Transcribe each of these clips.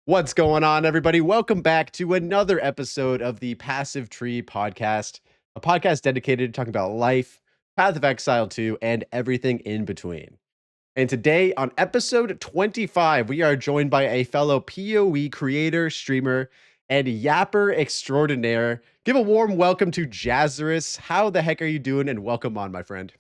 What's going on, everybody? Welcome back to another episode of the Passive Tree Podcast, a podcast dedicated to talking about life, Path of Exile 2, and everything in between. And today, on episode 25, we are joined by a fellow PoE creator, streamer, and yapper extraordinaire. Give a warm welcome to Jazzarus. How the heck are you doing? And welcome on, my friend.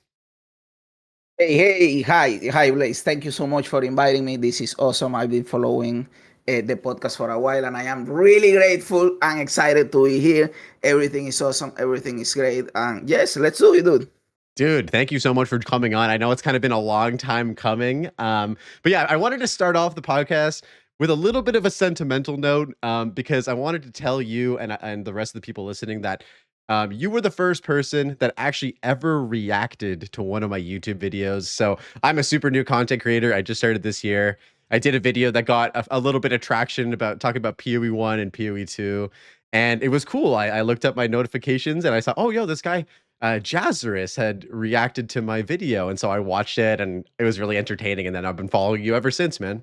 Hi, Blaze. Thank you so much for inviting me. This is awesome. I've been following the podcast for a while, and I am really grateful and excited to be here. Everything is awesome. Everything is great. And yes, let's do it, dude. Dude, thank you so much for coming on. I know it's kind of been a long time coming. But yeah, I wanted to start off the podcast with a little bit of a sentimental note because I wanted to tell you and the rest of the people listening that you were the first person that actually ever reacted to one of my YouTube videos. So I'm a super new content creator. I just started this year. I did a video that got a little bit of traction about talking about PoE 1 and PoE 2. And it was cool. I looked up my notifications and I saw, oh, yo, this guy, Jazzarus, had reacted to my video. And so I watched it and it was really entertaining. And then I've been following you ever since, man.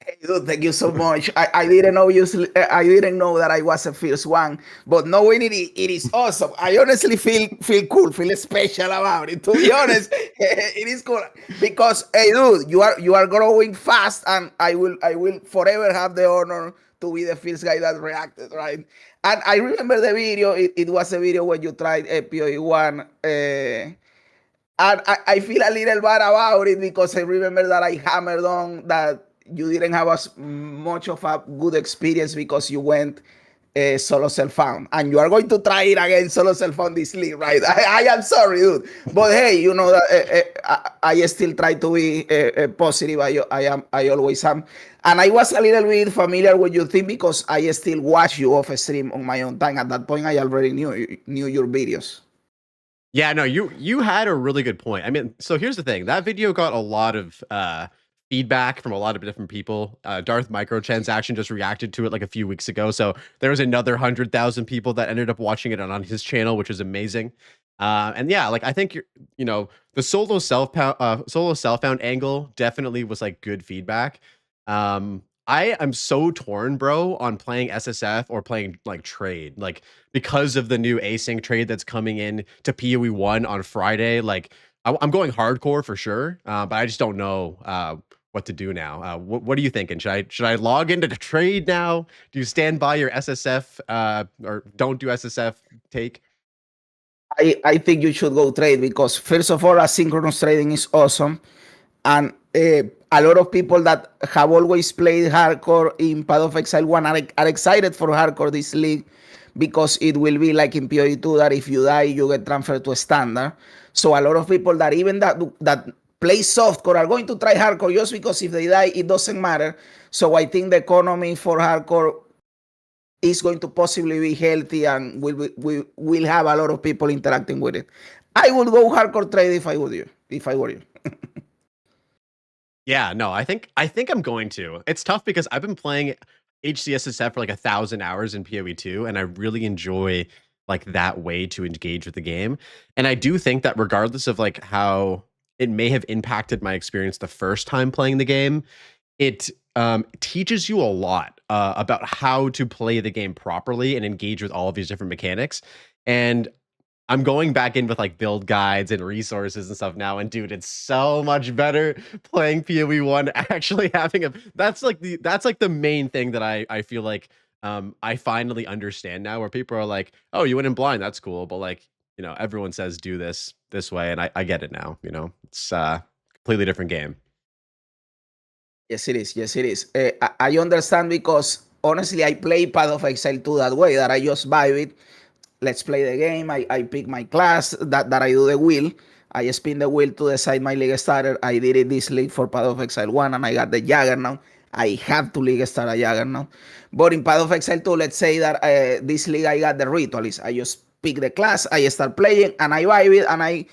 Hey, dude, thank you so much. I didn't know I didn't know that I was the first one, but knowing it is awesome. I honestly feel cool, feel special about it. To be honest, it is cool because hey, dude, you are growing fast, and I will forever have the honor to be the first guy that reacted, right? And I remember the video. It was a video when you tried PoE one. And I feel a little bad about it because I remember that I hammered on that you didn't have as much of a good experience because you went solo self-found. And you are going to try it again solo self-found this league, right? I am sorry, dude. But hey, you know that I still try to be positive. I always am. And I was a little bit familiar with your thing because I still watch you off stream on my own time. At that point, I already knew your videos. Yeah, no, you had a really good point. I mean, so here's the thing. That video got a lot of feedback from a lot of different people. Darth Microtransaction just reacted to it like a few weeks ago. So there was another 100,000 people that ended up watching it on his channel, which is amazing. And yeah, like I think the solo self-found angle definitely was like good feedback. I am so torn, bro, on playing SSF or playing like trade, like because of the new async trade that's coming in to PoE 1 on Friday. Like I'm going hardcore for sure, but I just don't know what to do now. What are you thinking? Should I log into the trade now? Do you stand by your SSF or don't do SSF take? I think you should go trade because first of all, asynchronous trading is awesome, and a lot of people that have always played hardcore in Path of Exile 1 are excited for hardcore this league because it will be like in PoE 2 that if you die, you get transferred to a standard. So a lot of people that even that play softcore are going to try hardcore just because if they die, it doesn't matter. So I think the economy for hardcore is going to possibly be healthy and we will have a lot of people interacting with it. I would go hardcore trade if I were you. Yeah, no, I think I'm going to. It's tough because I've been playing HCSSF for like 1,000 hours in PoE 2, and I really enjoy like that way to engage with the game. And I do think that regardless of like how it may have impacted my experience the first time playing the game, it teaches you a lot about how to play the game properly and engage with all of these different mechanics. And I'm going back in with like build guides and resources and stuff now, and dude, it's so much better playing PoE 1. Actually having that's like the main thing that I feel like I finally understand now, where people are like, oh, you went in blind, that's cool, but like, everyone says do this way, and I get it now. It's completely different game. Yes, it is. Yes, it is. I understand because honestly, I play Path of Exile 2 that way, that I just buy it. Let's play the game. I pick my class, that I do the wheel. I spin the wheel to decide my league starter. I did it this league for Path of Exile 1 and I got the Juggernaut. I have to league start a Juggernaut. But in Path of Exile 2, let's say that this league I got the Ritualist. I just pick the class, I start playing, and I buy it, and I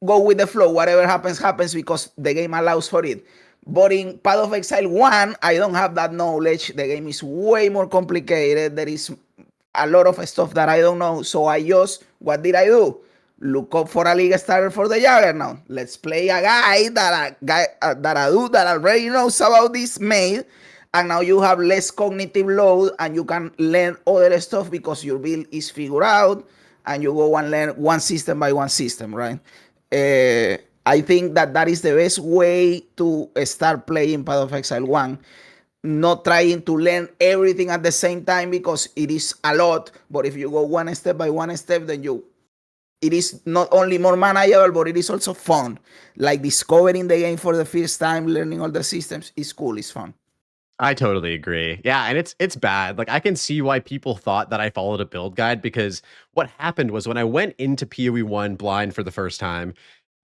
go with the flow. Whatever happens, happens because the game allows for it. But in Path of Exile 1, I don't have that knowledge. The game is way more complicated. There is a lot of stuff that I don't know. So what did I do? Look up for a league starter for the Juggernaut. Let's play a guy that a dude that already knows about this made. and now you have less cognitive load and you can learn other stuff because your build is figured out and you go and learn one system by one system, right? I think that is the best way to start playing Path of Exile 1. Not trying to learn everything at the same time because it is a lot, but if you go one step by one step, then it is not only more manageable, but it is also fun. Like discovering the game for the first time, learning all the systems is cool, it's fun. I totally agree. Yeah, and it's bad. Like I can see why people thought that I followed a build guide because what happened was when I went into PoE 1 blind for the first time,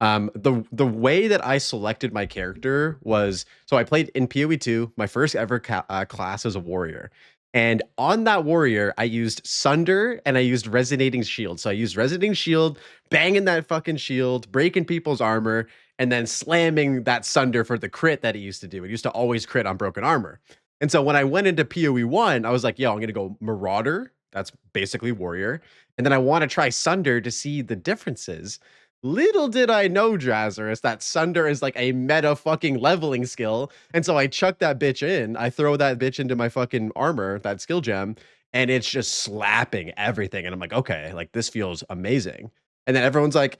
the way that I selected my character was so I played in PoE 2, my first ever class as a warrior. And on that warrior, I used Sunder and I used Resonating Shield. So I used Resonating Shield, banging that fucking shield, breaking people's armor, and then slamming that Sunder for the crit that he used to do. It used to always crit on broken armor. And so when I went into PoE 1, I was like, yo, I'm going to go Marauder. That's basically warrior. And then I want to try Sunder to see the differences. Little did I know, Jazzarus, that Sunder is like a meta fucking leveling skill. And so I chuck that bitch in. I throw that bitch into my fucking armor, that skill gem, and it's just slapping everything. And I'm like, okay, like this feels amazing. And then everyone's like,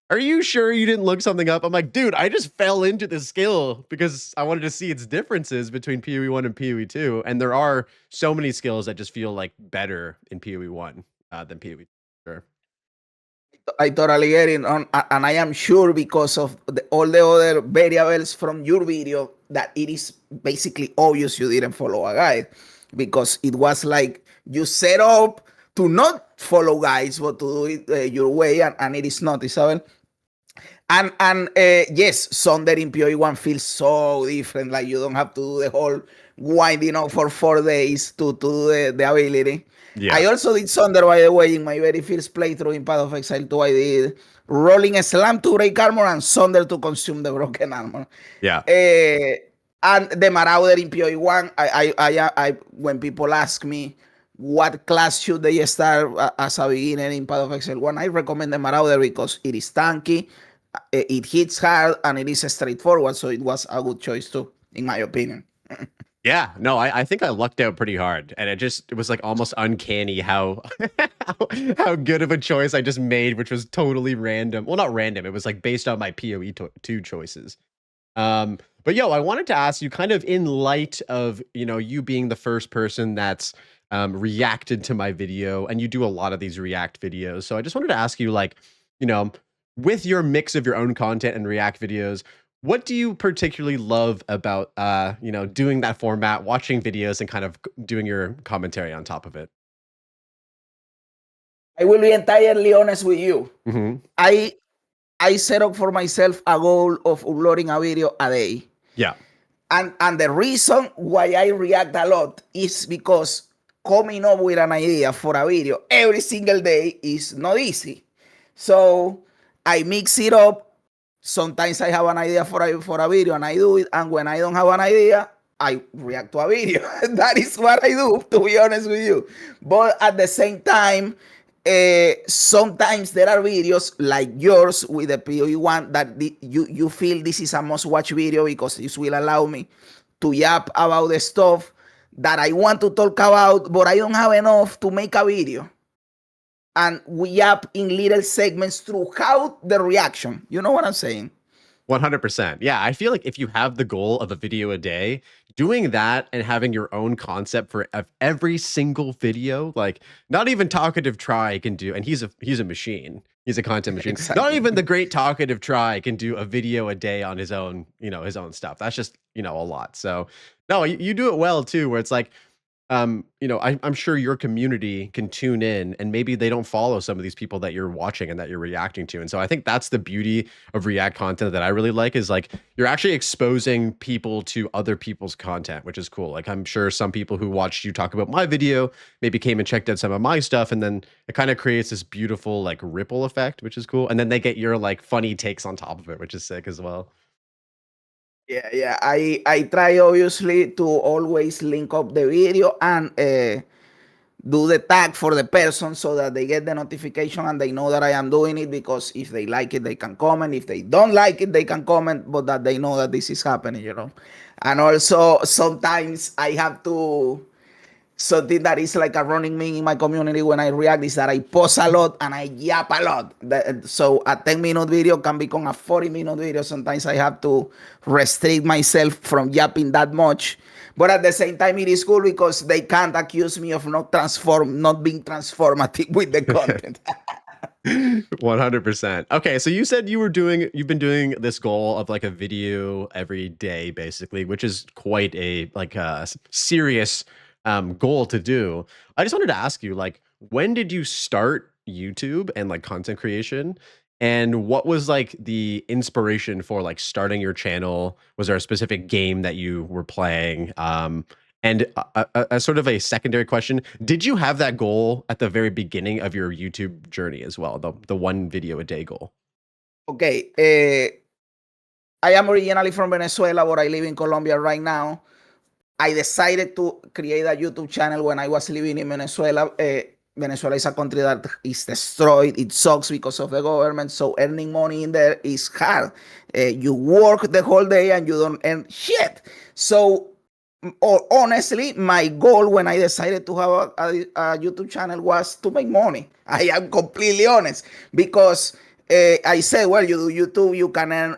are you sure you didn't look something up? I'm like, dude, I just fell into this skill because I wanted to see its differences between PoE 1 and PoE 2. And there are so many skills that just feel like better in PoE 1 than PoE 2. Sure. I totally get it, and I am sure because of all the other variables from your video that it is basically obvious you didn't follow a guide because it was like you set up to not follow guides but to do it your way, and it is not, Isabel. And yes, Sunder in PoE 1 feels so different. Like you don't have to do the whole winding up for 4 days to do the ability. Yeah. I also did Sunder, by the way, in my very first playthrough in Path of Exile 2. I did Rolling a Slam to break armor and Sunder to consume the broken armor. Yeah. And the Marauder in PoE 1, I when people ask me what class should they start as a beginner in Path of Exile 1, I recommend the Marauder because it is tanky, it hits hard, and it is straightforward. So it was a good choice too, in my opinion. Yeah, no, I think I lucked out pretty hard, and it was like almost uncanny how how good of a choice I just made, which was totally random. Well, not random. It was like based on my PoE 2 choices. But yo, I wanted to ask you, kind of in light of you being the first person that's reacted to my video, and you do a lot of these React videos. So I just wanted to ask you, like, with your mix of your own content and React videos, what do you particularly love about doing that format, watching videos, and kind of doing your commentary on top of it? I will be entirely honest with you. Mm-hmm. I set up for myself a goal of uploading a video a day. Yeah. And the reason why I react a lot is because coming up with an idea for a video every single day is not easy. So I mix it up. Sometimes I have an idea for a video and I do it. And when I don't have an idea, I react to a video. That is what I do, to be honest with you. But at the same time, sometimes there are videos like yours with the PoE 1 that you feel this is a must-watch video because this will allow me to yap about the stuff that I want to talk about, but I don't have enough to make a video. And we yap in little segments throughout the reaction. You know what I'm saying? 100%. Yeah, I feel like if you have the goal of a video a day, doing that and having your own concept for every single video, like not even Talkative Try can do, and he's a machine. He's a content machine. Exactly. Not even the great Talkative Try can do a video a day on his own, his own stuff. That's just, a lot. So no, you do it well too, where it's like, I'm sure your community can tune in and maybe they don't follow some of these people that you're watching and that you're reacting to. And so I think that's the beauty of React content that I really like, is like you're actually exposing people to other people's content, which is cool. Like I'm sure some people who watched you talk about my video maybe came and checked out some of my stuff, and then it kind of creates this beautiful like ripple effect, which is cool. And then they get your like funny takes on top of it, which is sick as well. Yeah. I try obviously to always link up the video and do the tag for the person so that they get the notification and they know that I am doing it, because if they like it, they can comment. If they don't like it, they can comment, but that they know that this is happening. And also sometimes I have to, something that is like a running meme in my community when I react is that I pause a lot and I yap a lot. So a 10-minute video can become a 40-minute video. Sometimes I have to restrict myself from yapping that much. But at the same time, it is cool because they can't accuse me of not being transformative with the content. 100%. Okay, so you said you've been doing this goal of like a video every day, basically, which is quite a serious goal to do. I just wanted to ask you, like, when did you start YouTube and like content creation? And what was like the inspiration for like starting your channel? Was there a specific game that you were playing? And a sort of a secondary question, did you have that goal at the very beginning of your YouTube journey as well, the one video a day goal? Okay, I am originally from Venezuela, but I live in Colombia right now. I decided to create a YouTube channel when I was living in Venezuela. Venezuela is a country that is destroyed. It sucks because of the government. So earning money in there is hard. You work the whole day and you don't earn shit. So honestly, my goal when I decided to have a YouTube channel was to make money. I am completely honest, because I said, well, you do YouTube, you can earn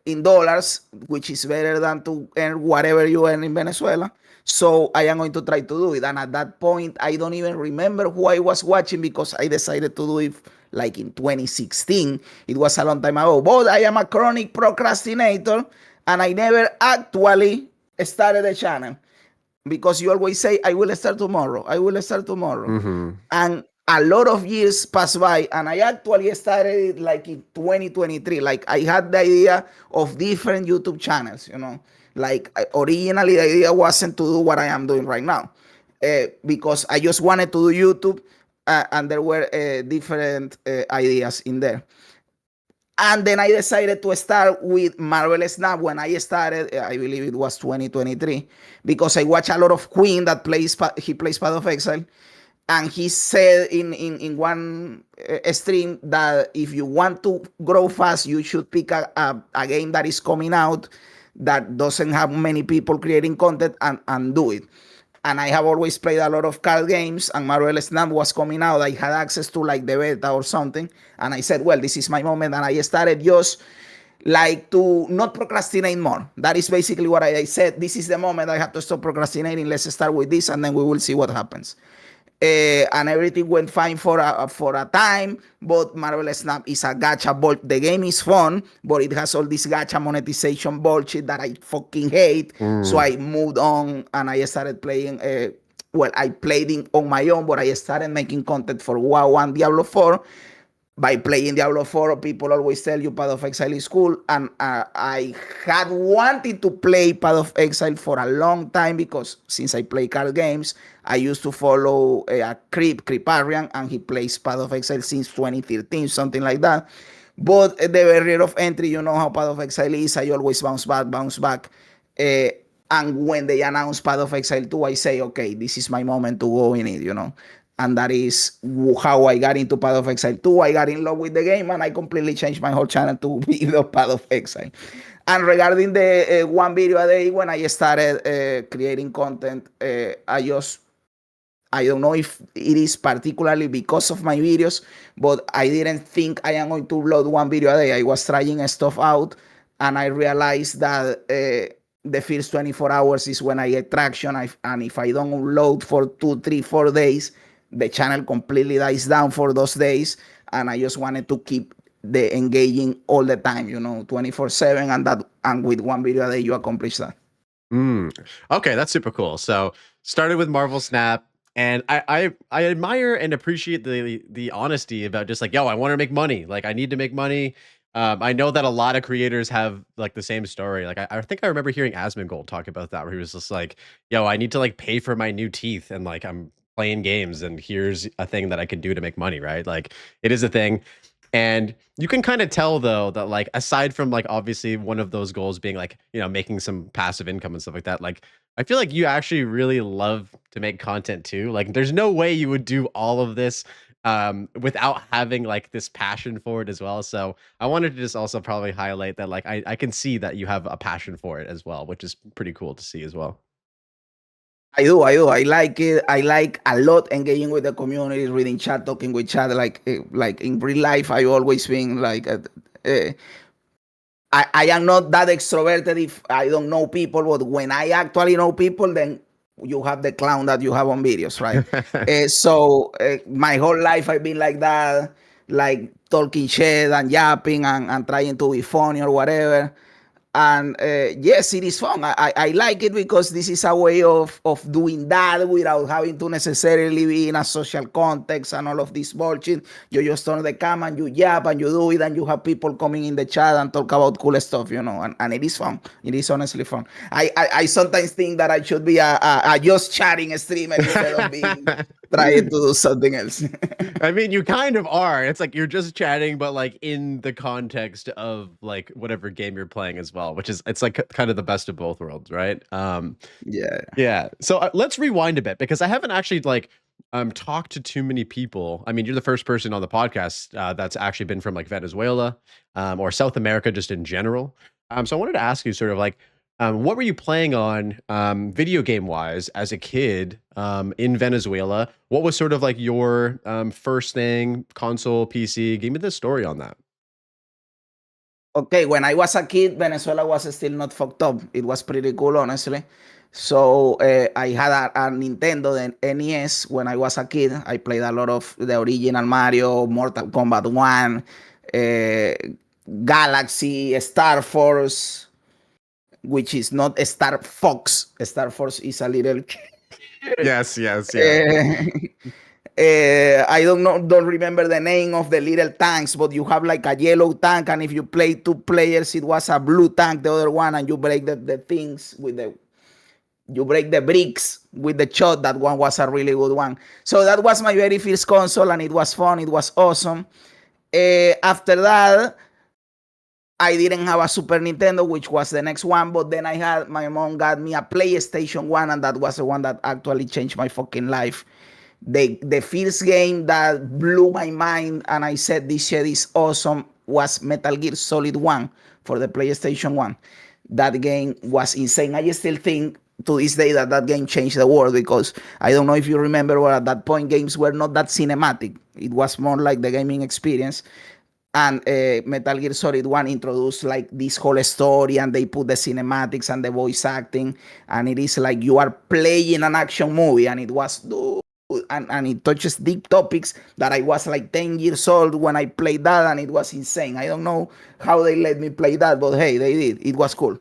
in dollars, which is better than to earn whatever you earn in Venezuela. So I am going to try to do it. And at that point, I don't even remember who I was watching, because I decided to do it like in 2016. It was a long time ago. But I am a chronic procrastinator, and I never actually started the channel, because you always say, I will start tomorrow. I will start tomorrow. Mm-hmm. And a lot of years passed by, and I actually started like in 2023. Like I had the idea of different YouTube channels. Like originally the idea wasn't to do what I am doing right now, because I just wanted to do YouTube, and there were different ideas in there. And then I decided to start with Marvel Snap. When I started, I believe it was 2023, because I watch a lot of Queen that plays Path of Exile. And he said in one stream that if you want to grow fast, you should pick a game that is coming out that doesn't have many people creating content, and do it. And I have always played a lot of card games, and Marvel Snap was coming out. I had access to like the beta or something, and I said, well, this is my moment. And I started just like to not procrastinate more. That is basically what I said. This is the moment I have to stop procrastinating. Let's start with this, and then we will see what happens. And everything went fine for a time, but Marvel Snap is a gacha bullshit. The game is fun, but it has all this gacha monetization bullshit that I fucking hate. So I moved on, and I started playing. Well, I played on my own, but I started making content for WoW and Diablo 4. By playing Diablo 4, people always tell you Path of Exile is cool. And I had wanted to play Path of Exile for a long time, because since I play card games, I used to follow a Creeparian, and he plays Path of Exile since 2013, something like that. But the barrier of entry, you know how Path of Exile is. I always bounce back. And when they announce Path of Exile 2, I say, okay, this is my moment to go in it. And that is how I got into Path of Exile 2. I got in love with the game, and I completely changed my whole channel to be the Path of Exile. And regarding the one video a day, when I started creating content, I don't know if it is particularly because of my videos, but I didn't think I am going to upload one video a day. I was trying stuff out, and I realized that the first 24 hours is when I get traction. And if I don't upload for 2, 3, 4 days, the channel completely dies down for those days. And I just wanted to keep the engaging all the time, 24/7, and with one video a day, you accomplish that. Okay, that's super cool. So started with Marvel Snap, and I admire and appreciate the honesty about just like, yo, I want to make money. Like I need to make money. I know that a lot of creators have like the same story. Like I think I remember hearing Asmongold talk about that, where he was just like, yo, I need to like pay for my new teeth, and like I'm playing games, and here's a thing that I can do to make money, right? Like it is a thing. And you can kind of tell though that like aside from like obviously one of those goals being like, making some passive income and stuff like that, like I feel like you actually really love to make content too. Like there's no way you would do all of this without having like this passion for it as well. So I wanted to just also probably highlight that like I can see that you have a passion for it as well, which is pretty cool to see as well. I do. I like it. I like a lot engaging with the community, reading chat, talking with chat. Like in real life, I always been like, I am not that extroverted if I don't know people, but when I actually know people, then you have the clown that you have on videos, right? So my whole life I've been like that, like talking shit and yapping and trying to be funny or whatever. And yes, it is fun. I like it because this is a way of doing that without having to necessarily be in a social context and all of this bullshit. You just turn the camera and you yap and you do it, and you have people coming in the chat and talk about cool stuff, and it is fun. It is honestly fun. I sometimes think that I should be a just chatting streamer instead of being trying to do something else. I mean, you kind of are. It's like you're just chatting, but like in the context of like whatever game you're playing as well, which is it's like kind of the best of both worlds, right? Yeah. Yeah. So let's rewind a bit because I haven't actually like talked to too many people. I mean, you're the first person on the podcast that's actually been from like Venezuela or South America just in general. So I wanted to ask you sort of like what were you playing on video game wise as a kid in Venezuela? What was sort of like your first thing, console, PC? Give me the story on that. Okay, when I was a kid, Venezuela was still not fucked up. It was pretty cool, honestly. So I had a Nintendo, the NES, when I was a kid. I played a lot of the original Mario, Mortal Kombat 1, Galaxy, Star Force, which is not Star Fox. Star Force is a little. Yes, yes, yeah. uh, I don't remember the name of the little tanks, but you have like a yellow tank, and if you play two players, it was a blue tank, the other one, and you break the things with the you break the bricks with the shot. That one was a really good one. So that was my very first console, and it was fun. It was awesome. After that, I didn't have a Super Nintendo, which was the next one, but then my mom got me a PlayStation 1, and that was the one that actually changed my fucking life. The first game that blew my mind and I said this shit is awesome was Metal Gear Solid 1 for the PlayStation 1. That game was insane. I still think to this day that game changed the world, because I don't know if you remember, but at that point games were not that cinematic. It was more like the gaming experience. And Metal Gear Solid 1 introduced like this whole story, and they put the cinematics and the voice acting, and it is like you are playing an action movie, and it was and it touches deep topics that I was like 10 years old when I played that, and it was insane. I don't know how they let me play that, but hey, they did. It was cool.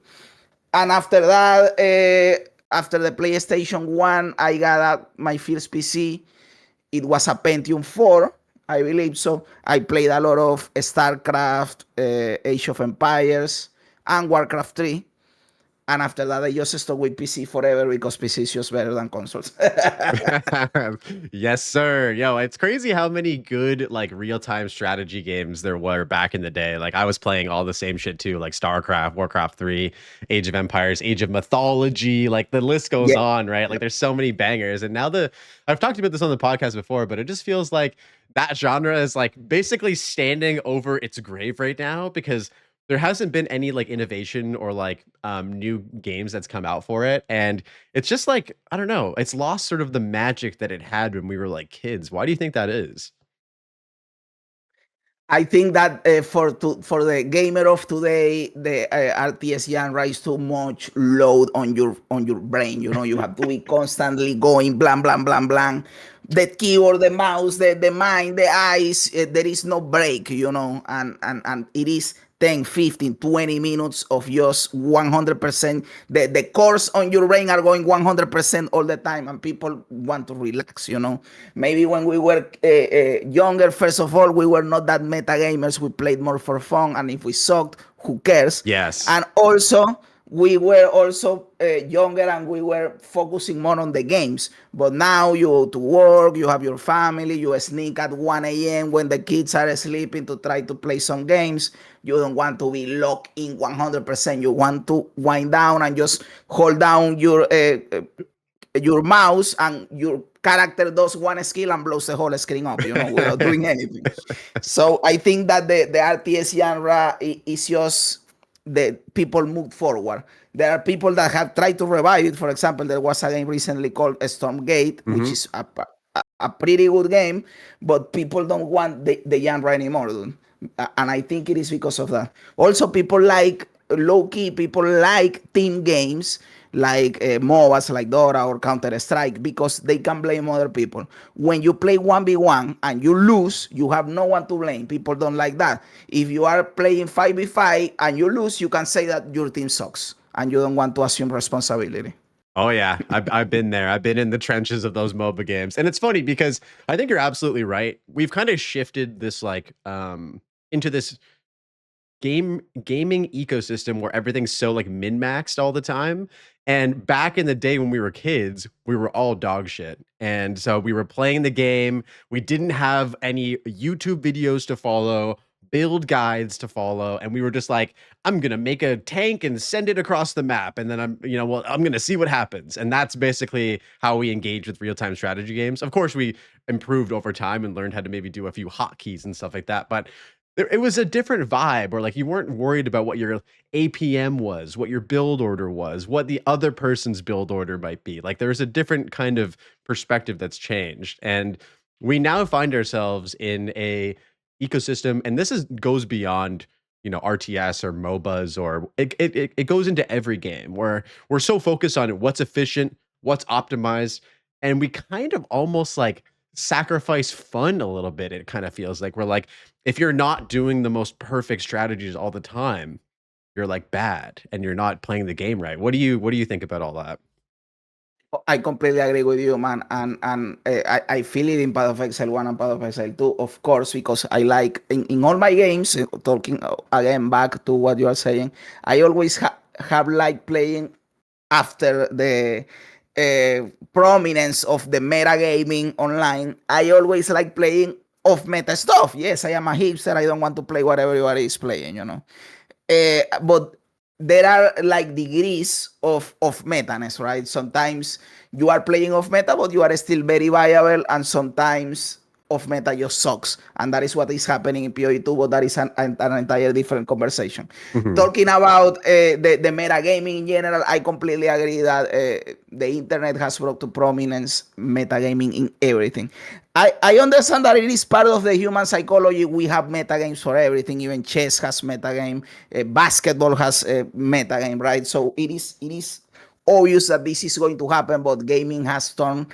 And after that, after the PlayStation 1, I got my first PC. It was a Pentium 4, I believe so. I played a lot of StarCraft, Age of Empires, and Warcraft 3. And after that, I just stuck with PC forever because PC is just better than consoles. Yes, sir. Yo, it's crazy how many good like real-time strategy games there were back in the day. Like I was playing all the same shit too, like StarCraft, Warcraft 3, Age of Empires, Age of Mythology, like the list goes Yeah. on, right? Like there's so many bangers. And now I've talked about this on the podcast before, but it just feels like that genre is like basically standing over its grave right now because there hasn't been any like innovation or like new games that's come out for it, and it's just like I don't know, it's lost sort of the magic that it had when we were like kids. Why do you think that is? I think that for the gamer of today, the RTS genre is too much load on your brain. You have to be constantly going blank, blank, blank, blank. The keyboard, the mouse, the mind, the eyes. There is no break. And it is 10, 15, 20 minutes of just 100%. The cores on your brain are going 100% all the time, and people want to relax. Maybe when we were younger, first of all, we were not that meta gamers. We played more for fun, and if we sucked, who cares? Yes. And also, we were also younger, and we were focusing more on the games. But now you go to work, you have your family, you sneak at 1 a.m. when the kids are sleeping to try to play some games. You don't want to be locked in 100%. You want to wind down and just hold down your your mouse and your character does one skill and blows the whole screen up, without doing anything. So I think that the RTS genre is just the people move forward. There are people that have tried to revive it. For example, there was a game recently called Stormgate, which is a pretty good game, but people don't want the genre anymore, dude. And I think it is because of that. Also, people like low key, people like team games like MOBAs like Dora or Counter Strike because they can blame other people. When you play 1v1 and you lose, you have no one to blame. People don't like that. If you are playing 5v5 and you lose, you can say that your team sucks and you don't want to assume responsibility. Oh yeah, I've been there. I've been in the trenches of those MOBA games, and it's funny because I think you're absolutely right. We've kind of shifted this like into this gaming ecosystem where everything's so like min-maxed all the time. And back in the day when we were kids, we were all dog shit. And so we were playing the game. We didn't have any YouTube videos to follow, build guides to follow, and we were just like, I'm gonna make a tank and send it across the map, and then I'm gonna see what happens. And that's basically how we engage with real-time strategy games. Of course, we improved over time and learned how to maybe do a few hotkeys and stuff like that, but it was a different vibe where like you weren't worried about what your APM was, what your build order was, what the other person's build order might be. Like there's a different kind of perspective that's changed. And we now find ourselves in a ecosystem, and this goes beyond RTS or MOBAs, or it goes into every game where we're so focused on what's efficient, what's optimized, and we kind of almost like sacrifice fun a little bit. It kind of feels like we're like, if you're not doing the most perfect strategies all the time, you're like bad and you're not playing the game right. What do you think about all that? I completely agree with you, man, and I feel it in Path of Exile 1 and Path of Exile 2, of course, because I like in all my games. Talking again back to what you are saying, I always have like playing after the prominence of the meta gaming online. I always like playing off meta stuff. Yes, I am a hipster. I don't want to play what everybody is playing. But there are like degrees of metaness, right? Sometimes you are playing off meta, but you are still very viable, and sometimes off meta just sucks, and that is what is happening in PoE2. But that is an entire different conversation. Talking about the meta gaming in general, I completely agree that the internet has brought to prominence meta gaming in everything. I understand that it is part of the human psychology. We have meta games for everything. Even chess has meta game. Basketball has a meta game, right? So it is obvious that this is going to happen, but gaming has turned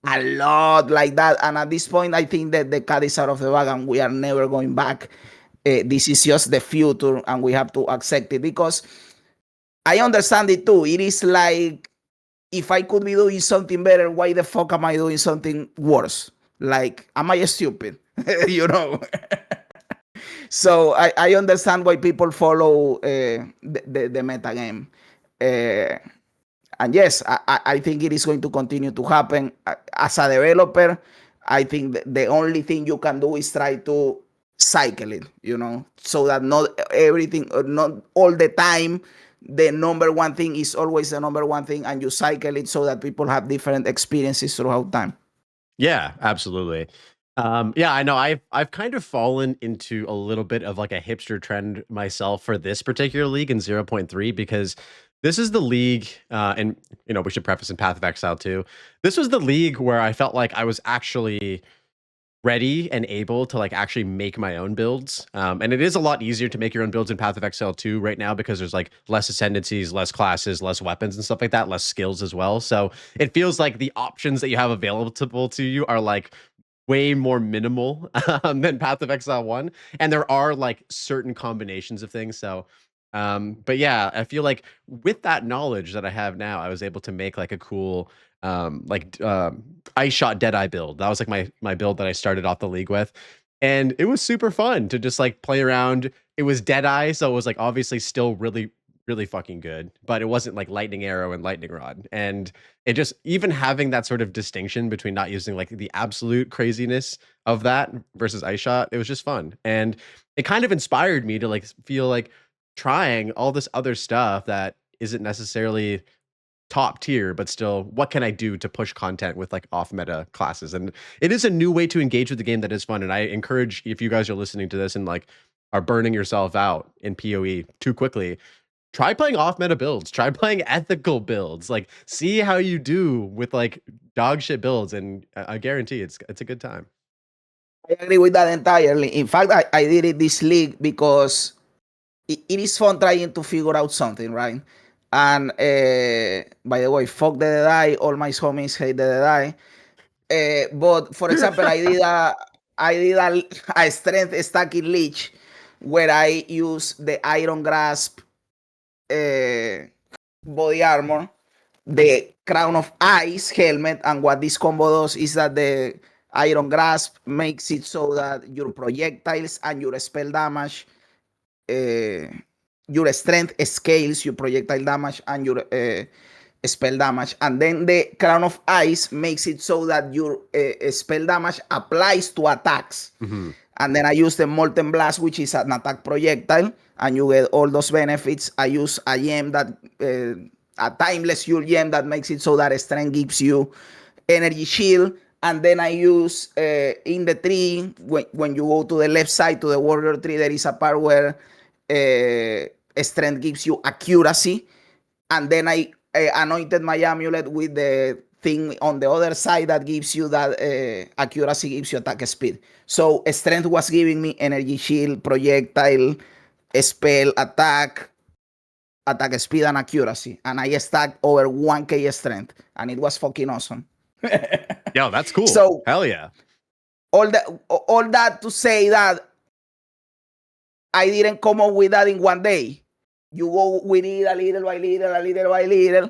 a lot like that. And at this point, I think that the cat is out of the bag and we are never going back. This is just the future, and we have to accept it, because I understand it too. It is like, if I could be doing something better, why the fuck am I doing something worse? Like, am I stupid? you know? So I understand why people follow the meta game. And yes, I think it is going to continue to happen. As a developer, I think the only thing you can do is try to cycle it, so that not everything, not all the time, the number one thing is always the number one thing, and you cycle it so that people have different experiences throughout time. Yeah, absolutely. Yeah, I know. I've kind of fallen into a little bit of like a hipster trend myself for this particular league in 0.3, because this is the league, and we should preface in Path of Exile too. This was the league where I felt like I was actually ready and able to like actually make my own builds. And it is a lot easier to make your own builds in Path of Exile 2 right now, because there's like less ascendancies, less classes, less weapons and stuff like that, less skills as well. So it feels like the options that you have available to you are like way more minimal than Path of Exile 1. And there are like certain combinations of things. So but yeah, I feel like with that knowledge that I have now, I was able to make like a cool ice shot Deadeye build. That was like my build that I started off the league with. And it was super fun to just like play around. It was Deadeye, so it was like obviously still really, really fucking good, but it wasn't like lightning arrow and lightning rod. And it just, even having that sort of distinction between not using like the absolute craziness of that versus ice shot, it was just fun. And it kind of inspired me to like feel like trying all this other stuff that isn't necessarily top tier, but still, what can I do to push content with like off meta classes? And it is a new way to engage with the game that is fun. And I encourage, if you guys are listening to this and like are burning yourself out in PoE too quickly, try playing off meta builds, try playing ethical builds, like see how you do with like dog shit builds. And I guarantee it's a good time. I agree with that entirely. In fact, I did it this league because it is fun trying to figure out something, right? And by the way, fuck the die. All my homies hate the die. But for example, I did a strength stacking leech where I use the Iron Grasp body armor, the Crown of Ice helmet, and what this combo does is that the Iron Grasp makes it so that your projectiles and your spell damage, your strength scales your projectile damage and your spell damage, and then the Crown of Ice makes it so that your spell damage applies to attacks. Mm-hmm. And then I use the Molten Blast, which is an attack projectile, and you get all those benefits. I use a gem that, a timeless fuel gem that makes it so that strength gives you energy shield. And then I use in the tree, when you go to the left side to the warrior tree, there is a part where strength gives you accuracy. And then I anointed my amulet with the thing on the other side that gives you that accuracy, gives you attack speed. So strength was giving me energy shield, projectile, spell, attack speed, and accuracy. And I stacked over 1k strength, and it was fucking awesome. Yeah, that's cool. So hell yeah. All that to say that I didn't come up with that in one day. You go with it a little by little,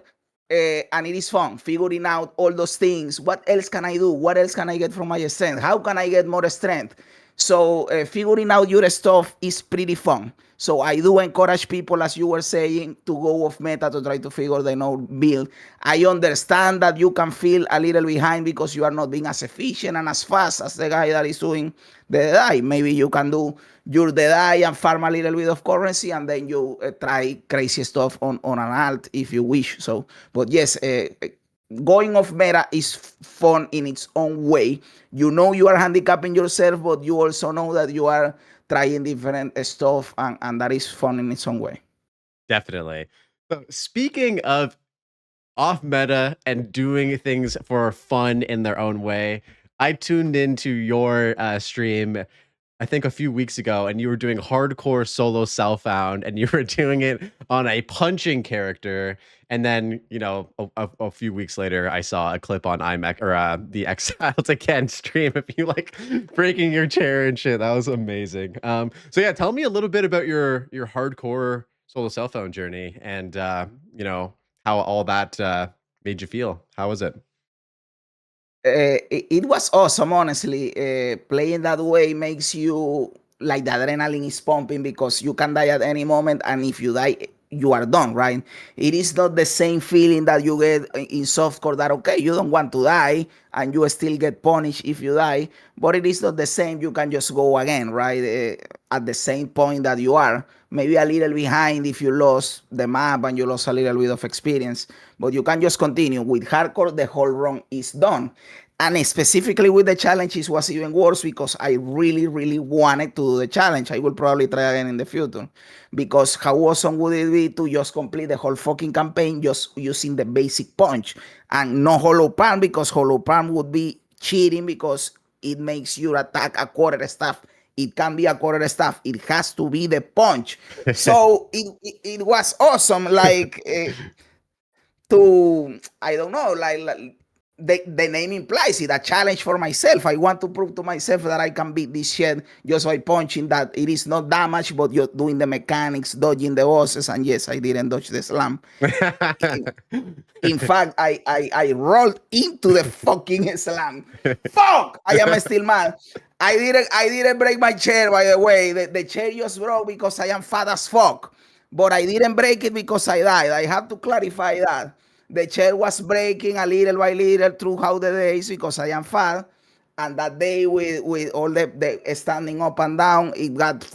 and it is fun figuring out all those things. What else can I do? What else can I get from my strength? How can I get more strength? So figuring out your stuff is pretty fun. So I do encourage people, as you were saying, to go off meta to try to figure the own build. I understand that you can feel a little behind because you are not being as efficient and as fast as the guy that is doing the die. Maybe you can do your die and farm a little bit of currency, and then you try crazy stuff on an alt if you wish. So, but yes, going off meta is fun in its own way. You know you are handicapping yourself, but you also know that you are trying different stuff, and that is fun in its own way. Definitely. So speaking of off meta and doing things for fun in their own way, I tuned into your stream I think a few weeks ago, and you were doing hardcore solo Self-Found, and you were doing it on a punching character. And then, you know, a few weeks later, I saw a clip on IMEC or the Exiled Again stream of you like breaking your chair and shit. That was amazing. So yeah, tell me a little bit about your hardcore solo Self-Found journey, and you know, how all that made you feel. How was it? It was awesome, honestly. Playing that way makes you like the adrenaline is pumping because you can die at any moment, and if you die, you are done, right? It is not the same feeling that you get in softcore that, okay, you don't want to die and you still get punished if you die, but it is not the same. You can just go again, right? At the same point that you are. Maybe a little behind if you lost the map and you lost a little bit of experience, but you can just continue. With hardcore, the whole run is done. And specifically with the challenges was even worse because I really, really wanted to do the challenge. I will probably try again in the future. Because how awesome would it be to just complete the whole fucking campaign just using the basic punch and no hollow palm, because hollow palm would be cheating because it makes your attack a quarter staff. It can be a quarter staff. It has to be the punch. So it was awesome. Like to, I don't know, like the name implies it, a challenge for myself. I want to prove to myself that I can beat this shit just by punching, that it is not damage, but you're doing the mechanics, dodging the bosses. And yes, I didn't dodge the slam. In fact, I rolled into the fucking slam. Fuck! I am still mad. I didn't break my chair, by the way. The chair just broke because I am fat as fuck. But I didn't break it because I died. I have to clarify that. The chair was breaking a little by little throughout the days because I am fat. And that day with all the standing up and down, it got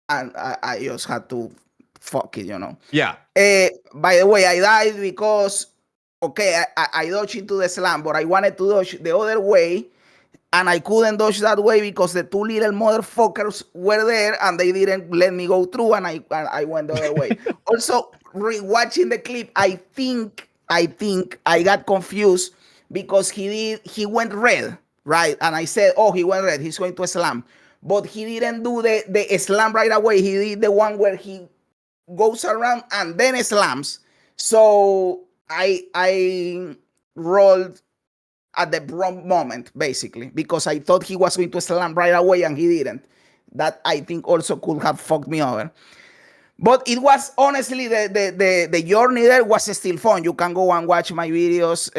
and I just had to fuck it, you know. Yeah. By the way, I died because okay, I dodged into the slam, but I wanted to dodge the other way, and I couldn't dodge that way because the two little motherfuckers were there and they didn't let me go through, and I went the other way. Also, rewatching the clip, I think I got confused because he went red, right? And I said, oh, he went red, he's going to slam. But he didn't do the slam right away. He did the one where he goes around and then slams. So I rolled at the wrong moment, basically, because I thought he was going to slam right away and he didn't. That I think also could have fucked me over. But it was honestly the journey there was still fun. You can go and watch my videos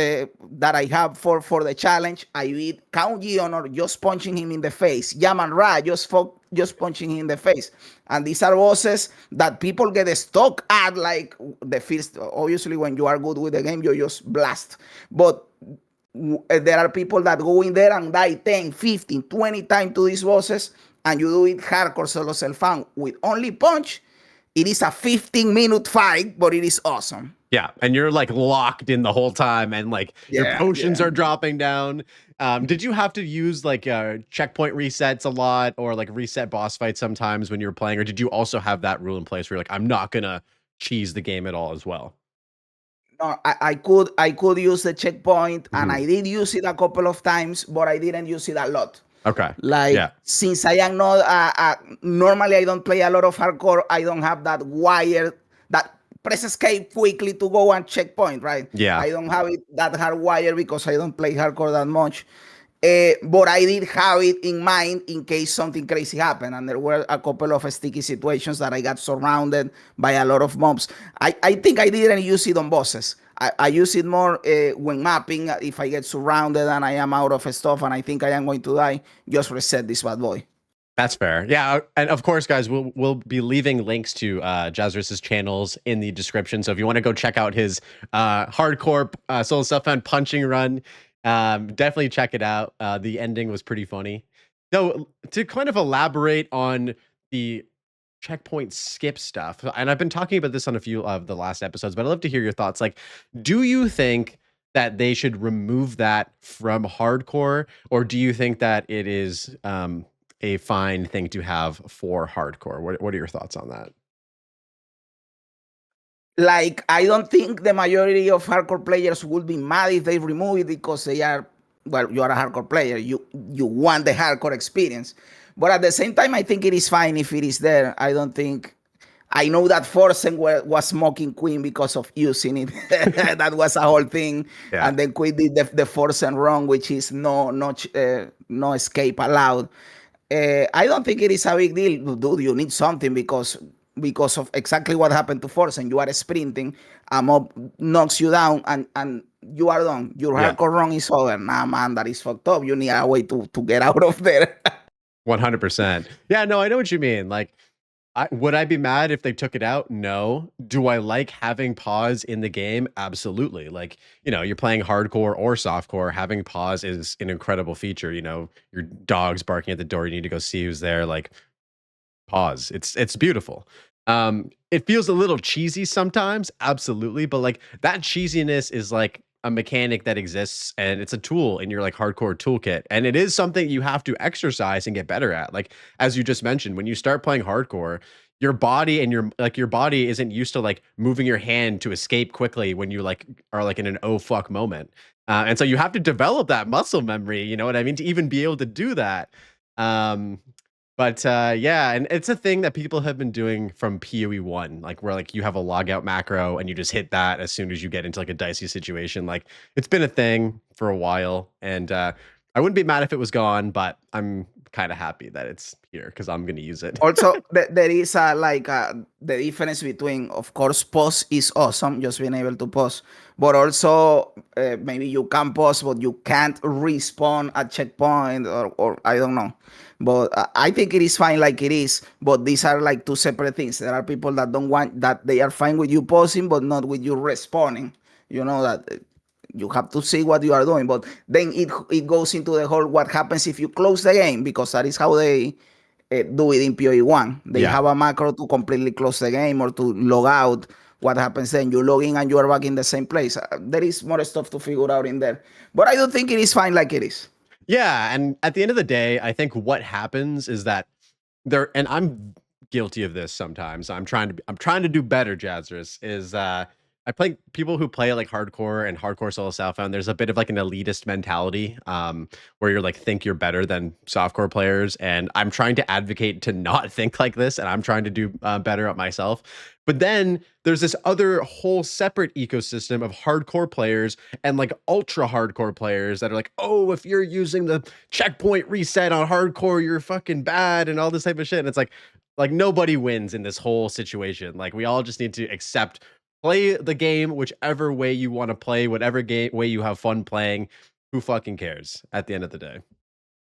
that I have for the challenge. I beat Count Geonor just punching him in the face. Yaman Ra just punching him in the face. And these are bosses that people get stuck at, like the first. Obviously, when you are good with the game, you just blast. But there are people that go in there and die 10, 15, 20 times to these bosses, and you do it hardcore solo self-found with only punch. It is a 15-minute fight, but it is awesome. Yeah, and you're like locked in the whole time, and like your potions are dropping down. Did you have to use like checkpoint resets a lot, or like reset boss fights sometimes when you were playing, or did you also have that rule in place where you're like, I'm not gonna cheese the game at all as well? No, I could use the checkpoint, and I did use it a couple of times, but I didn't use it a lot. Okay. Like, Yeah. since I am not normally I don't play a lot of hardcore. I don't have that wire that press escape quickly to go and checkpoint, right? Yeah. I don't have it that hard wire because I don't play hardcore that much. But I did have it in mind in case something crazy happened, and there were a couple of sticky situations that I got surrounded by a lot of mobs. I think I didn't use it on bosses. I use it more when mapping. If I get surrounded and I am out of stuff and I think I am going to die, just reset this bad boy. That's fair. Yeah, and of course, guys, we'll be leaving links to Jazzarus's channels in the description. So if you want to go check out his hardcore solo self-found punching run, definitely check it out. The ending was pretty funny. So to kind of elaborate on the checkpoint skip stuff, and I've been talking about this on a few of the last episodes, but I'd love to hear your thoughts. Like, do you think that they should remove that from hardcore, or do you think that it is a fine thing to have for hardcore? What are your thoughts on that? Like, I don't think the majority of hardcore players would be mad if they remove it because they are, well, you are a hardcore player. You want the hardcore experience. But at the same time, I think it is fine if it is there. I don't think. I know that Forsen was mocking Queen because of using it. That was a whole thing. Yeah. And then Queen did the Forsen wrong, which is no escape allowed. I don't think it is a big deal, dude. You need something because of exactly what happened to Forsen. You are sprinting, a mob knocks you down, and you are done. Your hardcore run is over. Nah, man, that is fucked up. You need a way to get out of there. 100%. Yeah, no, I know what you mean. Like, would I be mad if they took it out? No. Do I like having pause in the game? Absolutely. Like, you're playing hardcore or softcore, having pause is an incredible feature. Your dog's barking at the door, you need to go see who's there. Like, pause. It's beautiful. It feels a little cheesy sometimes, absolutely, but like that cheesiness is like a mechanic that exists, and it's a tool in your like hardcore toolkit, and it is something you have to exercise and get better at. Like, as you just mentioned, when you start playing hardcore, your body and your body isn't used to like moving your hand to escape quickly when you like are like in an oh fuck moment, and so you have to develop that muscle memory, you know what I mean, to even be able to do that. But yeah, and it's a thing that people have been doing from PoE 1, like where like you have a logout macro and you just hit that as soon as you get into like a dicey situation. Like, it's been a thing for a while, and I wouldn't be mad if it was gone, but I'm kind of happy that it's here because I'm going to use it. Also, there is the difference between, of course, pause is awesome, just being able to pause, but also maybe you can pause, but you can't respawn at checkpoint, or I don't know. But I think it is fine like it is. But these are like two separate things. There are people that don't want that. They are fine with you pausing, but not with you respawning. You know that you have to see what you are doing. But then it goes into the whole what happens if you close the game, because that is how they do it in PoE 1. They have a macro to completely close the game or to log out what happens then? You log in and you are back in the same place. There is more stuff to figure out in there, but I don't think it is fine like it is. Yeah, and at the end of the day, I think what happens is that there, and I'm guilty of this sometimes. I'm trying to do better, Jazzarus, is I play people who play like hardcore and hardcore solo self-found. There's a bit of like an elitist mentality, where you're like think you're better than softcore players, and I'm trying to advocate to not think like this, and I'm trying to do better at myself. But then there's this other whole separate ecosystem of hardcore players and like ultra hardcore players that are like, oh, if you're using the checkpoint reset on hardcore, you're fucking bad and all this type of shit. And it's like nobody wins in this whole situation. Like we all just need to accept, play the game whichever way you want to play, whatever game way you have fun playing. Who fucking cares at the end of the day?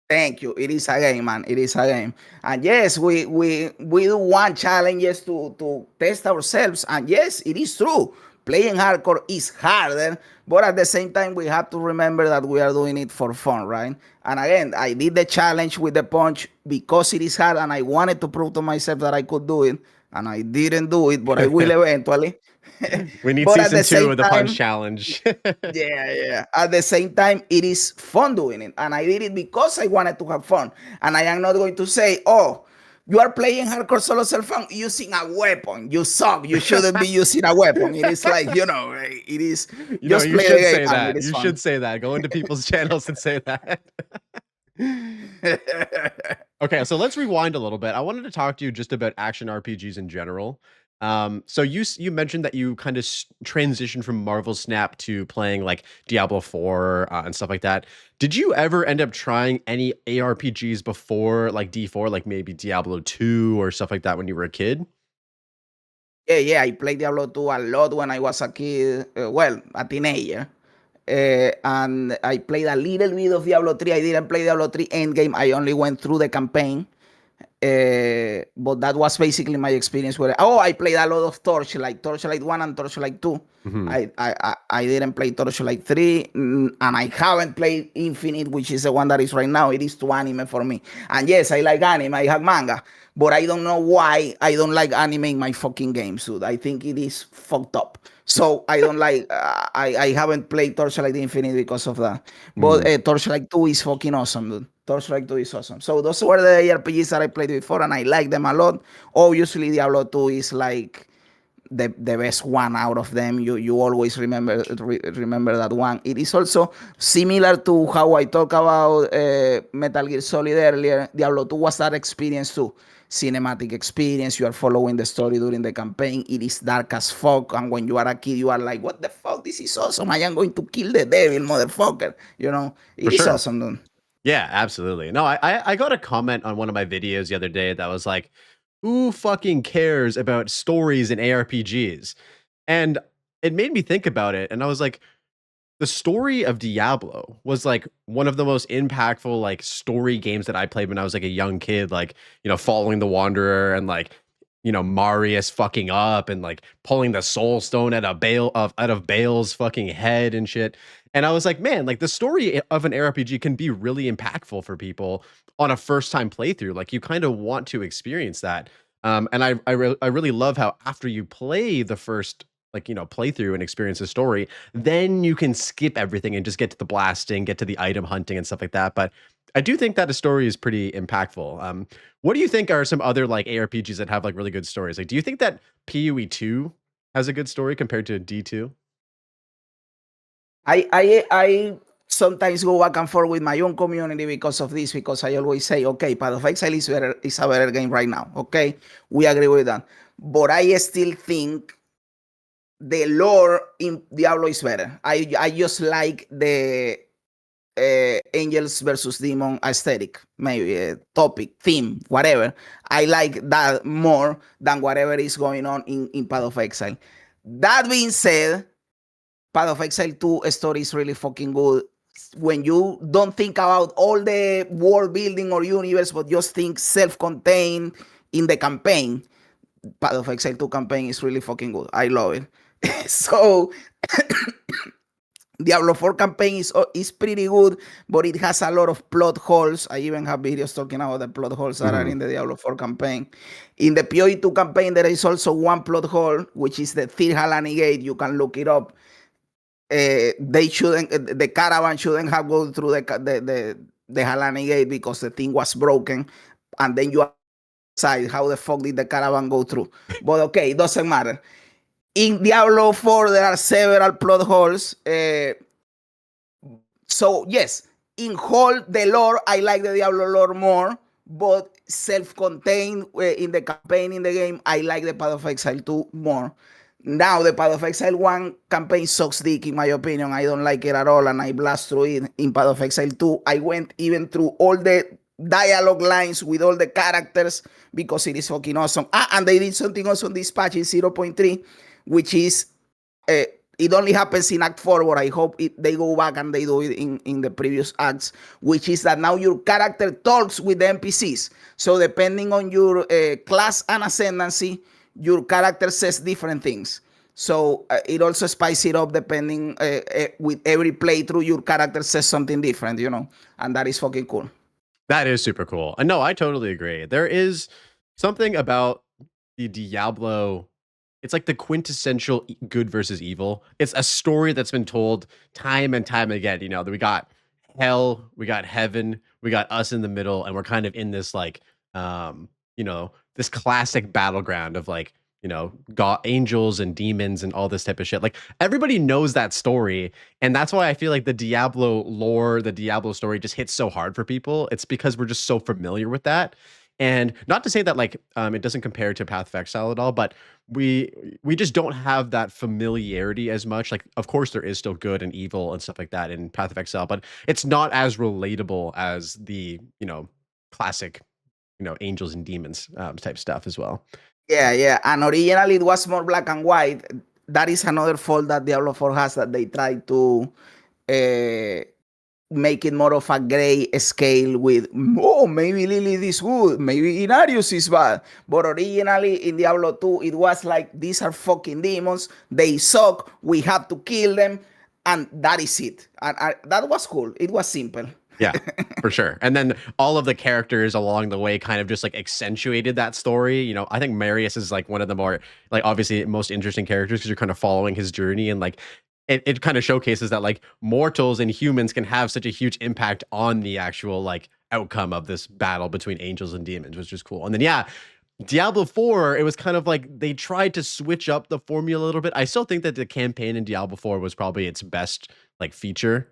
Thank you. It is a game, man. It is a game. And yes, we do want challenges to test ourselves. And yes, it is true. Playing hardcore is harder, but at the same time, we have to remember that we are doing it for fun, right? And again, I did the challenge with the punch because it is hard, and I wanted to prove to myself that I could do it. And I didn't do it, but I will eventually. We need But at season the 2 same of the punch time, challenge. yeah, yeah. At the same time, it is fun doing it. And I did it because I wanted to have fun. And I am not going to say, oh, you are playing hardcore solo self-found using a weapon. You suck. You shouldn't be using a weapon. It is like, it is just You play should the game say and it that. is You fun. should say that. Go into people's channels and say that. Okay, so let's rewind a little bit. I wanted to talk to you just about action RPGs in general. So you mentioned that you kind of transitioned from Marvel Snap to playing like Diablo 4 and stuff like that. Did you ever end up trying any ARPGs before like D4, like maybe Diablo 2 or stuff like that when you were a kid? Yeah, yeah. I played Diablo 2 a lot when I was a kid. Well, a teenager. And I played a little bit of Diablo 3. I didn't play Diablo 3 Endgame. I only went through the campaign. But that was basically my experience with it. Oh, I played a lot of Torchlight 1 and Torchlight 2. Hmm. I didn't play Torchlight 3, and I haven't played Infinite, which is the one that is right now. It is too anime for me. And yes, I like anime, I have manga, but I don't know why I don't like anime in my fucking games, dude. I think it is fucked up. So I don't like, I haven't played Torchlight Infinite because of that. But Hmm. Torchlight 2 is fucking awesome, dude. Torchlight 2 is awesome. So those were the RPGs that I played before, and I like them a lot. Obviously, Diablo 2 is like the best one out of them. You always remember that one. It is also similar to how I talked about Metal Gear Solid earlier. Diablo 2 was that experience too. Cinematic experience. You are following the story during the campaign. It is dark as fuck. And when you are a kid, you are like, what the fuck? This is awesome. I am going to kill the devil, motherfucker. For It is sure. awesome, dude. Yeah, absolutely. No, I got a comment on one of my videos the other day that was like, who fucking cares about stories in ARPGs? And it made me think about it, and I was like, the story of Diablo was like one of the most impactful like story games that I played when I was like a young kid, like, following the Wanderer and like, Marius fucking up and like pulling the soul stone out of Bale's fucking head and shit. And I was like, man, like the story of an RPG can be really impactful for people on a first time playthrough. Like you kind of want to experience that. And I really love how after you play the first playthrough and experience the story, then you can skip everything and just get to the blasting, get to the item hunting and stuff like that. But I do think that a story is pretty impactful. What do you think are some other like ARPGs that have like really good stories? Like, do you think that PoE 2 has a good story compared to D2? I sometimes go back and forth with my own community because of this, because I always say, okay, Path of Exile is a better game right now. Okay, we agree with that. But I still think the lore in Diablo is better. I just like the angels versus demon aesthetic, maybe topic, theme, whatever. I like that more than whatever is going on in Path of Exile. That being said, Path of Exile 2 story is really fucking good. When you don't think about all the world building or universe, but just think self-contained in the campaign, Path of Exile 2 campaign is really fucking good. I love it. So Diablo 4 campaign is pretty good, but it has a lot of plot holes. I even have videos talking about the plot holes that are Mhm. in the Diablo 4 campaign. In the PoE 2 campaign, there is also one plot hole, which is the Third Halani Gate. You can look it up. They shouldn't, the caravan shouldn't have gone through the Halani Gate because the thing was broken. And then you decide how the fuck did the caravan go through. But okay, it doesn't matter. In Diablo 4, there are several plot holes. So yes, in whole the lore, I like the Diablo lore more, but self-contained in the campaign in the game, I like the Path of Exile 2 more. Now the Path of Exile 1 campaign sucks dick in my opinion. I don't like it at all, and I blast through it. In Path of Exile 2, I went even through all the dialogue lines with all the characters because it is fucking awesome. And they did something awesome this patch in 0.3, which is uh, it only happens in Act 4, but I hope they go back and they do it in the previous acts, which is that now your character talks with the NPCs. So depending on your class and ascendancy, your character says different things. So it also spices it up depending with every playthrough, your character says something different, and that is fucking cool. That is super cool. No, I totally agree. There is something about the Diablo. It's like the quintessential good versus evil. It's a story that's been told time and time again. That we got hell, we got heaven, we got us in the middle, and we're kind of in this like, this classic battleground of like, God, angels and demons and all this type of shit. Like everybody knows that story, and that's why I feel like the Diablo lore, the Diablo story, just hits so hard for people. It's because we're just so familiar with that. And not to say that like it doesn't compare to Path of Exile at all, but we just don't have that familiarity as much. Like, of course, there is still good and evil and stuff like that in Path of Exile, but it's not as relatable as the classic angels and demons type stuff as well. Yeah, yeah. And originally it was more black and white. That is another fault that Diablo 4 has, that they try to uh, make it more of a gray scale with, oh, maybe Lilith is good, maybe Inarius is bad. But originally in Diablo 2, it was like, these are fucking demons, they suck, we have to kill them, and that is it. And that was cool. It was simple. Yeah, for sure. And then all of the characters along the way kind of just like accentuated that story. I think Marius is like one of the more like obviously most interesting characters because you're kind of following his journey, and like it kind of showcases that like mortals and humans can have such a huge impact on the actual like outcome of this battle between angels and demons, which is cool. And then yeah, Diablo 4, it was kind of like they tried to switch up the formula a little bit. I still think that the campaign in Diablo 4 was probably its best like feature.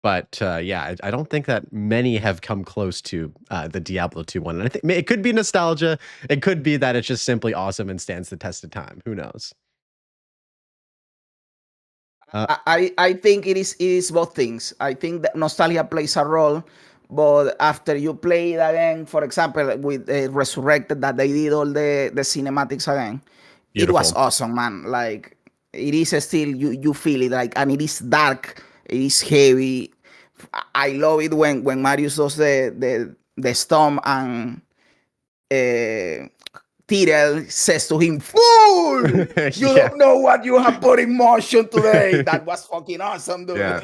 But yeah, I don't think that many have come close to the Diablo 2 one. And I think it could be nostalgia. It could be that it's just simply awesome and stands the test of time. Who knows? Uh, I think it is both things. I think that nostalgia plays a role, but after you play it again, for example, with Resurrected, that they did all the cinematics again, it was Beautiful. awesome, man. Like it is still, you feel it, like, and it is dark, it is heavy. I love it when Marius does the storm, and uh, Tyrell says to him, "Fool! You Yeah. don't know what you have put in motion today." That was fucking awesome, dude. Yeah.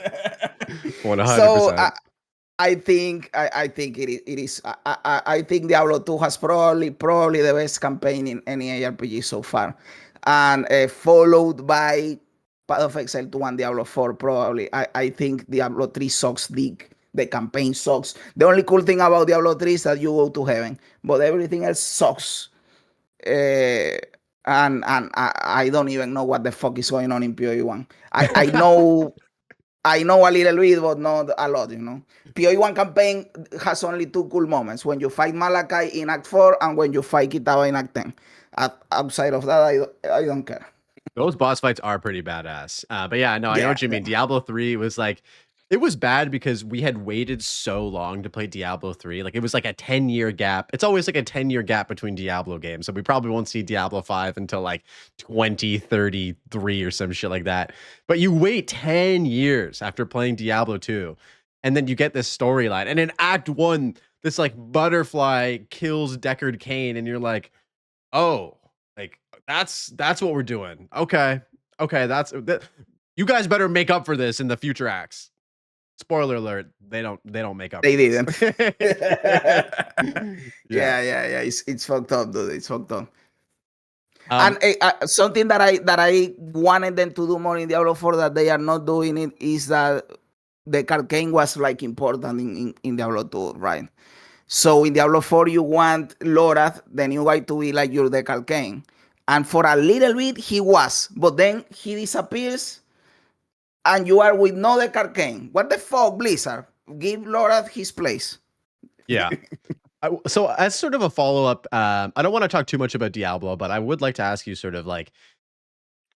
100%. So I think it is. I think Diablo 2 has probably the best campaign in any ARPG so far, and followed by Path of Exile 2 and Diablo 4 probably. I think Diablo 3 sucks dick. The campaign sucks. The only cool thing about Diablo 3 is that you go to heaven, but everything else sucks. Uh, and I don't even know what the fuck is going on in PoE 1. I know a little bit, but not a lot. PoE 1 campaign has only two cool moments: when you fight Malachi in Act 4 and when you fight Kitava in Act 10. Outside of that, I don't care. Those boss fights are pretty badass. But yeah, no, I know Yeah, what you mean. yeah. Diablo 3 was like, it was bad because we had waited so long to play Diablo 3. Like it was like a 10-year gap. It's always like a 10-year gap between Diablo games. So we probably won't see Diablo 5 until like 2033 or some shit like that. But you wait 10 years after playing Diablo 2, and then you get this storyline. And in Act 1, this like butterfly kills Deckard Cain, and you're like, oh, like that's what we're doing. Okay. Okay, you guys better make up for this in the future acts. Spoiler alert, they don't make up They for didn't. this. Yeah. Yeah. It's fucked up, dude. It's fucked up. Um, And something that I wanted them to do more in Diablo 4 that they are not doing it is that the Arcane was like important in Diablo 2, right? So in Diablo 4, you want Lorath, the new guy, to be like your deck Arcane. And for a little bit, he was. But then he disappears and you are with no deck Arcane. What the fuck, Blizzard? Give Lorath his place. yeah. So as sort of a follow-up, I don't want to talk too much about Diablo, but I would like to ask you sort of like,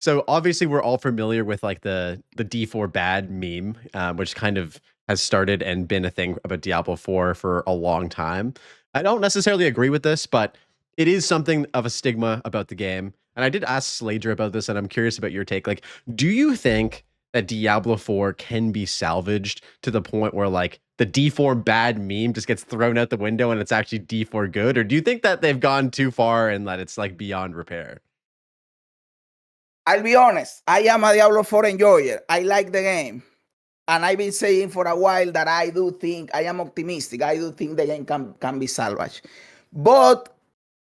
so obviously we're all familiar with like the D4 bad meme, which kind of has started and been a thing about Diablo 4 for a long time. I don't necessarily agree with this, but it is something of a stigma about the game. And I did ask Slager about this, and I'm curious about your take. Like, do you think that Diablo 4 can be salvaged to the point where like the D4 bad meme just gets thrown out the window and it's actually D4 good? Or do you think that they've gone too far and that it's like beyond repair? I'll be honest. I am a Diablo 4 enjoyer. I like the game. And I've been saying for a while that I do think, I am optimistic. I do think the game can be salvaged. But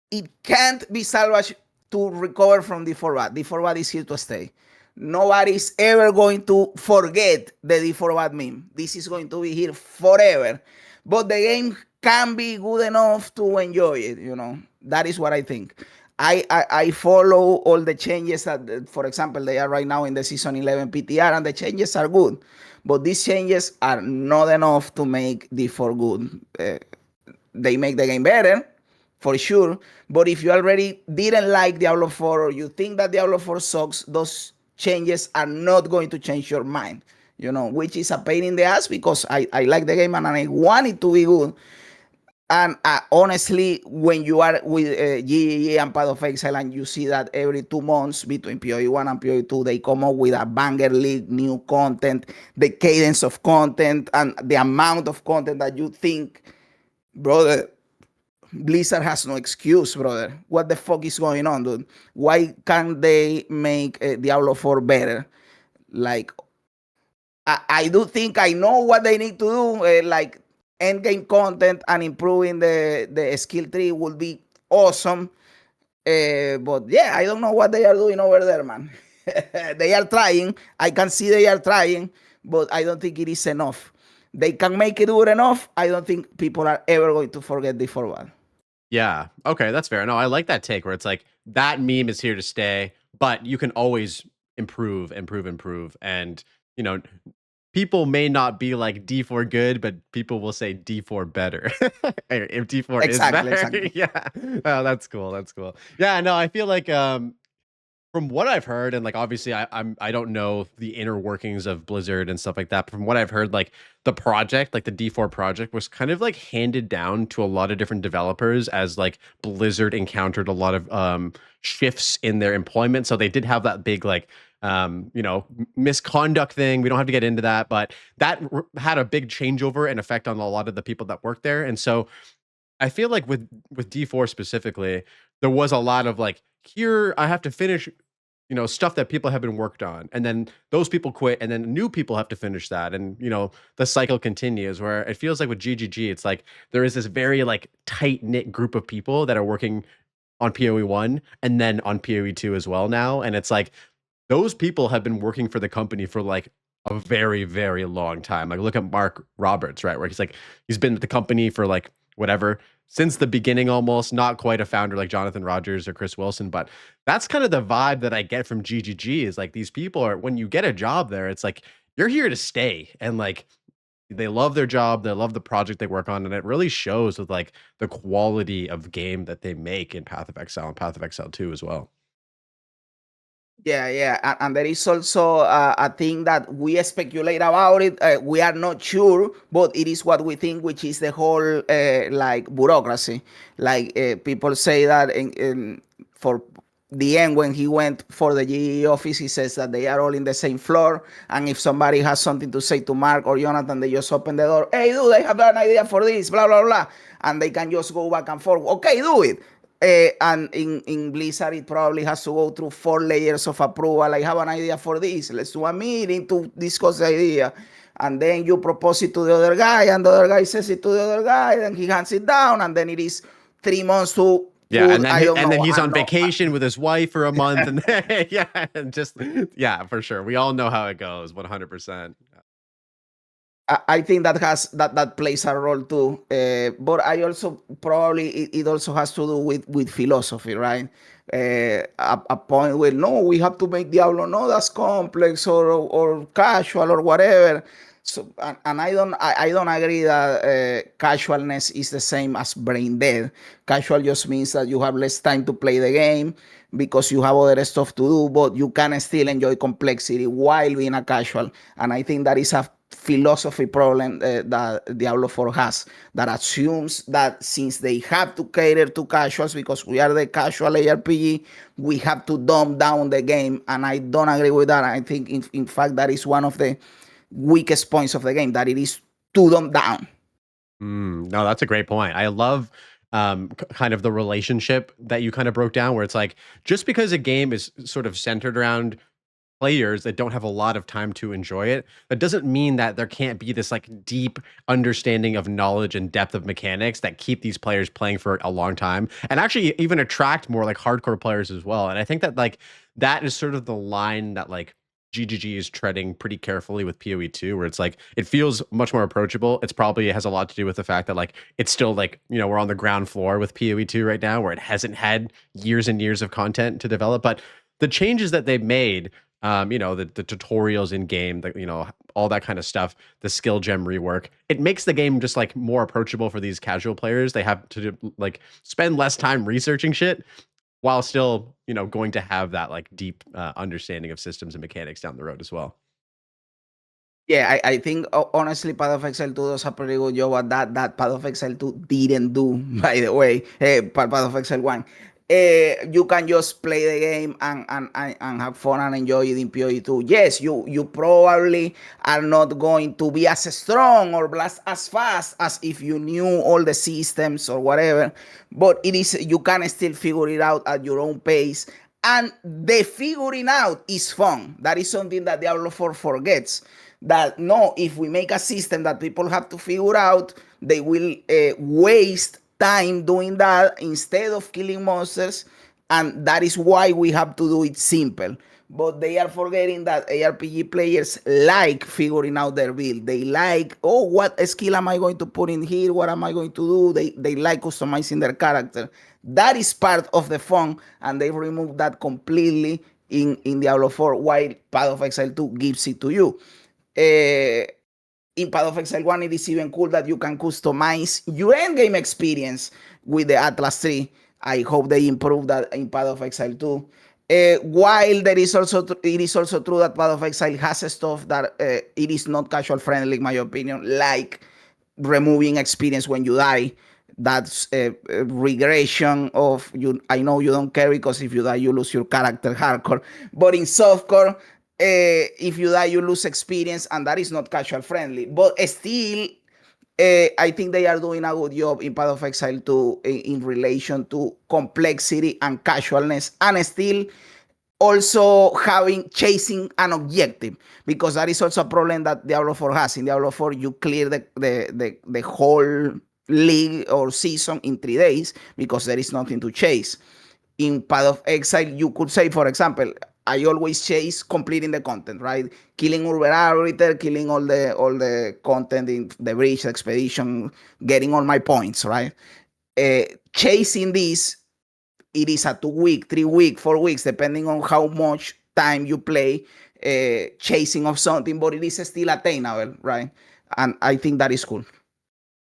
it can't be salvaged to recover from D4 bad. D4 bad is here to stay. Nobody's ever going to forget the D4 bad meme. This is going to be here forever. But the game can be good enough to enjoy it, you know. That is what I think. I follow all the changes that, for example, they are right now in the Season 11 PTR, and the changes are good. But these changes are not enough to make D4 good. They make the game better, for sure. But if you already didn't like Diablo 4 or you think that Diablo 4 sucks, those changes are not going to change your mind, you know, which is a pain in the ass because I like the game and I want it to be good. And honestly, when you are with GGG and Path of Exile and you see that every 2 months between PoE 1 and PoE 2, they come up with a banger league, new content, the cadence of content, and the amount of content that you think, brother, Blizzard has no excuse, brother. What the fuck is going on, dude? Why can't they make Diablo 4 better? Like, I do think I know what they need to do. Like, end game content and improving the skill tree would be awesome. But yeah, I don't know what they are doing over there, man. They are trying. I can see they are trying, but I don't think it is enough. They can make it good enough. I don't think people are ever going to forget the forward. Yeah. Okay, that's fair. No, I like that take where it's like that meme is here to stay, but you can always improve. And, you know, people may not be like D4 good, but people will say D4 better. If D4 is better. Exactly. Yeah. Oh, that's cool. Yeah, no, I feel like from what I've heard, and like obviously I don't know the inner workings of Blizzard and stuff like that, but from what I've heard, like the project, like the D4 project, was kind of like handed down to a lot of different developers as like Blizzard encountered a lot of shifts in their employment. So they did have that big like you know, misconduct thing. We don't have to get into that, but that had a big changeover and effect on a lot of the people that work there. And so I feel like with D4 specifically, there was a lot of like, here I have to finish, you know, stuff that people have been worked on, and then those people quit, and then new people have to finish that, and you know the cycle continues. Where it feels like with GGG, it's like there is this very like tight knit group of people that are working on PoE 1 and then on PoE 2 as well now, and it's like those people have been working for the company for like a very, very long time. Like look at Mark Roberts, right? Where he's been with the company for like whatever, since the beginning almost, not quite a founder like Jonathan Rogers or Chris Wilson, but that's kind of the vibe that I get from GGG is like these people are, when you get a job there, it's like you're here to stay, and like they love their job, they love the project they work on, and it really shows with like the quality of game that they make in Path of Exile and Path of Exile 2 as well. Yeah. And there is also a thing that we speculate about it. We are not sure, but it is what we think, which is the whole like bureaucracy. Like people say that for the end, when he went for the GE office, he says that they are all in the same floor. And if somebody has something to say to Mark or Jonathan, they just open the door. Hey, dude, I have an idea for this, blah, blah, blah. And they can just go back and forth. Okay, do it. And in Blizzard, it probably has to go through 4 layers of approval. I have an idea for this. Let's do a meeting to discuss the idea. And then you propose it to the other guy, and the other guy says it to the other guy, and he hands it down, and then it is 3 months to Yeah, put, I don't and then know, he's I on know. vacation with his wife for a month, and yeah, and just yeah, for sure. We all know how it goes, 100%. I think that plays a role too. But I also probably it also has to do with philosophy, right? A point where no, we have to make Diablo not as complex or casual or whatever. So and I don't agree that casualness is the same as brain dead. Casual just means that you have less time to play the game because you have other stuff to do, but you can still enjoy complexity while being a casual. And I think that is a philosophy problem that Diablo 4 has, that assumes that since they have to cater to casuals because we are the casual ARPG, we have to dumb down the game. And I don't agree with that. I think, in fact, that is one of the weakest points of the game, that it is too dumbed down. No, that's a great point. I love kind of the relationship that you kind of broke down, where it's like just because a game is sort of centered around players that don't have a lot of time to enjoy it, that doesn't mean that there can't be this like deep understanding of knowledge and depth of mechanics that keep these players playing for a long time and actually even attract more like hardcore players as well. And I think that like that is sort of the line that like GGG is treading pretty carefully with PoE2, where it's like it feels much more approachable. It's probably has a lot to do with the fact that like it's still like, you know, we're on the ground floor with PoE2 right now, where it hasn't had years and years of content to develop. But the changes that they've made, you know, the tutorials in game, you know, all that kind of stuff, the skill gem rework, it makes the game just like more approachable for these casual players. They have to like spend less time researching shit while still, you know, going to have that like deep understanding of systems and mechanics down the road as well. Yeah, I think honestly, Path of Exile 2 does a pretty good job at that Path of Exile 2 didn't do, by the way. Path of Exile 1. You can just play the game and have fun and enjoy it in PoE 2. Yes, you probably are not going to be as strong or blast as fast as if you knew all the systems or whatever, but it is, you can still figure it out at your own pace. And the figuring out is fun. That is something that Diablo 4 forgets. That no, if we make a system that people have to figure out, they will waste time doing that instead of killing monsters. And that is why we have to do it simple. But they are forgetting that ARPG players like figuring out their build. They like, oh, what skill am I going to put in here? What am I going to do? They like customizing their character. That is part of the fun, and they remove that completely in Diablo 4, while Path of Exile 2 gives it to you. In Path of Exile 1, it is even cool that you can customize your endgame experience with the Atlas tree. I hope they improve that in Path of Exile 2. While there is also it is also true that Path of Exile has stuff that it is not casual friendly, in my opinion, like removing experience when you die. That's a regression of you. I know you don't care because if you die, you lose your character hardcore. But in softcore, if you die, you lose experience, and that is not casual friendly. But still, I think they are doing a good job in Path of Exile 2 in relation to complexity and casualness, and still also chasing an objective, because that is also a problem that Diablo 4 has. In Diablo 4, you clear the whole league or season in 3 days because there is nothing to chase. In Path of Exile, you could say, for example, I always chase completing the content, right? Killing Urban Arbiter, killing all the content in the Breach Expedition, getting all my points, right? Chasing this, it is a 2 week, 3 week, 4 weeks, depending on how much time you play chasing of something, but it is still attainable, right? And I think that is cool.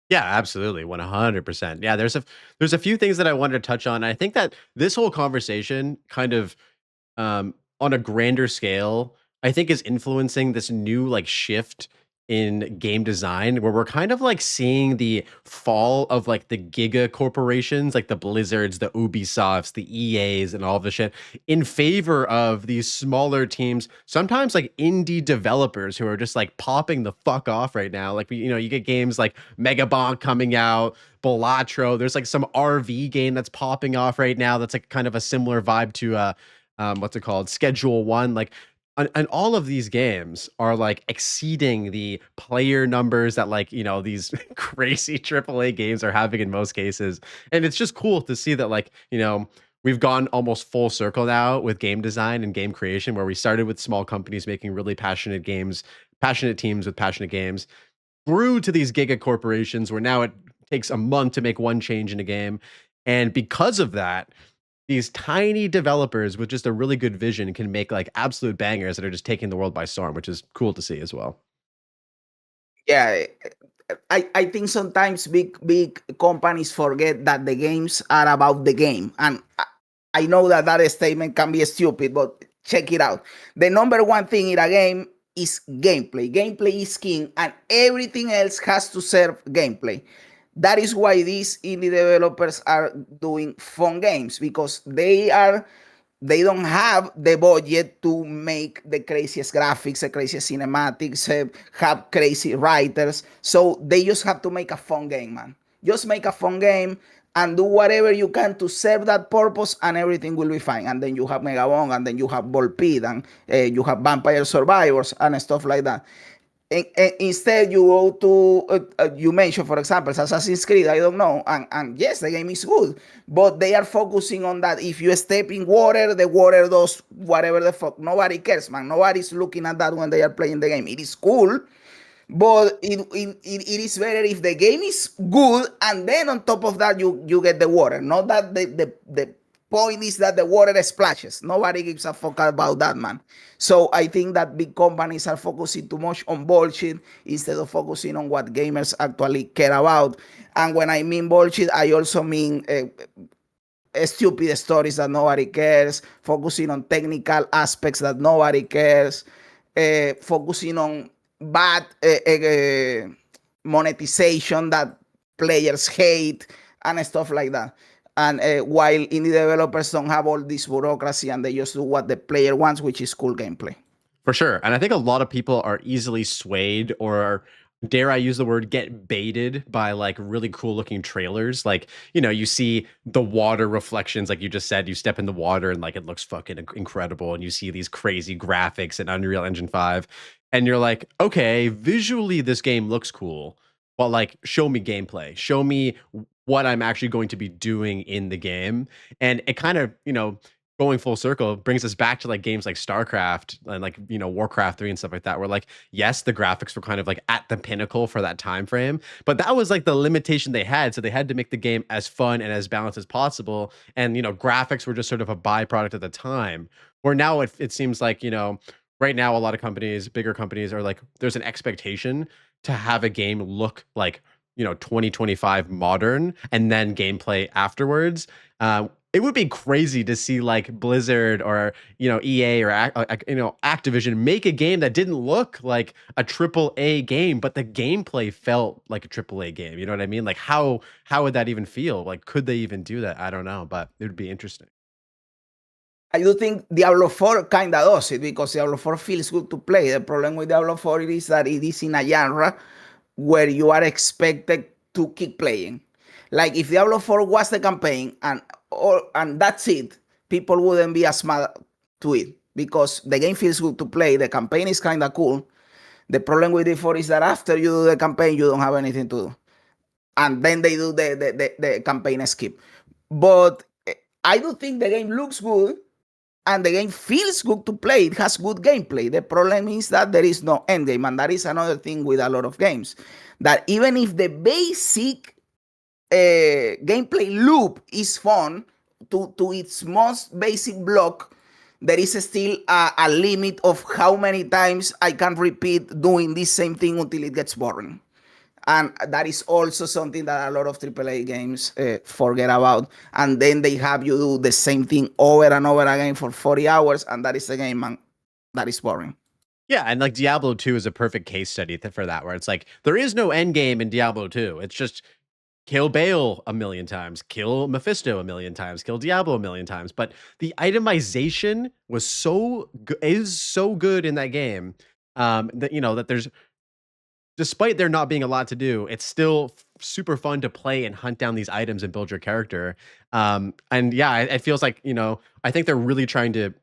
Yeah, absolutely, 100%. Yeah, there's a few things that I wanted to touch on. I think that this whole conversation kind of on a grander scale, I think is influencing this new like shift in game design where we're kind of like seeing the fall of like the giga corporations, like the Blizzards, the Ubisofts, the EAs, and all this shit in favor of these smaller teams, sometimes like indie developers who are just like popping the fuck off right now. Like, you get games like Megabonk coming out, Balatro. There's like some RV game that's popping off right now that's like kind of a similar vibe to what's it called? Schedule One. Like, and all of these games are like exceeding the player numbers that like these crazy AAA games are having in most cases. And it's just cool to see that like we've gone almost full circle now with game design and game creation, where we started with small companies making really passionate games, passionate teams with passionate games, grew to these giga corporations where now it takes a month to make one change in a game. And because of that, these tiny developers with just a really good vision can make like absolute bangers that are just taking the world by storm, which is cool to see as well. Yeah, I think sometimes big companies forget that the games are about the game, and I know that that statement can be stupid, but check it out. The number one thing in a game is gameplay. Gameplay is king, and everything else has to serve gameplay. That is why these indie developers are doing fun games, because they don't have the budget to make the craziest graphics, the craziest cinematics, have crazy writers. So they just have to make a fun game, man. Just make a fun game and do whatever you can to serve that purpose, and everything will be fine. And then you have Megabong, and then you have Volpid, and you have Vampire Survivors and stuff like that. And instead, you go to you mentioned, for example, Assassin's Creed. I don't know, and yes, the game is good, but they are focusing on that. If you step in water, the water does whatever the fuck. Nobody cares, man. Nobody's looking at that when they are playing the game. It is cool, but it is better if the game is good, and then on top of that, you get the water. Not that the point is that the water splashes. Nobody gives a fuck about that, man. So I think that big companies are focusing too much on bullshit instead of focusing on what gamers actually care about. And when I mean bullshit, I also mean stupid stories that nobody cares, focusing on technical aspects that nobody cares, focusing on bad monetization that players hate, and stuff like that. And while indie developers don't have all this bureaucracy, and they just do what the player wants, which is cool gameplay. For sure. And I think a lot of people are easily swayed, or dare I use the word, get baited by like really cool looking trailers. Like, you see the water reflections, like you just said, you step in the water and like it looks fucking incredible. And you see these crazy graphics in Unreal Engine 5. And you're like, okay, visually this game looks cool, but like show me gameplay. Show me what I'm actually going to be doing in the game. And it kind of, going full circle brings us back to like games like StarCraft and like Warcraft 3 and stuff like that, where like yes, the graphics were kind of like at the pinnacle for that time frame, but that was like the limitation they had, so they had to make the game as fun and as balanced as possible. And graphics were just sort of a byproduct at the time, where now it seems like right now a lot of companies, bigger companies, are like there's an expectation to have a game look like 2025 modern, and then gameplay afterwards. It would be crazy to see like Blizzard or EA or Activision make a game that didn't look like a triple A game, but the gameplay felt like a triple A game. You know what I mean? Like how would that even feel? Like, could they even do that? I don't know, but it would be interesting. I do think Diablo 4 kind of does it, because Diablo 4 feels good to play. The problem with Diablo 4 is that it is in a genre where you are expected to keep playing. Like if Diablo 4 was the campaign and that's it, people wouldn't be as mad to it, because the game feels good to play. The campaign is kind of cool. The problem with D4 is that after you do the campaign, you don't have anything to do, and then they do the campaign skip. But I do think the game looks good, and the game feels good to play. It has good gameplay. The problem is that there is no end game, and that is another thing with a lot of games, that even if the basic gameplay loop is fun to its most basic block, there is still a limit of how many times I can repeat doing this same thing until it gets boring. And that is also something that a lot of AAA games forget about. And then they have you do the same thing over and over again for 40 hours, and that is a game, man, that is boring. Yeah, and like Diablo 2 is a perfect case study for that, where it's like there is no end game in Diablo 2. It's just kill Baal a million times, kill Mephisto a million times, kill Diablo a million times. But the itemization was is so good in that game, that that there's, despite there not being a lot to do, it's still super fun to play and hunt down these items and build your character. And yeah, it feels like, I think they're really trying to,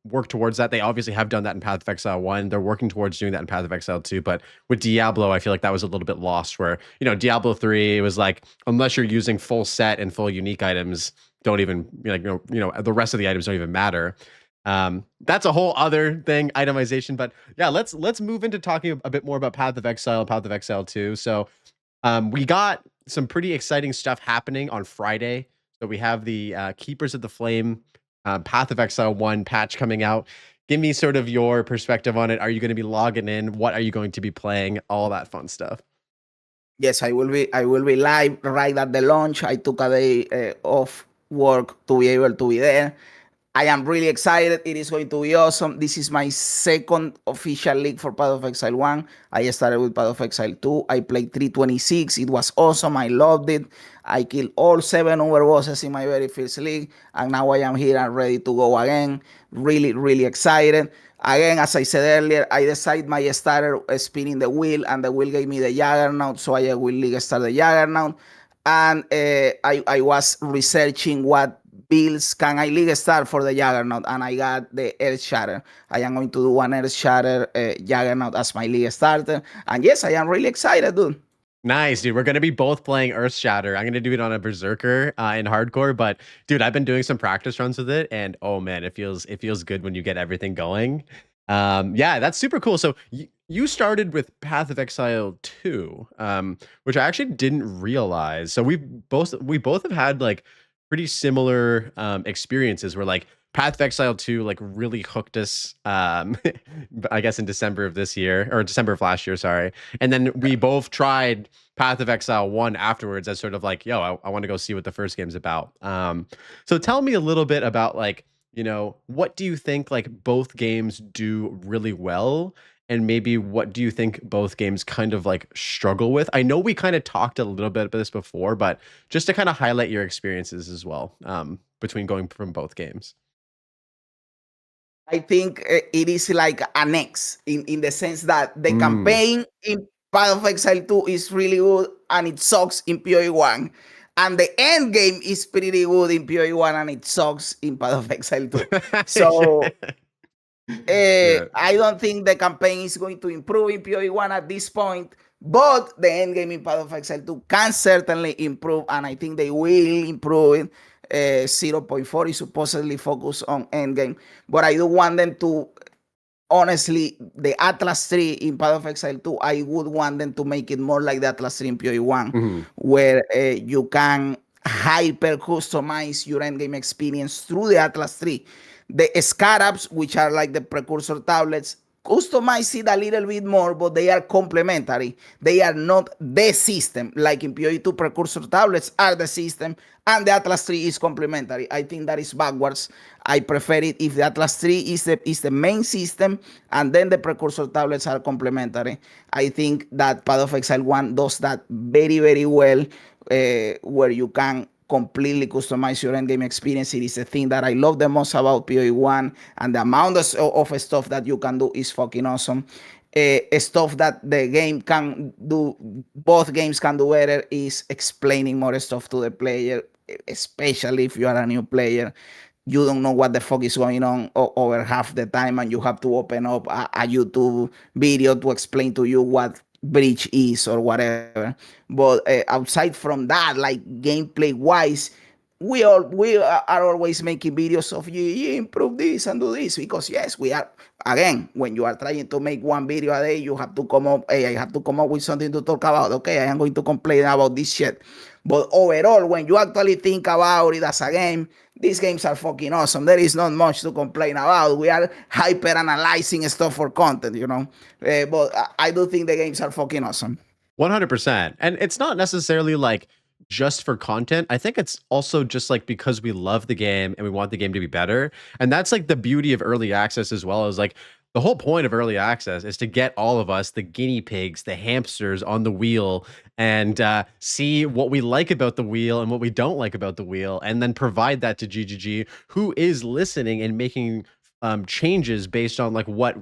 work towards that. They obviously have done that in Path of Exile 1. They're working towards doing that in Path of Exile 2. But with Diablo, I feel like that was a little bit lost where, Diablo 3 was like, unless you're using full set and full unique items, don't even, the rest of the items don't even matter. That's a whole other thing, itemization. But yeah, let's move into talking a bit more about Path of Exile and Path of Exile 2. So we got some pretty exciting stuff happening on Friday. So we have the Keepers of the Flame Path of Exile 1 patch coming out. Give me sort of your perspective on it. Are you going to be logging in? What are you going to be playing? All that fun stuff. Yes, I will be. I will be live right at the launch. I took a day off work to be able to be there. I am really excited. It is going to be awesome. This is my second official league for Path of Exile 1. I started with Path of Exile 2. I played 326. It was awesome. I loved it. I killed all 7 over bosses in my very first league. And now I am here and ready to go again. Really, really excited. Again, as I said earlier, I decided my starter spinning the wheel, and the wheel gave me the Juggernaut, so I will league start the Juggernaut. And I was researching what builds can I league start for the Juggernaut, and I got the Earth Shatter. I am going to do one Earth Shatter Juggernaut as my league starter. And yes, I am really excited, dude. Nice, dude. We're gonna be both playing Earth Shatter. I'm gonna do it on a Berserker in hardcore, but dude, I've been doing some practice runs with it, and oh man, it feels good when you get everything going. Yeah, that's super cool. So you started with Path of Exile 2, which I actually didn't realize. So we both have had like pretty similar experiences where like Path of Exile 2 like really hooked us, I guess in December of this year, or December of last year, sorry. And then we both tried Path of Exile 1 afterwards as sort of like, yo, I want to go see what the first game's about. So tell me a little bit about like, what do you think like both games do really well? And maybe what do you think both games kind of like struggle with? I know we kind of talked a little bit about this before, but just to kind of highlight your experiences as well, between going from both games. I think it is like an X in the sense that the Mm. campaign in Path of Exile 2 is really good and it sucks in PoE 1. And the end game is pretty good in PoE 1 and it sucks in Path of Exile 2. So Yeah. I don't think the campaign is going to improve in PoE 1 at this point, but the end game in Path of Exile 2 can certainly improve, and I think they will improve it. 0. 0.4 is supposedly focused on endgame, but I do want them to, honestly, the Atlas 3 in Path of Exile 2, I would want them to make it more like the Atlas 3 in PoE 1, Mhm. where you can hyper customize your endgame experience through the Atlas 3. The Scarabs, which are like the precursor tablets, customize it a little bit more, but they are complementary. They are not the system. Like in PoE2, precursor tablets are the system, and the Atlas 3 is complementary. I think that is backwards. I prefer it if the Atlas 3 is the main system, and then the precursor tablets are complementary. I think that Path of Exile 1 does that very, very well, where you can completely customize your endgame experience. It is a thing that I love the most about PoE 1, and the amount of stuff that you can do is fucking awesome. Stuff that the game can do, both games can do better, is explaining more stuff to the player, especially if you are a new player. You don't know what the fuck is going on over half the time, and you have to open up a YouTube video to explain to you what bridge is or whatever. But outside from that, like gameplay wise, we are always making videos of you improve this and do this, because yes, we are, again, when you are trying to make one video a day, you have to come up, hey, I have to come up with something to talk about. Okay, I am going to complain about this shit. But overall, when you actually think about it as a game, these games are fucking awesome. There is not much to complain about. We are hyper analyzing stuff for content. But I do think the games are fucking awesome. 100%. And it's not necessarily like just for content. I think it's also just like because we love the game and we want the game to be better. And that's like the beauty of early access as well, is like The whole point of early access is to get all of us, the guinea pigs, the hamsters on the wheel, and see what we like about the wheel and what we don't like about the wheel, and then provide that to GGG, who is listening and making changes based on like what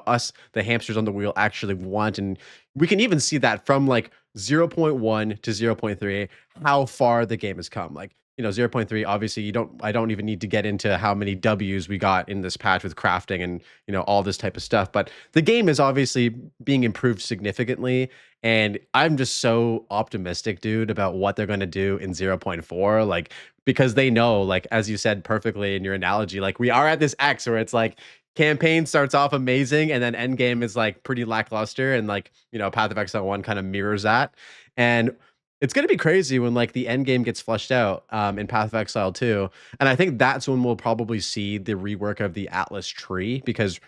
us, the hamsters on the wheel, actually want. And we can even see that from like 0.1 to 0.3, how far the game has come. Like 0.3, obviously I don't even need to get into how many W's we got in this patch with crafting and all this type of stuff, but the game is obviously being improved significantly, and I'm just so optimistic, dude, about what they're going to do in 0.4, like, because they know, like, as you said perfectly in your analogy, like, we are at this X where it's like campaign starts off amazing and then end game is like pretty lackluster, and like Path of Exile 1 kind of mirrors that. And it's going to be crazy when like the end game gets fleshed out in Path of Exile 2. And I think that's when we'll probably see the rework of the Atlas tree, because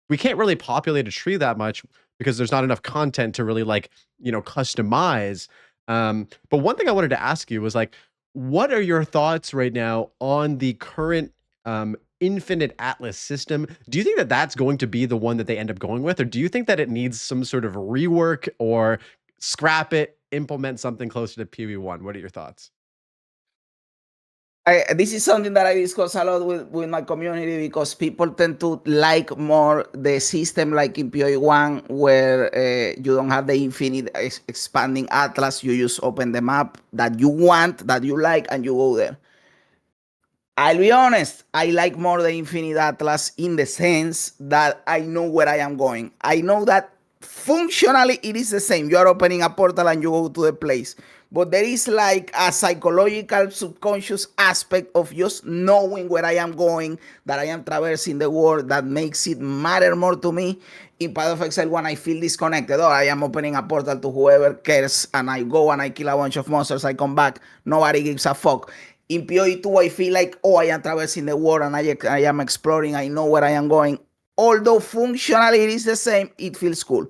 we can't really populate a tree that much because there's not enough content to really like, customize. But one thing I wanted to ask you was like, what are your thoughts right now on the current Infinite Atlas system? Do you think that that's going to be the one that they end up going with? Or do you think that it needs some sort of rework, or scrap it, implement something closer to PoE1? What are your thoughts? This is something that I discuss a lot with my community, because people tend to like more the system like in PoE1, where you don't have the infinite expanding atlas. You just open the map that you want, that you like, and you go there. I'll be honest, I like more the Infinite Atlas in the sense that I know where I am going. I know that functionally it is the same. You are opening a portal and you go to the place. But there is like a psychological, subconscious aspect of just knowing where I am going, that I am traversing the world, that makes it matter more to me. In Path of Exile 1, I feel disconnected. Oh, I am opening a portal to whoever cares, and I go and I kill a bunch of monsters. I come back. Nobody gives a fuck. In PoE2, I feel like, oh, I am traversing the world and I am exploring. I know where I am going. Although functionally it is the same, it feels cool.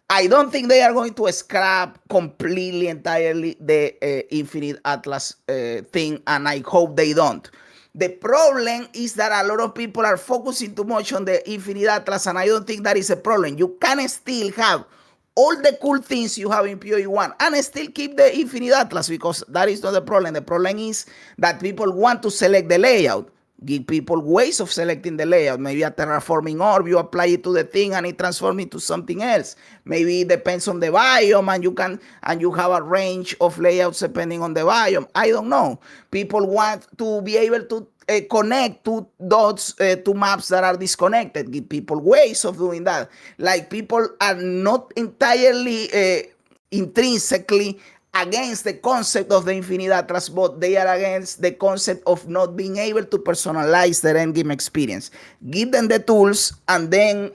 I don't think they are going to scrap completely, entirely the Infinite Atlas thing, and I hope they don't. The problem is that a lot of people are focusing too much on the Infinite Atlas, and I don't think that is a problem. You can still have all the cool things you have in PoE1 and still keep the Infinite Atlas, because that is not the problem. The problem is that people want to select the layout. Give people ways of selecting the layout. Maybe a terraforming orb, you apply it to the thing and it transforms into something else. Maybe it depends on the biome, and you have a range of layouts depending on the biome. I don't know. People want to be able to connect two dots to maps that are disconnected. Give people ways of doing that. Like, people are not entirely intrinsically against the concept of the Infinite Atlas, but they are against the concept of not being able to personalize their endgame experience. Give them the tools, and then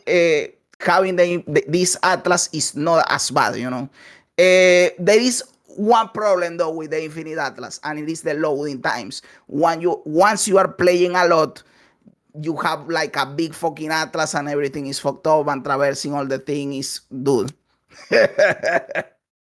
having this Atlas is not as bad, There is one problem though with the Infinite Atlas, and it is the loading times. Once you are playing a lot, you have like a big fucking Atlas and everything is fucked up, and traversing all the thing is dude.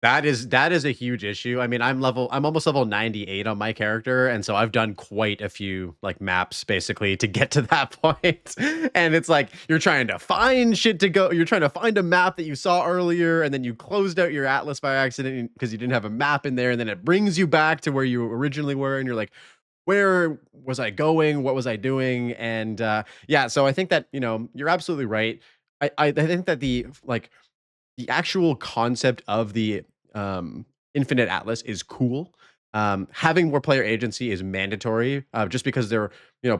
That is a huge issue. I mean, I'm almost level 98 on my character, and so I've done quite a few like maps basically to get to that point. And it's like you're trying to find shit to go. You're trying to find a map that you saw earlier, and then you closed out your atlas by accident because you didn't have a map in there, and then it brings you back to where you originally were, and you're like, where was I going? What was I doing? And yeah, so I think that you're absolutely right. I think that the actual concept of the Infinite Atlas is cool. Having more player agency is mandatory, just because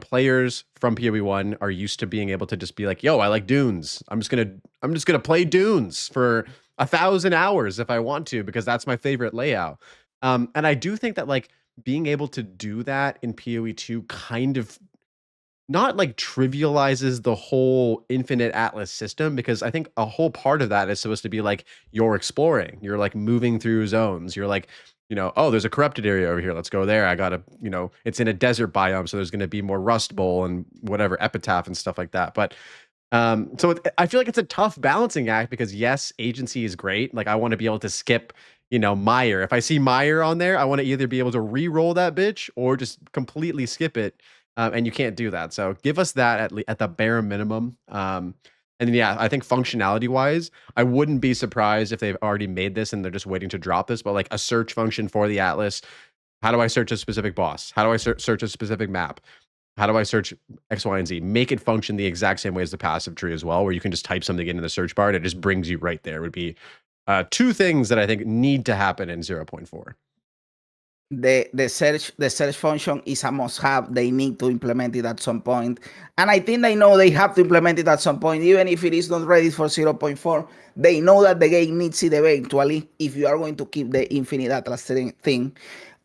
players from PoE1 are used to being able to just be like, "Yo, I like dunes. I'm just gonna play dunes for 1,000 hours if I want to, because that's my favorite layout." And I do think that like being able to do that in PoE2 kind of not like trivializes the whole Infinite Atlas system, because I think a whole part of that is supposed to be like you're exploring, you're like moving through zones, you're like, oh, there's a corrupted area over here, let's go there. I gotta, it's in a desert biome, so there's going to be more rust bowl and whatever epitaph and stuff like that. But I feel like it's a tough balancing act, because yes, agency is great. Like, I want to be able to skip Mire. If I see Mire on there, I want to either be able to re-roll that bitch or just completely skip it. And you can't do that. So give us that at the bare minimum. And then, yeah, I think functionality wise, I wouldn't be surprised if they've already made this and they're just waiting to drop this, but like a search function for the Atlas. How do I search a specific boss? How do I search a specific map? How do I search X, Y, and Z? Make it function the exact same way as the passive tree as well, where you can just type something into the search bar and it just brings you right there. Would be two things that I think need to happen in 0.4. The search function is a must have. They need to implement it at some point, and I think they know they have to implement it at some point, even if it is not ready for 0.4. They know that the game needs it eventually if you are going to keep the infinite atlas thing.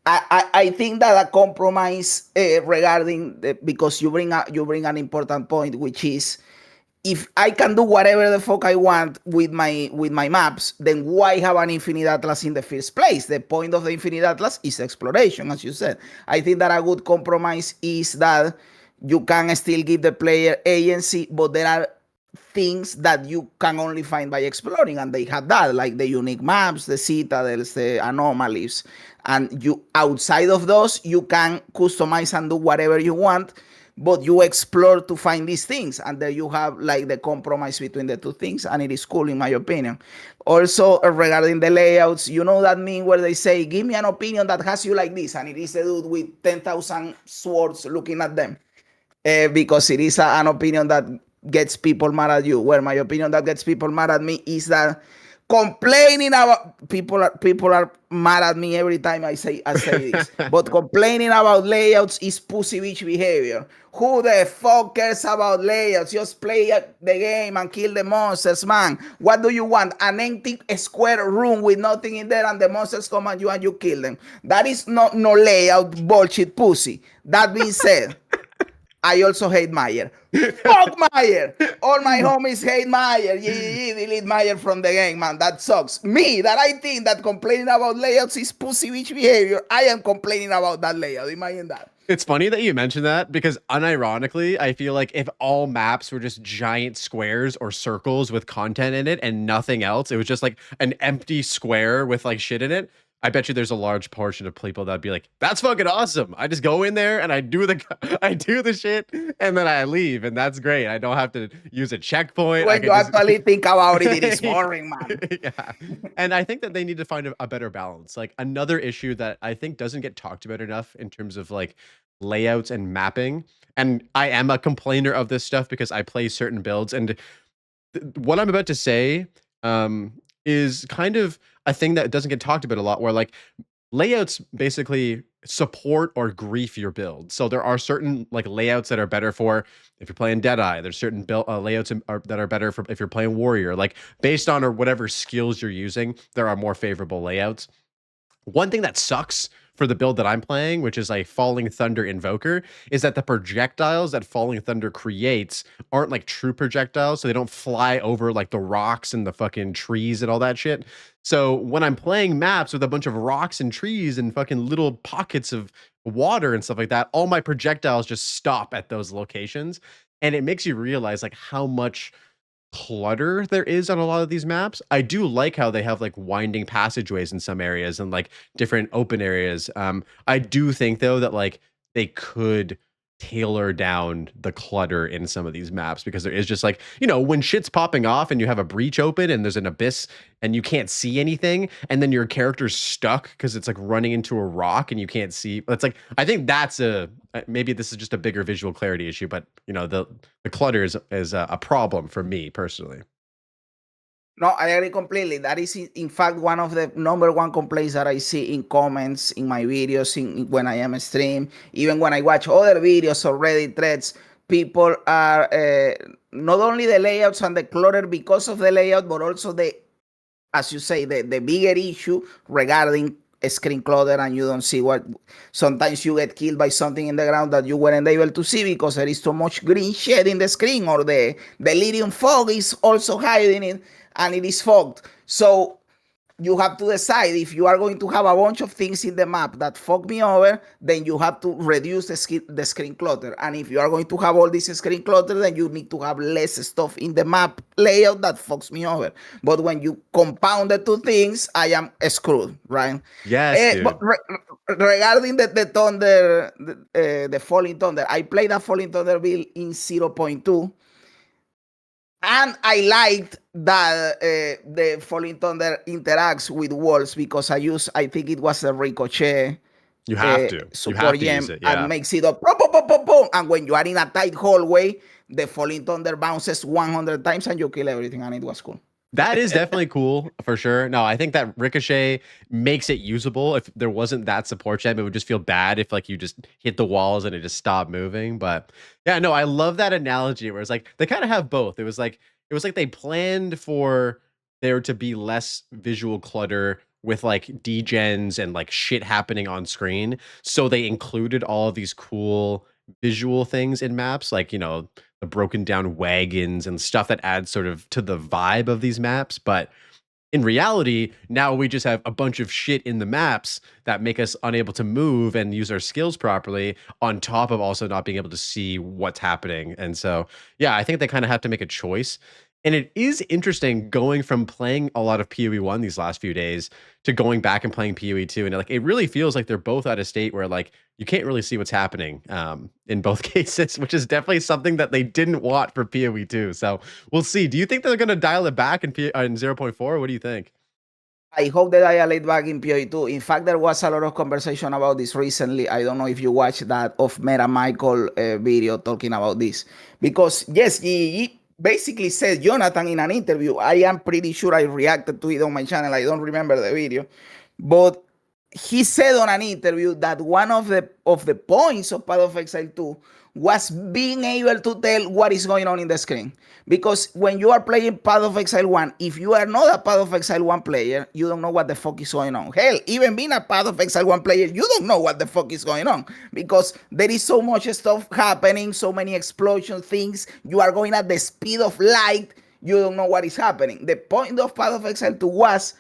I think that a compromise regarding because you bring an important point, which is, if I can do whatever the fuck I want with my maps, then why have an infinite atlas in the first place? The point of the infinite atlas is exploration, as you said. I think that a good compromise is that you can still give the player agency, but there are things that you can only find by exploring, and they have that, like the unique maps, the citadels, the anomalies, and you, outside of those, you can customize and do whatever you want, but you explore to find these things, and there you have like the compromise between the two things, and it is cool in my opinion. Also, regarding the layouts, you know that meme where they say, give me an opinion that has you like this, and it is a dude with 10,000 swords looking at them, because it is an opinion that gets people mad at you. Where my opinion that gets people mad at me is that complaining about people are mad at me every time I say this. But complaining about layouts is pussy bitch behavior. Who the fuck cares about layouts? Just play the game and kill the monsters, man. What do you want? An empty square room with nothing in there, and the monsters come at you and you kill them. That is not no layout bullshit, pussy. That being said, I also hate Meyer. Fuck Meyer. All my homies hate Meyer. Yeah, delete Meyer from the game, man. That sucks. Me, that I think that complaining about layouts is pussy bitch behavior, I am complaining about that layout. Imagine that. It's funny that you mentioned that, because unironically, I feel like if all maps were just giant squares or circles with content in it and nothing else, it was just like an empty square with like shit in it, I bet you there's a large portion of people that'd be like, "That's fucking awesome! I just go in there and I do the shit, and then I leave, and that's great. I don't have to use a checkpoint. I When can you just actually think about it, it is boring, man. yeah." And I think that they need to find a better balance. Like, another issue that I think doesn't get talked about enough in terms of like layouts and mapping. And I am a complainer of this stuff because I play certain builds, and what I'm about to say is kind of a thing that doesn't get talked about a lot, where like layouts basically support or grief your build. So there are certain like layouts that are better for if you're playing Deadeye. There's certain build layouts that are better for if you're playing Warrior. Like, based on or whatever skills you're using, there are more favorable layouts. One thing that sucks for the build that I'm playing, which is like Falling Thunder Invoker, is that the projectiles that Falling Thunder creates aren't like true projectiles, so they don't fly over like the rocks and the fucking trees and all that shit. So when I'm playing maps with a bunch of rocks and trees and fucking little pockets of water and stuff like that, all my projectiles just stop at those locations. And it makes you realize like how much clutter there is on a lot of these maps. I do like how they have like winding passageways in some areas and like different open areas. I do think though that like they could tailor down the clutter in some of these maps, because there is just like, when shit's popping off and you have a breach open and there's an abyss and you can't see anything, and then your character's stuck because it's like running into a rock and you can't see. It's like, I think that's maybe this is just a bigger visual clarity issue, but the clutter is a problem for me personally. No, I agree completely. That is, in fact, one of the number one complaints that I see in comments in my videos, when I am stream, even when I watch other videos or Reddit threads. People are not only the layouts and the clutter because of the layout, but also as you say, the bigger issue regarding screen clutter, and you don't see what. Sometimes you get killed by something in the ground that you weren't able to see because there is too much green shade in the screen, or the delirium fog is also hiding it, and it is fogged. So you have to decide if you are going to have a bunch of things in the map that fuck me over, then you have to reduce the screen clutter. And if you are going to have all this screen clutter, then you need to have less stuff in the map layout that fucks me over. But when you compound the two things, I am screwed, right? Yes, dude. But regarding the Thunder, the Falling Thunder, I played a Falling Thunder build in 0.2. And I liked that the Falling Thunder interacts with walls because I think it was a Ricochet You have to. You have support to use gem it. and Yeah. makes it up. Boom, boom, boom, boom, boom. And when you are in a tight hallway, the Falling Thunder bounces 100 times and you kill everything, and it was cool. That is definitely cool for sure. No, I think that Ricochet makes it usable. If there wasn't that support gem, it would just feel bad if like you just hit the walls and it just stopped moving. But yeah, no, I love that analogy where it's like they kind of have both. It was like they planned for there to be less visual clutter with like degens and like shit happening on screen. So they included all of these cool visual things in maps, like, the broken down wagons and stuff that adds sort of to the vibe of these maps. But in reality, now we just have a bunch of shit in the maps that make us unable to move and use our skills properly, on top of also not being able to see what's happening. And so, yeah, I think they kind of have to make a choice. And it is interesting going from playing a lot of PoE 1 these last few days to going back and playing PoE 2. And like it really feels like they're both at a state where like you can't really see what's happening in both cases, which is definitely something that they didn't want for PoE 2. So we'll see. Do you think they're going to dial it back in 0.4? What do you think? I hope that I laid back in PoE2. In fact, there was a lot of conversation about this recently. I don't know if you watched that of Meta Michael video talking about this. Because, yes, he basically said, Jonathan, in an interview, I am pretty sure I reacted to it on my channel. I don't remember the video. But he said on an interview that one of the points of Path of Exile 2 was being able to tell what is going on in the screen. Because when you are playing Path of Exile 1, if you are not a Path of Exile 1 player, you don't know what the fuck is going on. Hell, even being a Path of Exile 1 player, you don't know what the fuck is going on. Because there is so much stuff happening, so many explosion things. You are going at the speed of light. You don't know what is happening. The point of Path of Exile 2 was,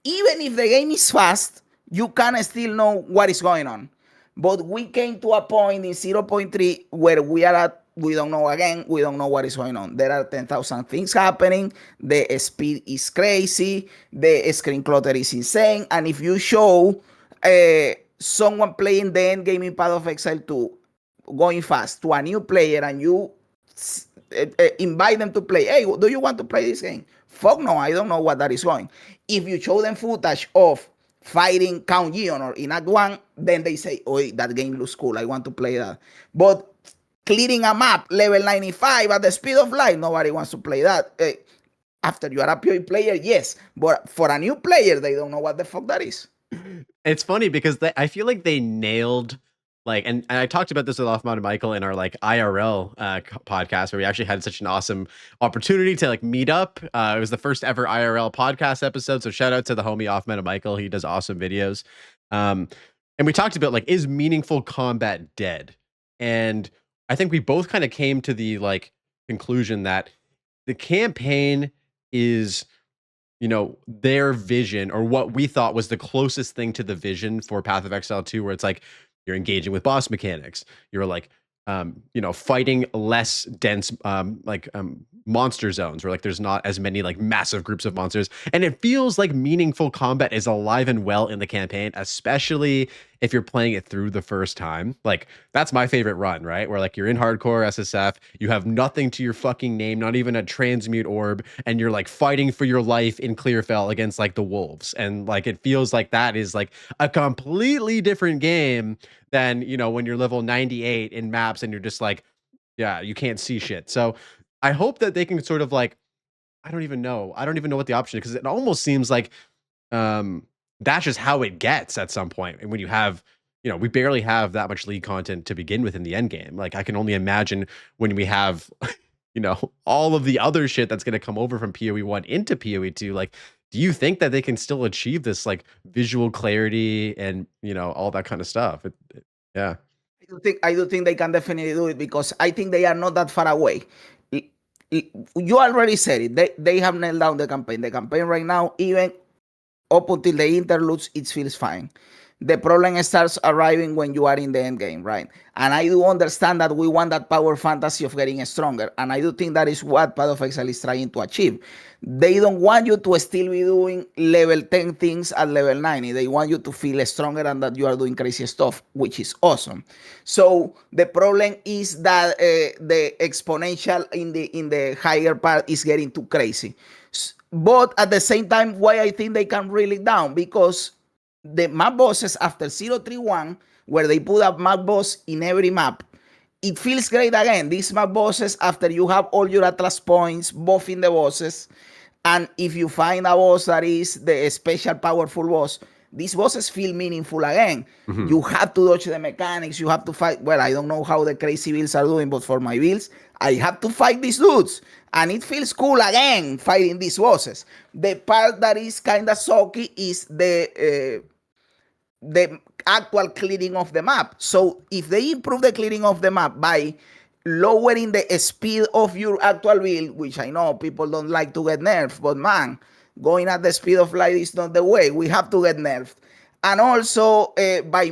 even if the game is fast, you can still know what is going on. But we came to a point in 0.3 where we don't know again, we don't know what is going on. There are 10,000 things happening. The speed is crazy. The screen clutter is insane. And if you show someone playing the end game in Path of Exile 2 going fast to a new player and you invite them to play, hey, do you want to play this game? Fuck no, I don't know what that is going. If you show them footage of fighting Count Gion or in Act 1, then they say, oh, that game looks cool, I want to play that. But clearing a map level 95 at the speed of light, nobody wants to play that. After you are a PoE player, yes. But for a new player, they don't know what the fuck that is. It's funny because I feel like they nailed like, and I talked about this with Offmod and Michael in our like IRL podcast, where we actually had such an awesome opportunity to like meet up. It was the first ever IRL podcast episode. So shout out to the homie Offmod and Michael. He does awesome videos. And we talked about like, is meaningful combat dead? And I think we both kind of came to the like conclusion that the campaign is, their vision, or what we thought was the closest thing to the vision for Path of Exile 2, where it's like you're engaging with boss mechanics. You're like, fighting less dense, monster zones where like there's not as many like massive groups of monsters. And it feels like meaningful combat is alive and well in the campaign, especially if you're playing it through the first time. Like that's my favorite run, right? Where like you're in hardcore SSF, you have nothing to your fucking name, not even a transmute orb, and you're like fighting for your life in Clearfell against like the wolves. And like it feels like that is like a completely different game than, when you're level 98 in maps and you're just like, yeah, you can't see shit. So I hope that they can sort of like, I don't even know what the option is, because it almost seems like that's just how it gets at some point. And when you have, we barely have that much league content to begin with in the end game. Like I can only imagine when we have, all of the other shit that's going to come over from PoE 1 into PoE 2. Like, do you think that they can still achieve this like visual clarity and, all that kind of stuff? Yeah. I do think they can definitely do it, because I think they are not that far away. You already said it. They have nailed down the campaign. The campaign right now, even up until the interludes, it feels fine. The problem starts arriving when you are in the end game, right? And I do understand that we want that power fantasy of getting stronger. And I do think that is what Path of Exile is trying to achieve. They don't want you to still be doing level 10 things at level 90. They want you to feel stronger and that you are doing crazy stuff, which is awesome. So the problem is that the exponential in the higher part is getting too crazy. But at the same time, why I think they can reel it down, because the map bosses after 031, where they put a map boss in every map, it feels great again. These map bosses, after you have all your Atlas points, buffing the bosses, and if you find a boss that is the special powerful boss, these bosses feel meaningful again. Mhm. You have to dodge the mechanics. You have to fight. Well, I don't know how the crazy builds are doing, but for my builds, I have to fight these dudes. And it feels cool again fighting these bosses. The part that is kind of sucky is the actual clearing of the map. So if they improve the clearing of the map by lowering the speed of your actual build, which I know people don't like to get nerfed, but man, going at the speed of light is not the way. We have to get nerfed. And also by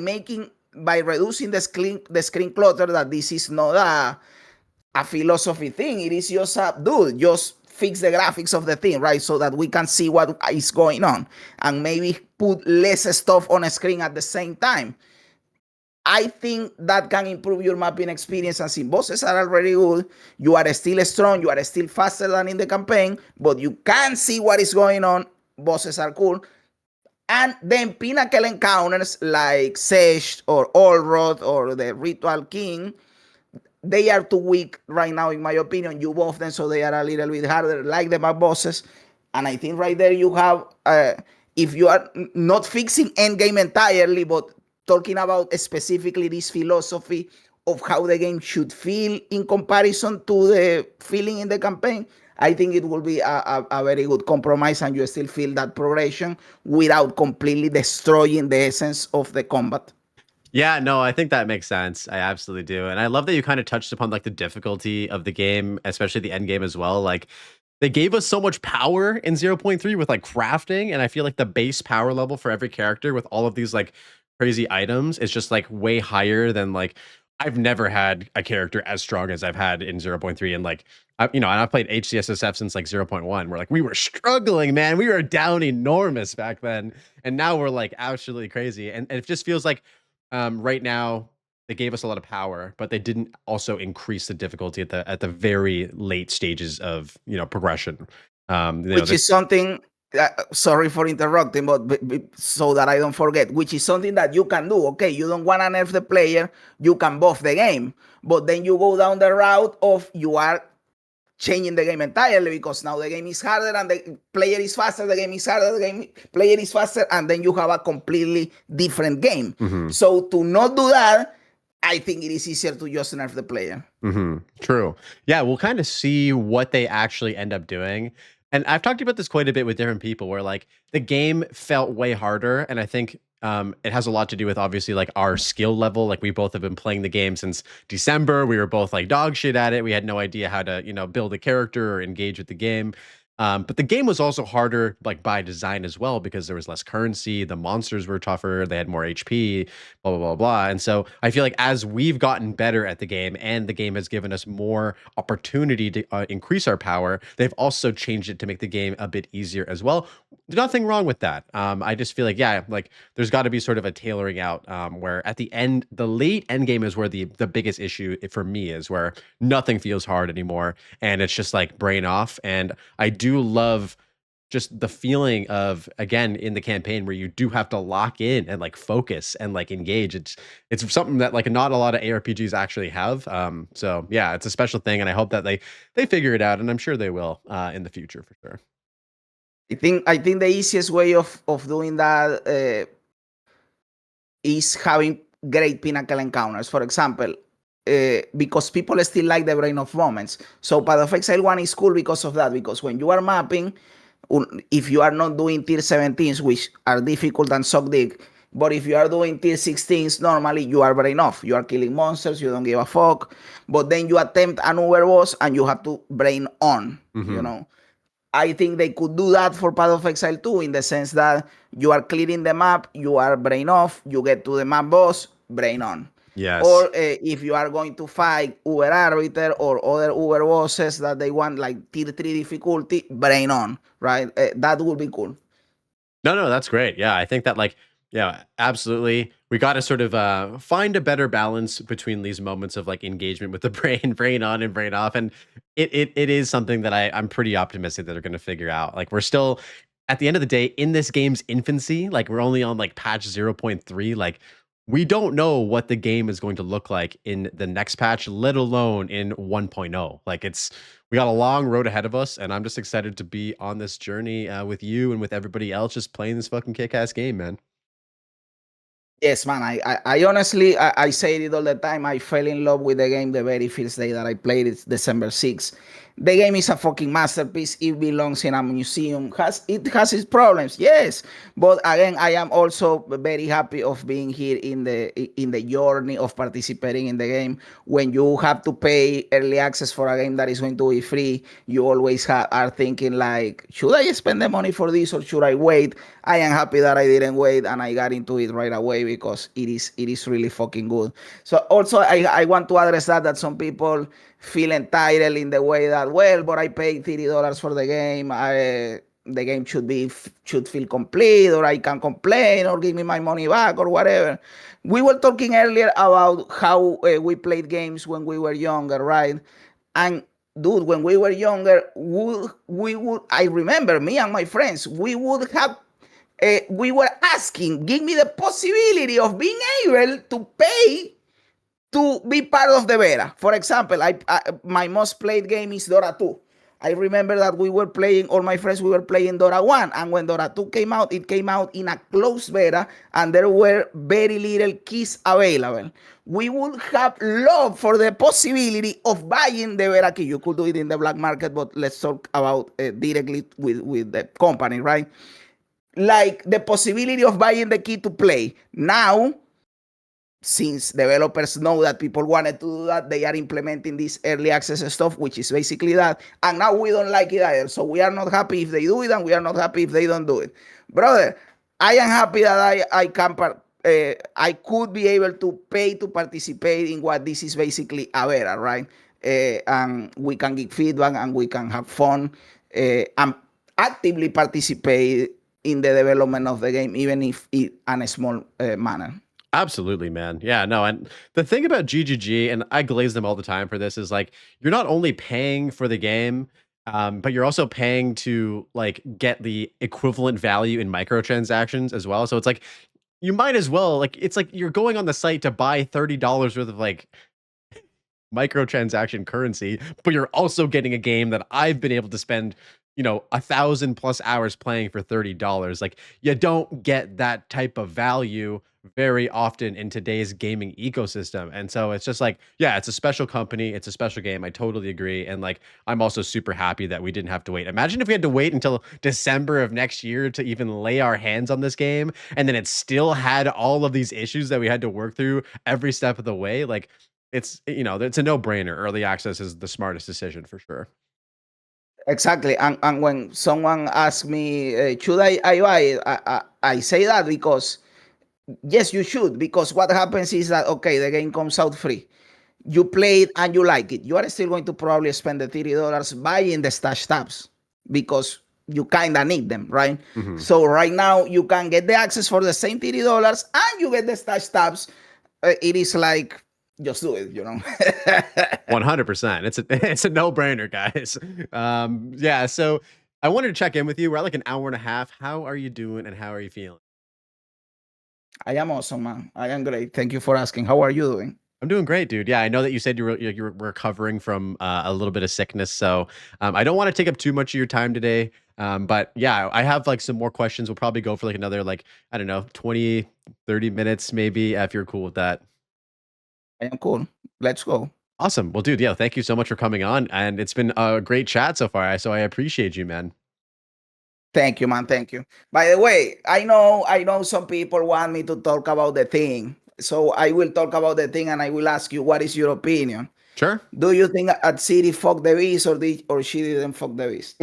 reducing the screen clutter, that this is not a philosophy thing. It is just just fix the graphics of the thing, right? So that we can see what is going on and maybe put less stuff on a screen at the same time. I think that can improve your mapping experience, and since bosses are already good, you are still strong, you are still faster than in the campaign, but you can see what is going on. Bosses are cool. And then pinnacle encounters like Sesh or Allrod or the Ritual King, they are too weak right now, in my opinion. You buff them, so they are a little bit harder, like the map bosses. And I think right there you have, if you are not fixing endgame entirely, but talking about specifically this philosophy of how the game should feel in comparison to the feeling in the campaign, I think it will be a very good compromise, and you still feel that progression without completely destroying the essence of the combat. Yeah, no, I think that makes sense. I absolutely do. And I love that you kind of touched upon like the difficulty of the game, especially the end game as well. Like they gave us so much power in 0.3 with like crafting, and I feel like the base power level for every character with all of these like crazy items is just like way higher than like I've never had a character as strong as I've had in 0.3. And like and I've played HCSSF since like 0.1, where like we were struggling, man. We were down enormous back then, and now we're like absolutely crazy. And it just feels like right now they gave us a lot of power, but they didn't also increase the difficulty at the very late stages of progression. Which is something, sorry for interrupting, but so that I don't forget, which is something that you can do. Okay, you don't want to nerf the player, you can buff the game, but then you go down the route of you are changing the game entirely, because now the game is harder and the player is faster, the game is harder, player is faster, and then you have a completely different game. Mm-hmm. So to not do that, I think it is easier to just nerf the player. Mm-hmm. True. Yeah, we'll kind of see what they actually end up doing. And I've talked about this quite a bit with different people, where like the game felt way harder. And I think it has a lot to do with obviously like our skill level. Like we both have been playing the game since December. We were both like dog shit at it. We had no idea how to, build a character or engage with the game. But the game was also harder, like by design as well, because there was less currency. The monsters were tougher. They had more HP, blah, blah, blah, blah. And so I feel like as we've gotten better at the game and the game has given us more opportunity to increase our power, they've also changed it to make the game a bit easier as well. Nothing wrong with that. I just feel like, yeah, like there's got to be sort of a tailoring out where at the end, the late end game is where the biggest issue for me is, where nothing feels hard anymore. And it's just like brain off. And I do love just the feeling of, again, in the campaign where you do have to lock in and like focus and like engage. It's something that like not a lot of ARPGs actually have. So yeah, it's a special thing, and I hope that they figure it out, and I'm sure they will in the future for sure. I think the easiest way of doing that is having great pinnacle encounters. For example, because people still like the brain of moments. So Path of Exile 1 is cool because of that, because when you are mapping, if you are not doing tier 17s, which are difficult and suck dick, but if you are doing tier 16s, normally you are brain off. You are killing monsters, you don't give a fuck, but then you attempt an overboss and you have to brain on, Mm-hmm. I think they could do that for Path of Exile 2 in the sense that you are clearing the map, you are brain off, you get to the map boss, brain on. Or Yes. if you are going to fight Uber Arbiter or other Uber bosses that they want like tier 3 difficulty, brain on, right? That would be cool. No, that's great. Yeah, I think that like, yeah, absolutely. We got to sort of find a better balance between these moments of like engagement with the brain, brain on and brain off, and it is something that I'm pretty optimistic that they're going to figure out. Like we're still at the end of the day in this game's infancy. Like we're only on like patch 0.3. Like we don't know what the game is going to look like in the next patch, let alone in 1.0. Like we got a long road ahead of us, and I'm just excited to be on this journey with you and with everybody else, just playing this fucking kick-ass game, man. Yes, man. I honestly, I say it all the time. I fell in love with the game the very first day that I played it, December 6th. The game is a fucking masterpiece. It belongs in a museum. It has its problems, yes. But again, I am also very happy of being here in the journey of participating in the game. When you have to pay early access for a game that is going to be free, you always are thinking like, should I spend the money for this or should I wait? I am happy that I didn't wait and I got into it right away because it is really fucking good. So also I want to address that some people feel entitled in the way that, well, but I paid $30 for the game. The game should feel complete, or I can complain, or give me my money back, or whatever. We were talking earlier about how we played games when we were younger, right? And dude, when we were younger, we would. I remember me and my friends. We were asking, give me the possibility of being able to pay to be part of the beta. For example, my most played game is Dora 2. I remember that we were playing, all my friends, we were playing Dora 1. And when Dora 2 came out, it came out in a closed beta and there were very little keys available. We would have loved for the possibility of buying the beta key. You could do it in the black market, but let's talk about directly with the company, right? Like the possibility of buying the key to play. Now, since developers know that people wanted to do that, they are implementing this early access stuff, which is basically that. And now we don't like it either. So we are not happy if they do it, and we are not happy if they don't do it. Brother, I am happy that I could be able to pay to participate in what this is basically a beta, right? And we can give feedback and we can have fun and actively participate in the development of the game, even if in a small manner. Absolutely, man. Yeah, no, and the thing about GGG, and I glaze them all the time for this, is like you're not only paying for the game, but you're also paying to like get the equivalent value in microtransactions as well. So it's like you might as well like it's like you're going on the site to buy $30 worth of like microtransaction currency, but you're also getting a game that I've been able to spend, 1,000+ hours playing for $30. Like you don't get that type of value very often in today's gaming ecosystem. And so it's just like, yeah, it's a special company, it's a special game. I totally agree. And like I'm also super happy that we didn't have to wait. Imagine if we had to wait until December of next year to even lay our hands on this game, and then it still had all of these issues that we had to work through every step of the way. Like it's a no-brainer. Early access is the smartest decision for sure. Exactly. And when someone asks me, should I buy it? I say that because, yes, you should. Because what happens is that, okay, the game comes out free. You play it and you like it. You are still going to probably spend the $30 buying the stash tabs because you kind of need them, right? Mhm. So right now you can get the access for the same $30 and you get the stash tabs. It is like, just do it, 100%. It's a no-brainer, guys. Yeah, so I wanted to check in with you. We're at like an hour and a half. How are you doing and how are you feeling? I am awesome, man. I am great. Thank you for asking. How are you doing? I'm doing great, dude. Yeah, I know that you said you were recovering from a little bit of sickness, so I don't want to take up too much of your time today. But yeah, I have like some more questions. We'll probably go for like another like I don't know 20, 30 minutes maybe if you're cool with that. I am cool. Let's go. Awesome. Well, dude, yeah, thank you so much for coming on, and it's been a great chat so far. So I appreciate you, man. Thank you, man. Thank you. By the way, I know some people want me to talk about the thing. So I will talk about the thing and I will ask you what is your opinion? Sure. Do you think at City fuck the beast or she didn't fuck the beast?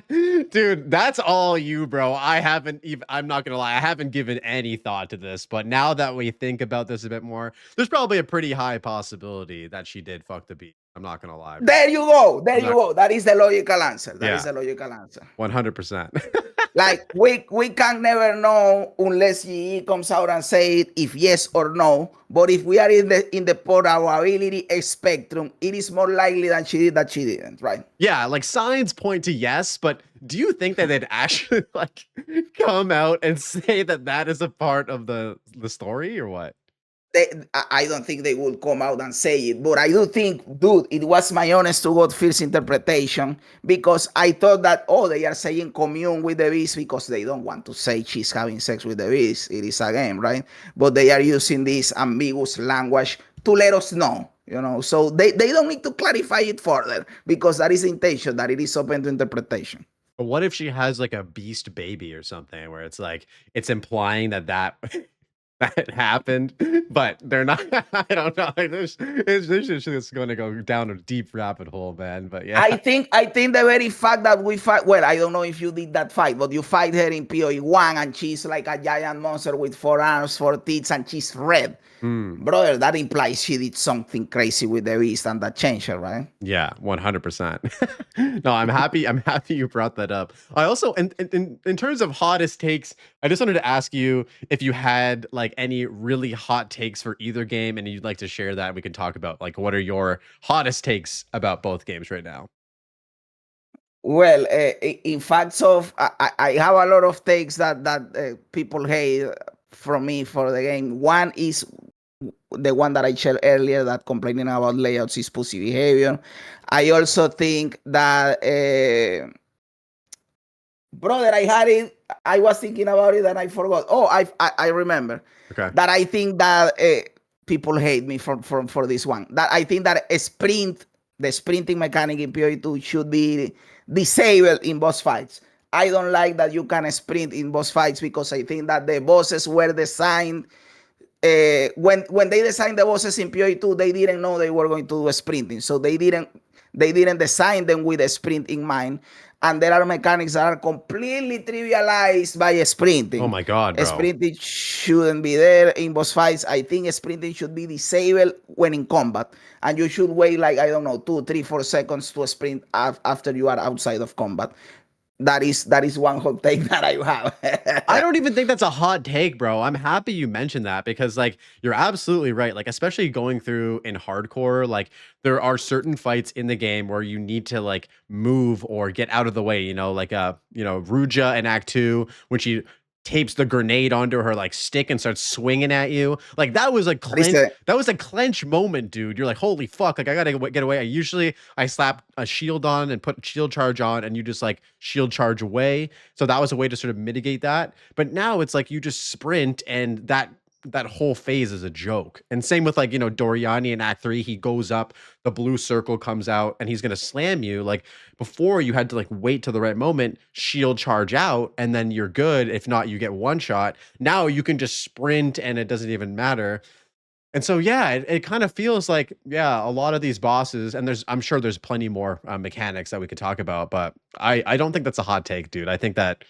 Dude, that's all you, bro. I'm not gonna lie, I haven't given any thought to this, but now that we think about this a bit more, there's probably a pretty high possibility that she did fuck the beast. I'm not gonna lie, bro. There you go. There I'm you not, go. That is the logical answer. That is yeah, the logical answer. 100%. Like we can never know unless GE comes out and say it if yes or no. But if we are in the probability spectrum, it is more likely that she did that she didn't, right? Yeah, like signs point to yes, but do you think that they'd actually like come out and say that that is a part of the story or what? I don't think they will come out and say it, but I do think, dude, it was my honest to God first interpretation because I thought that, oh, they are saying commune with the beast because they don't want to say she's having sex with the beast. It is a game, right? But they are using this ambiguous language to let us know, you know. So they don't need to clarify it further because that is the intention, that it is open to interpretation. But what if she has like a beast baby or something where it's like it's implying that that happened, but they're not. I don't know. Like, this is just going to go down a deep rabbit hole, man. But yeah, I think the very fact that we fight, well, I don't know if you did that fight, but you fight her in PoE1 and she's like a giant monster with 4 arms, 4 teeth, and she's red. Hmm. Brother, that implies she did something crazy with the beast and that changed her, right? Yeah, 100%. No, I'm happy. I'm happy you brought that up. I also, in terms of hottest takes, I just wanted to ask you if you had like any really hot takes for either game, and you'd like to share that. We can talk about like what are your hottest takes about both games right now. Well, in fact, of I have a lot of takes that people hate from me for the game. One is the one that I shared earlier, that complaining about layouts is pussy behavior. I also think that, brother, I had it. I was thinking about it and I forgot. Oh, I remember Okay. that I think that people hate me for this one. That I think that the sprinting mechanic in PoE2 should be disabled in boss fights. I don't like that you can sprint in boss fights because I think that the bosses were designed when they designed the bosses in PoE2, they didn't know they were going to do sprinting, so they didn't design them with a sprint in mind. And there are mechanics that are completely trivialized by Oh sprinting. my God, bro. Sprinting shouldn't be there in boss fights. I think sprinting should be disabled when in combat, and you should wait like I don't know 2, 3, 4 seconds to sprint after you are outside of combat. That is one hot take that I I have. don't even think that's a hot take, bro. I'm happy you mentioned that because like you're absolutely right. Like especially going through in hardcore, like there are certain fights in the game where you need to like move or get out of the way, like Ruja in Act 2 when she tapes the grenade onto her like stick and starts swinging at you. Like that was a That is clench. That was a clench moment, dude. You're like, holy fuck! Like I gotta get away. I slap a shield on and put shield charge on, and you just like shield charge away. So that was a way to sort of mitigate that. But now it's like you just sprint, and that whole phase is a joke. And same with like Doriani in Act 3. He goes up, the blue circle comes out, and he's gonna slam you. Like before, you had to like wait till the right moment, shield charge out, and then you're good. If not, you get one shot. Now you can just sprint, and it doesn't even matter. And so, yeah, it kind of feels like, yeah, a lot of these bosses, and I'm sure there's plenty more mechanics that we could talk about, but I don't think that's a hot take, dude. I think that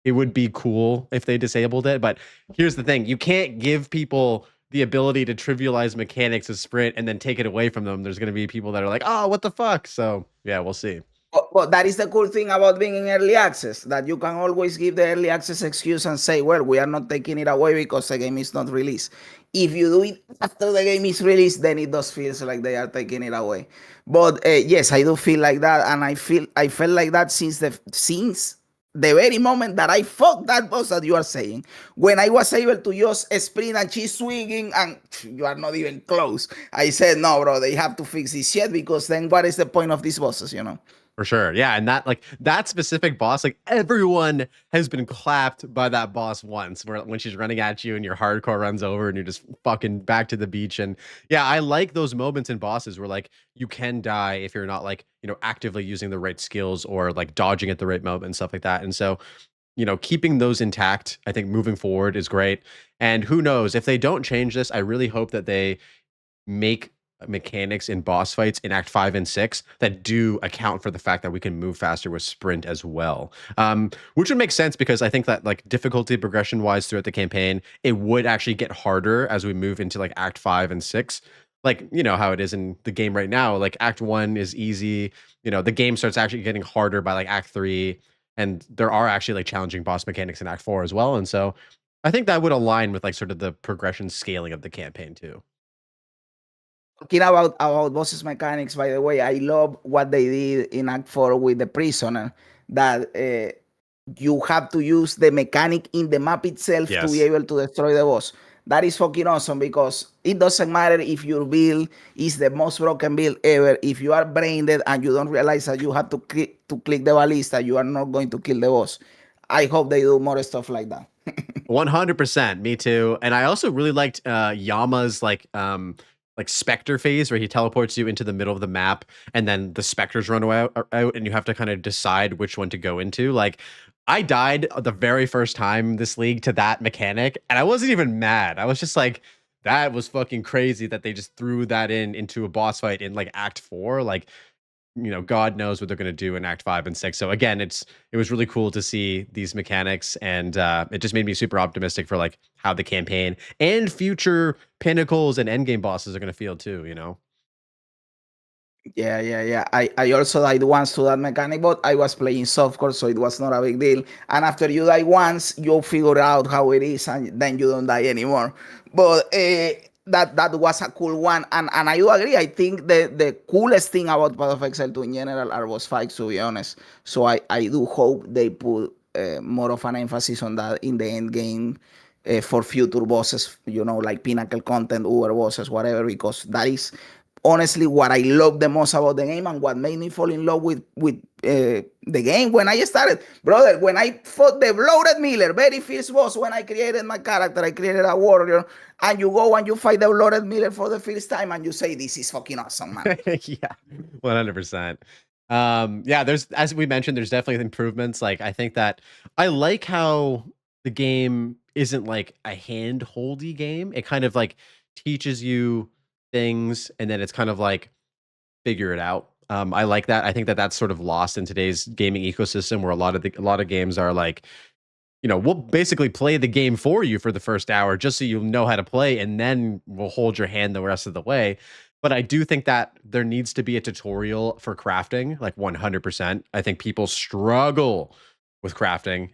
it would be cool if they disabled it. But here's the thing: you can't give people the ability to trivialize mechanics of sprint and then take it away from them. There's going to be people that are like, oh, what the fuck? So yeah, we'll see. But that is the cool thing about being in early access, that you can always give the early access excuse and say, well, we are not taking it away because the game is not released. If you do it after the game is released, then it does feel like they are taking it away. But yes, I do feel like that, and I felt like that since the very moment that I fought that boss that you are saying, when I was able to just sprint and she's swinging and you are not even close, I said, no, bro, they have to fix this shit because then what is the point of these bosses? For sure. Yeah. And that specific boss, like everyone has been clapped by that boss once where when she's running at you and your hardcore runs over and you're just fucking back to the beach. And yeah, I like those moments in bosses where like you can die if you're not like, actively using the right skills or like dodging at the right moment and stuff like that. And so, keeping those intact, I think moving forward is great. And who knows if they don't change this, I really hope that they make mechanics in boss fights in Act 5 and 6 that do account for the fact that we can move faster with sprint as well. Which would make sense because I think that like difficulty progression wise throughout the campaign, it would actually get harder as we move into like Act 5 and 6. Like, you know how it is in the game right now. Like Act 1 is easy. You know, the game starts actually getting harder by like Act 3. And there are actually like challenging boss mechanics in Act 4 as well. And so I think that would align with like sort of the progression scaling of the campaign too. Talking about bosses mechanics, by the way, I love what they did in Act 4 with the prisoner, that you have to use the mechanic in the map itself to be Yes. able to destroy the boss. That is fucking awesome because it doesn't matter if your build is the most broken build ever. If you are brain dead and you don't realize that you have to click the ballista, you are not going to kill the boss. I hope they do more stuff like that. 100%. Me too. And I also really liked Yama's like specter phase where he teleports you into the middle of the map and then the specters run out and you have to kind of decide which one to go into. Like I died the very first time this league to that mechanic and I wasn't even mad. I was just like, that was fucking crazy that they just threw that into a boss fight in like Act 4. Like, you know, God knows what they're going to do in Act 5 and 6. So again, it was really cool to see these mechanics, and it just made me super optimistic for like how the campaign and future pinnacles and endgame bosses are going to feel too. You know. Yeah. I also died once to that mechanic, but I was playing softcore, so it was not a big deal. And after you die once, you figure out how it is, and then you don't die anymore. But that was a cool one, and I do agree. I think the coolest thing about Path of Exile 2 in general are boss fights, to be honest. So I do hope they put more of an emphasis on that in the end game. For future bosses, you know, like pinnacle content, Uber bosses, whatever, because that is honestly what I love the most about the game and what made me fall in love with the game when I started. Brother, when I fought the Bloated Miller, very first boss, when I created my character, I created a warrior, and you go and you fight the Bloated Miller for the first time and you say, this is fucking awesome, man. Yeah, 100%. Yeah, there's, as we mentioned, there's definitely improvements. Like I think that I like how the game isn't like a hand-holdy game. It kind of like teaches you things and then it's kind of like figure it out. I like that. I think that that's sort of lost in today's gaming ecosystem where a lot of games are like, you know, we'll basically play the game for you for the first hour just so you know how to play, and then we'll hold your hand the rest of the way. But I do think that there needs to be a tutorial for crafting, like 100%. I think people struggle with crafting.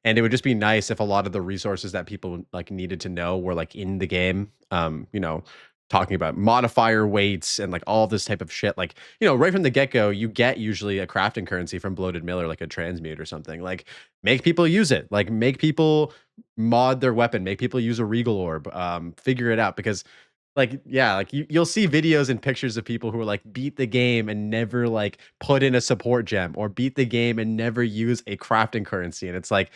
And it would just be nice if a lot of the resources that people like needed to know were like in the game. You know, talking about modifier weights and like all this type of shit. Like, you know, right from the get-go, you get usually a crafting currency from Bloated Miller, like a transmute or something. Like, make people use it. Like, make people mod their weapon. Make people use a regal orb. Figure it out because, like, yeah, like you'll see videos and pictures of people who are like beat the game and never like put in a support gem, or beat the game and never use a crafting currency. And it's like,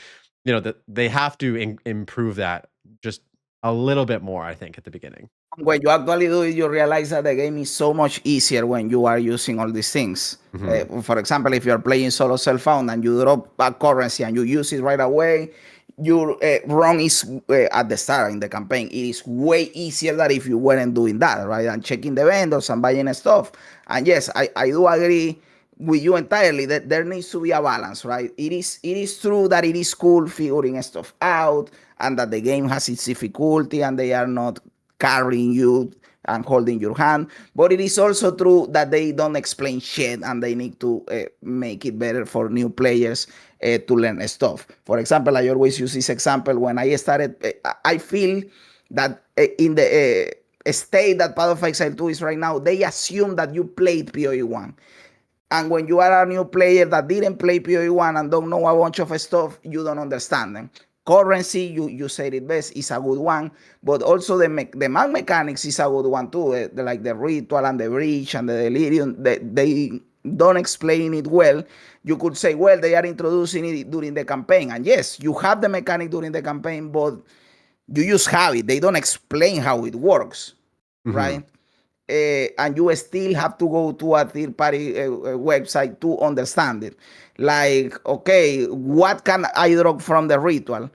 you know, that they have to improve that just a little bit more, I think, at the beginning. When you actually do it, you realize that the game is so much easier when you are using all these things. Mhm. For example, if you're playing solo self-found and you drop a currency and you use it right away, your run is at the start in the campaign. It is way easier than if you weren't doing that, right? And checking the vendors and buying stuff. And yes, I do agree with you entirely that there needs to be a balance, right? It is true that it is cool figuring stuff out and that the game has its difficulty and they are not carrying you and holding your hand. But it is also true that they don't explain shit and they need to make it better for new players to learn stuff. For example, I always use this example when I started. I feel that in the state that Path of Exile 2 is right now, they assume that you played PoE 1. And when you are a new player that didn't play PoE 1 and don't know a bunch of stuff, you don't understand them. Currency, you said it best, is a good one, but also the mag mechanics is a good one too. Like the ritual and the breach and the delirium, they don't explain it well. You could say, well, they are introducing it during the campaign. And yes, you have the mechanic during the campaign, but you just have it. They don't explain how it works, Mhm. right? And you still have to go to a third party website to understand it. Like, okay, what can I from the ritual?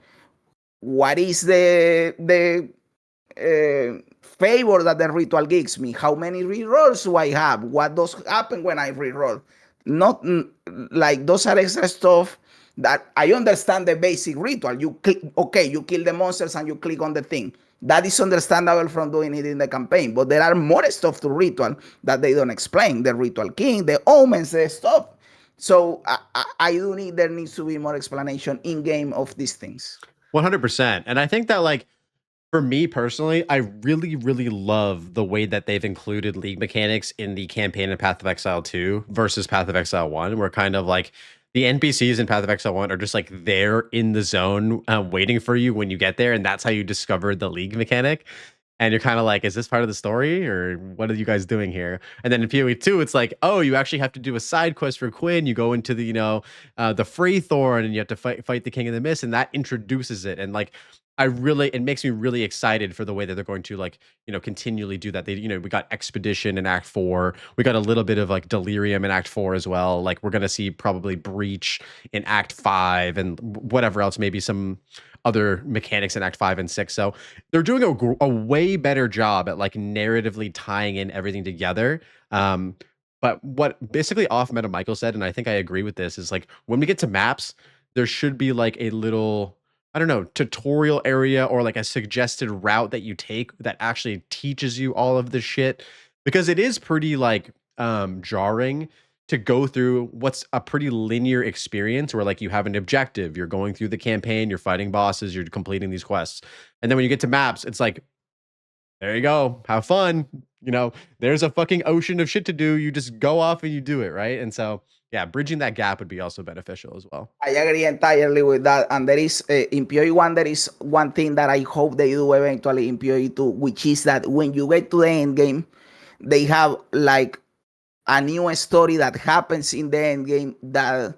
What is the favor that the ritual gives me. How many rerolls do I have? What does happen when I reroll? Not like those are extra stuff that I understand the basic ritual. You click, okay, you kill the monsters and you click on the thing. That is understandable from doing it in the campaign, but there are more stuff to ritual that they don't explain. The ritual king, the omens, the stuff. So I do need there needs to be more explanation in game of these things. 100%. And I think that like for me personally, I really, really love the way that they've included league mechanics in the campaign of Path of Exile 2 versus Path of Exile 1, where kind of like the NPCs in Path of Exile 1 are just like there in the zone waiting for you when you get there. And that's how you discovered the league mechanic. And you're kind of like, is this part of the story or what are you guys doing here? And then in PoE 2, it's like, oh, you actually have to do a side quest for Quinn. You go into the, the Freethorn and you have to fight the King of the Mist, and that introduces it. And like, it makes me really excited for the way that they're going to like, continually do that. We got Expedition in Act 4. We got a little bit of like Delirium in Act 4 as well. Like we're going to see probably Breach in Act 5 and whatever else, maybe some other mechanics in Act 5 and 6. So they're doing a way better job at like narratively tying in everything together. But what basically off meta Michael said, and I think I agree with this, is like when we get to maps, there should be like a little, I don't know, tutorial area or like a suggested route that you take that actually teaches you all of this shit, because it is pretty like jarring to go through what's a pretty linear experience where like you have an objective, you're going through the campaign, you're fighting bosses, you're completing these quests. And then when you get to maps, it's like, there you go, have fun. There's a fucking ocean of shit to do. You just go off and you do it, right? And so, yeah, bridging that gap would be also beneficial as well. I agree entirely with that. And there is, in PoE 1, there is one thing that I hope they do eventually in PoE 2, which is that when you get to the end game, they have like a new story that happens in the end game that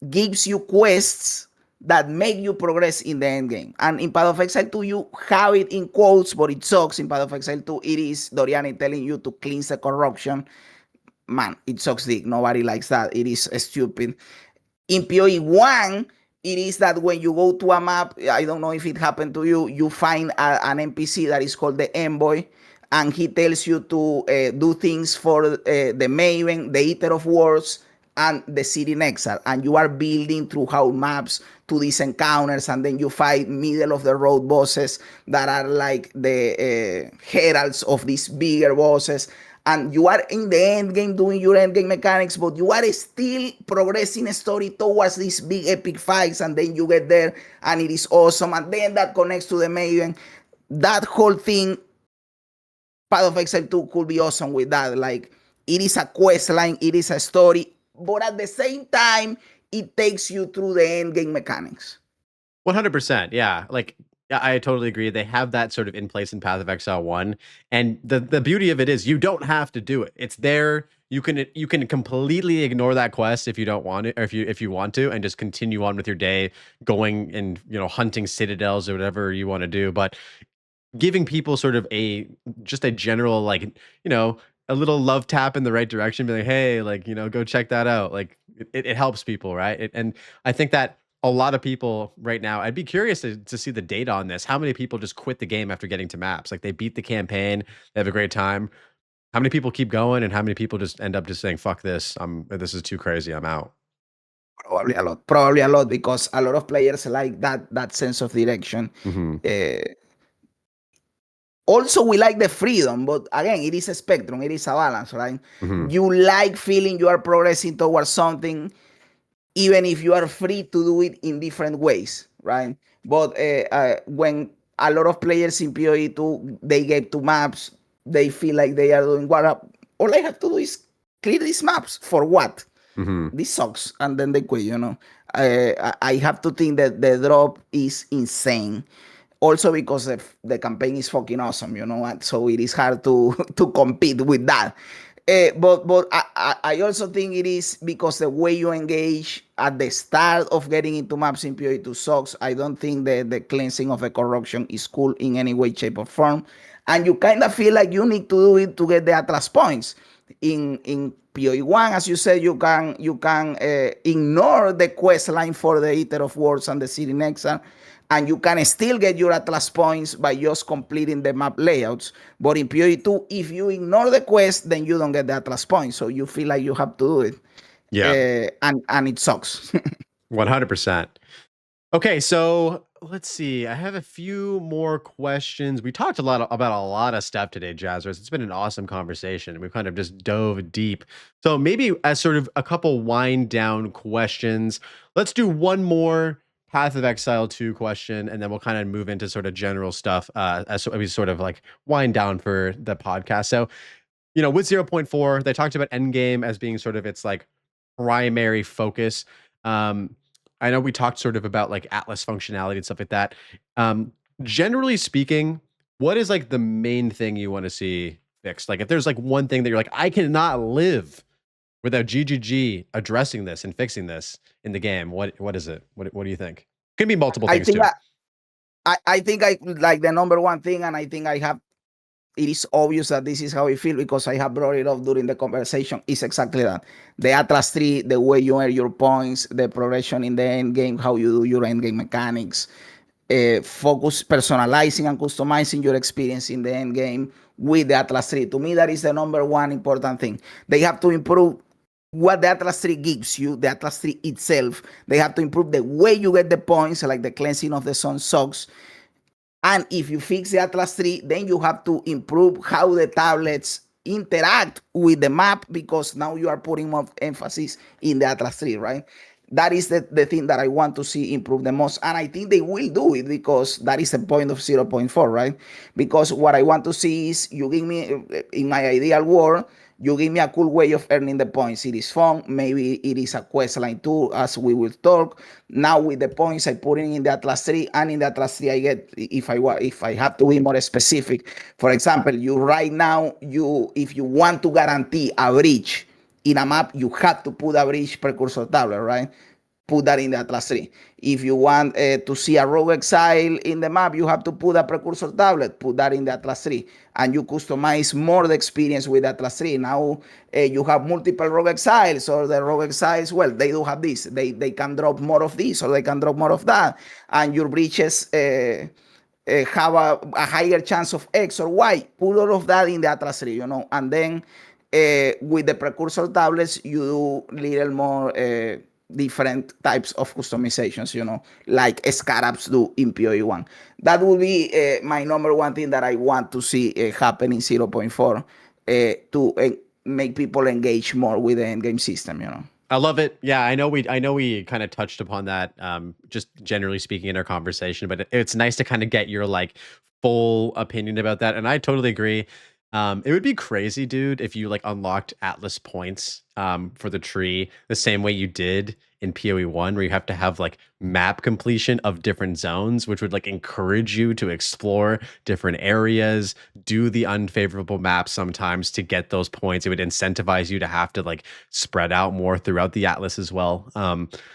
gives you quests that make you progress in the end game. And in Path of Exile 2, you have it in quotes, but it sucks. In Path of Exile 2, it is Doriani telling you to cleanse the corruption. Man, it sucks dick. Nobody likes that. It is stupid. In PoE 1, it is that when you go to a map, I don't know if it happened to you, you find an NPC that is called the Envoy, and he tells you to do things for the Maven, the Eater of Wars, and the City in Exile. And you are building throughout maps to these encounters, and then you fight middle of the road bosses that are like the heralds of these bigger bosses. And you are in the end game doing your end game mechanics, but you are still progressing a story towards these big epic fights, and then you get there and it is awesome. And then that connects to the Maven. That whole thing, Path of Exile 2 could be awesome with that. Like, it is a quest line, it is a story, but at the same time, it takes you through the end game mechanics. 100%. Yeah. Like, yeah, I totally agree. They have that sort of in place in Path of Exile 1. And the beauty of it is you don't have to do it. It's there. You can completely ignore that quest if you don't want it, or if you want to, and just continue on with your day, going and hunting citadels or whatever you want to do. But giving people sort of just a general like, a little love tap in the right direction, be like, hey, like, go check that out. Like it helps people, right? And I think that a lot of people right now, I'd be curious to see the data on this. How many people just quit the game after getting to maps? Like they beat the campaign, they have a great time. How many people keep going, and how many people just end up just saying, fuck this, this is too crazy, I'm out? Probably a lot, because a lot of players like that sense of direction. Also, we like the freedom, but again, it is a spectrum, it is a balance, right? You like feeling you are progressing towards something, even if you are free to do it in different ways, right? But when a lot of players in PoE 2, they get to maps, they feel like they are doing what all I have to do is clear these maps. For what? This sucks. And then they quit, I have to think that the drop is insane. Also because the campaign is fucking awesome, so it is hard to compete with that. But I also think it is because the way you engage at the start of getting into maps in PoE 2 sucks. I don't think the cleansing of the corruption is cool in any way, shape, or form. And you kind of feel like you need to do it to get the Atlas points. In PoE 1, as you said, you can ignore the quest line for the Eater of Worlds and the City in Exile, and you can still get your Atlas points by just completing the map layouts. But in PoE2, if you ignore the quest, then you don't get the Atlas points. So you feel like you have to do it. Yeah, And it sucks. 100%. Okay, so let's see. I have a few more questions. We talked about a lot of stuff today, Jazzarus. It's been an awesome conversation. We've kind of just dove deep. So maybe as sort of a couple wind down questions, let's do one more Path of Exile 2 question, and then we'll kind of move into sort of general stuff as we sort of like wind down for the podcast. So, with 0.4, they talked about Endgame as being sort of its like primary focus. I know we talked sort of about like Atlas functionality and stuff like that. Generally speaking, what is like the main thing you want to see fixed? Like if there's like one thing that you're like, I cannot live without GGG addressing this and fixing this in the game, what is it? What do you think? Could be multiple I things think too. I think I like the number one thing, and I think it is obvious that this is how I feel because I have brought it up during the conversation, is exactly that. The Atlas 3, the way you earn your points, the progression in the end game, how you do your end game mechanics, focus personalizing and customizing your experience in the end game with the Atlas 3. To me, that is the number one important thing. They have to improve what the Atlas 3 gives you, the Atlas 3 itself. They have to improve the way you get the points, like the cleansing of the sun sucks. And if you fix the Atlas 3, then you have to improve how the tablets interact with the map, because now you are putting more emphasis in the Atlas 3, right? That is the thing that I want to see improve the most. And I think they will do it because that is the point of 0.4, right? Because what I want to see is you give me, in my ideal world, you give me a cool way of earning the points. It is fun. Maybe it is a quest line too, as we will talk. Now with the points, I put in the Atlas 3, and in the Atlas 3, I get, if I have to be more specific. For example, if you want to guarantee a breach in a map, you have to put a breach precursor tablet, right? Put that in the Atlas 3. If you want to see a Rogue Exile in the map, you have to put a precursor tablet, put that in the Atlas 3. And you customize more the experience with Atlas 3. Now you have multiple Rogue Exiles, or the Rogue Exiles, well, they do have this. They can drop more of this, or they can drop more of that. And your breaches have a higher chance of X or Y. Put all of that in the Atlas 3, And then with the precursor tablets, you do little more different types of customizations, like Scarabs do in PoE1. That will be my number one thing that I want to see happen in 0.4 to make people engage more with the endgame system. I love it. Yeah, I know we kind of touched upon that just generally speaking in our conversation, but it's nice to kind of get your like full opinion about that. And I totally agree. It would be crazy, dude, if you like unlocked Atlas points for the tree the same way you did in PoE1, where you have to have like map completion of different zones, which would like encourage you to explore different areas, do the unfavorable maps sometimes to get those points. It would incentivize you to have to like spread out more throughout the Atlas as well.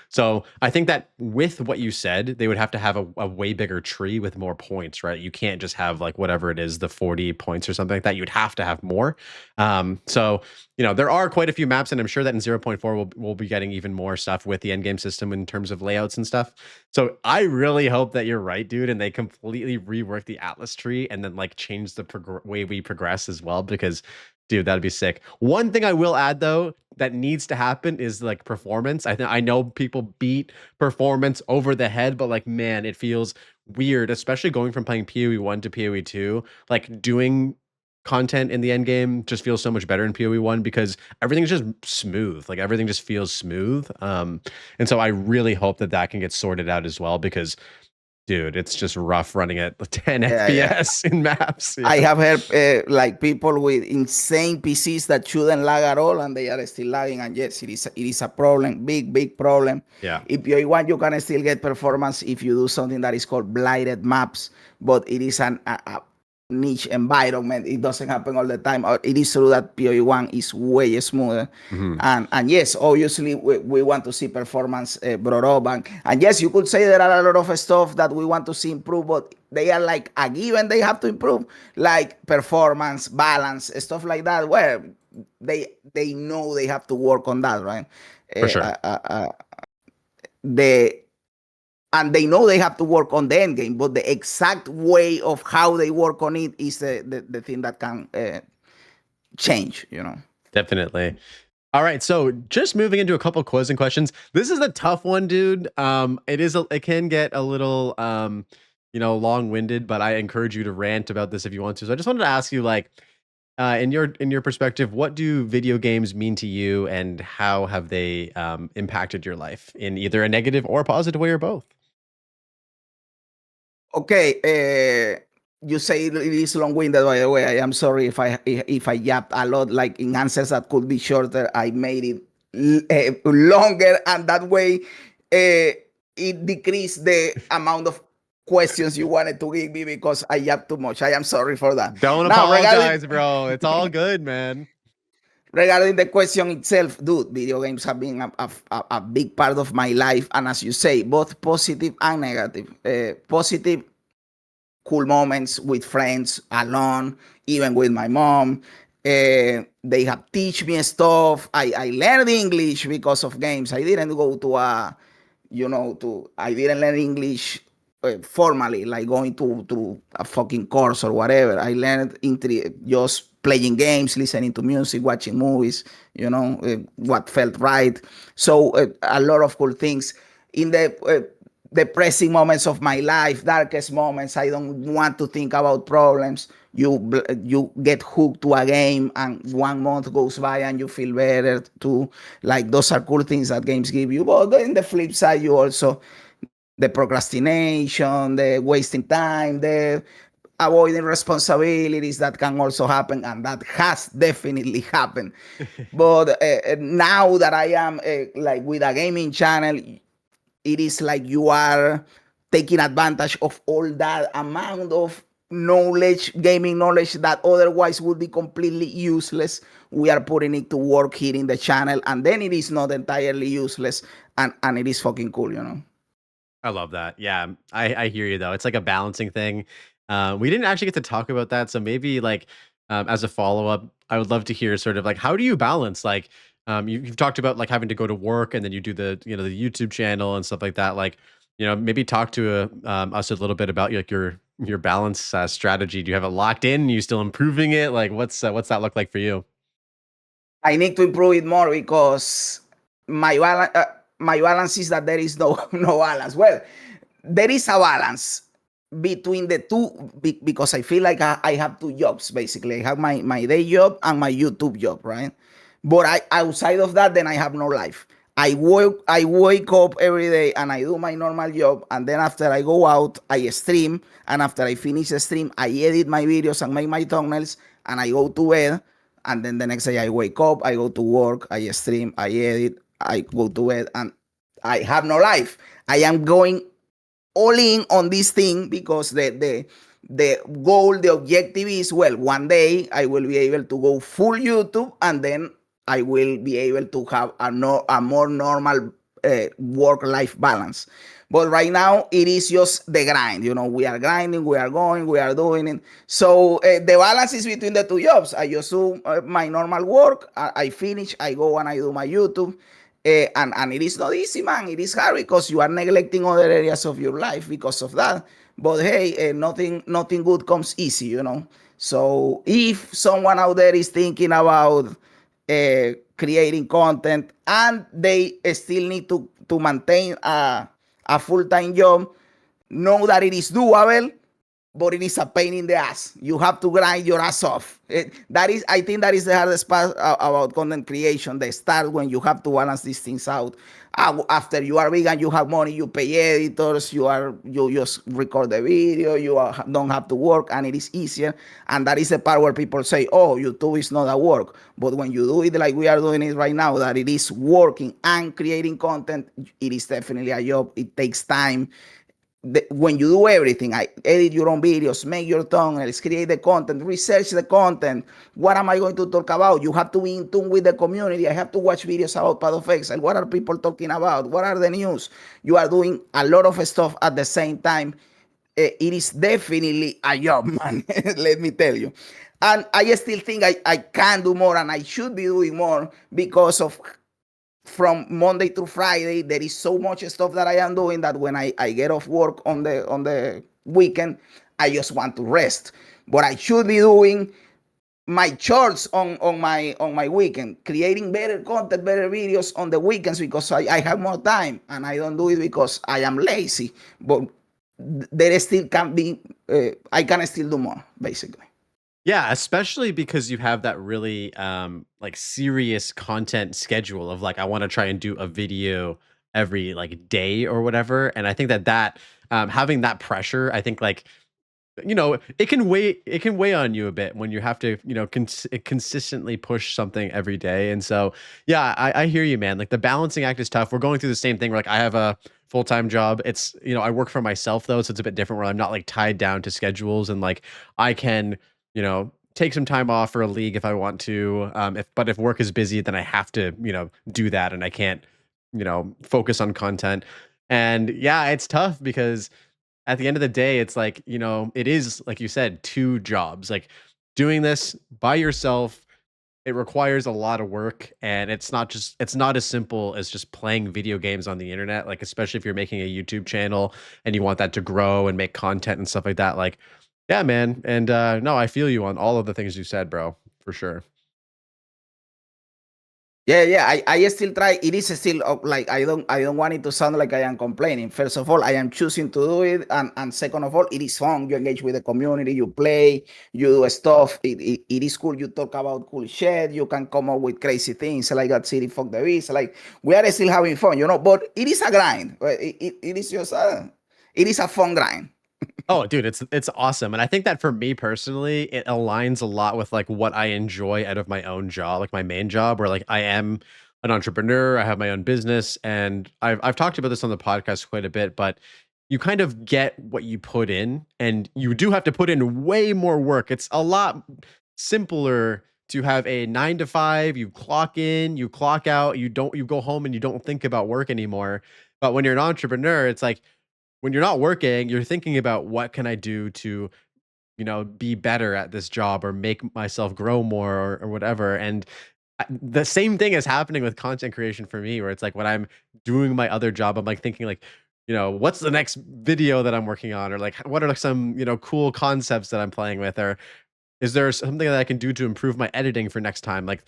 So I think that with what you said, they would have to have a way bigger tree with more points, right? You can't just have like whatever it is, the 40 points or something like that. You'd have to have more. So there are quite a few maps, and I'm sure that in 0.4 we'll be getting even more stuff with the endgame system in terms of layouts and stuff. So I really hope that you're right, dude, and they completely rework the Atlas tree and then like change the way we progress as well, because dude, that'd be sick. One thing I will add though that needs to happen is like performance. I know people beat performance over the head, but like man, it feels weird, especially going from playing PoE1 to PoE2. Like doing content in the end game just feels so much better in PoE1 because everything's just smooth. Like everything just feels smooth. And so I really hope that can get sorted out as well, because dude, it's just rough running at 10 Yeah. FPS in maps. I Yeah. have heard like people with insane PCs that shouldn't lag at all, and they are still lagging. And yes, it is a problem, big problem. Yeah. If you want, you can still get performance if you do something that is called blighted maps, but it is a niche environment. It doesn't happen all the time. It is true that PoE1 is way smoother. Mhm. And yes, obviously we want to see performance brought up. And yes, you could say there are a lot of stuff that we want to see improve, but they are like a given. They have to improve, like performance, balance, stuff like that, where they know they have to work on that, right? For sure. The and they know they have to work on the end game, but the exact way of how they work on it is the thing that can change, you know. Definitely. All right, so just moving into a couple closing questions. This is a tough one, dude. It can get a little long-winded, but I encourage you to rant about this if you want to. So I just wanted to ask you, like, in your perspective, what do video games mean to you, and how have they impacted your life in either a negative or positive way, or both? Okay, you say it is long-winded. By the way, I am sorry if I yapped a lot. Like in answers that could be shorter, I made it longer, and that way, it decreased the amount of questions you wanted to give me because I yapped too much. I am sorry for that. Don't Now, regarding apologize, bro. It's all good, man. regarding the question itself, dude, video games have been a big part of my life, and as you say, both positive and negative. Positive, cool moments with friends, alone, even with my mom. They have teach me stuff. I learned English because of games. I didn't go to I didn't learn English formally, like going to a fucking course or whatever. I learned just playing games, listening to music, watching movies, what felt right. So a lot of cool things in the depressing moments of my life, darkest moments. I don't want to think about problems. You get hooked to a game, and 1 month goes by and you feel better too. Like those are cool things that games give you. But in the flip side, you also the procrastination, the wasting time, the avoiding responsibilities that can also happen, and that has definitely happened. But now that I am like with a gaming channel, it is like you are taking advantage of all that amount of knowledge, gaming knowledge that otherwise would be completely useless. We are putting it to work here in the channel, and then it is not entirely useless, and it is fucking cool, you know. I love that. Yeah, I hear you though. It's like a balancing thing. We didn't actually get to talk about that, so maybe like as a follow up, I would love to hear sort of like how do you balance like you've talked about like having to go to work and then you do the YouTube channel and stuff like that. Like maybe talk to us a little bit about like your balance strategy. Do you have it locked in? Are you still improving it? Like what's that look like for you? I need to improve it more because my balance is that there is no no balance. Well, there is a balance between the two because I feel like I have two jobs basically. I have my day job and my YouTube job, right? But outside of that, then I have no life. I wake up every day and I do my normal job, and then after I go out, I stream, and after I finish the stream, I edit my videos and make my thumbnails, and I go to bed, and then the next day I wake up, I go to work, I stream, I edit, I go to bed, and I have no life. I am going all in on this thing because the goal, the objective is, well, one day I will be able to go full YouTube, and then I will be able to have a more normal work-life balance. But right now it is just the grind. We are grinding, we are going, we are doing it. So the balance is between the two jobs. I just do my normal work. I finish, I go and I do my YouTube. And it is not easy, man. It is hard because you are neglecting other areas of your life because of that. But hey, nothing good comes easy. So if someone out there is thinking about creating content and they still need to maintain a full-time job, know that it is doable, but it is a pain in the ass. You have to grind your ass off. I think that is the hardest part about content creation. The start when you have to balance these things out. After you are big and you have money, you pay editors. You just record the video. Don't have to work, and it is easier. And that is the part where people say, "Oh, YouTube is not a work." But when you do it like we are doing it right now, that it is working and creating content, it is definitely a job. It takes time. When you do everything, I edit your own videos, make your thumbnails, create the content, research the content. What am I going to talk about? You have to be in tune with the community. I have to watch videos about Path of Exile. What are people talking about? What are the news? You are doing a lot of stuff at the same time. It is definitely a job, man. Let me tell you. And I still think I can do more, and I should be doing more because of from Monday to Friday, there is so much stuff that I am doing that when I get off work on the weekend, I just want to rest. But I should be doing my chores on my weekend, creating better content, better videos on the weekends because I have more time and I don't do it because I am lazy. But there still can be I can still do more basically. Yeah, especially because you have that really like serious content schedule of like I want to try and do a video every like day or whatever. And I think that having that pressure, I think like it can weigh on you a bit when you have to consistently push something every day. And so yeah, I hear you, man. Like the balancing act is tough. We're going through the same thing where like I have a full-time job. It's I work for myself though, so it's a bit different where I'm not like tied down to schedules, and like I can take some time off for a league if I want to. If work is busy, then I have to do that, and I can't focus on content. And yeah, it's tough because at the end of the day, it's like, it is, like you said, two jobs. Like doing this by yourself, it requires a lot of work. And it's not as simple as just playing video games on the internet. Like, especially if you're making a YouTube channel and you want that to grow and make content and stuff like that. Like, yeah, man. And no, I feel you on all of the things you said, bro, for sure. Yeah, yeah. I still try. It is still like I don't want it to sound like I am complaining. First of all, I am choosing to do it, and second of all, it is fun. You engage with the community, you play, you do stuff. It is cool. You talk about cool shit. You can come up with crazy things like that. City fuck the beast. Like we are still having fun, But it is a grind. It is just it is a fun grind. Oh, dude, it's awesome. And I think that for me personally, it aligns a lot with like what I enjoy out of my own job, like my main job, where like I am an entrepreneur, I have my own business, and I've talked about this on the podcast quite a bit, but you kind of get what you put in, and you do have to put in way more work. It's a lot simpler to have a 9 to 5, you clock in, you clock out, you go home and you don't think about work anymore. But when you're an entrepreneur, it's like when you're not working, you're thinking about what can I do to, be better at this job or make myself grow more or whatever. And the same thing is happening with content creation for me, where it's like when I'm doing my other job, I'm like thinking like, what's the next video that I'm working on, or like what are some, cool concepts that I'm playing with, or is there something that I can do to improve my editing for next time? Like,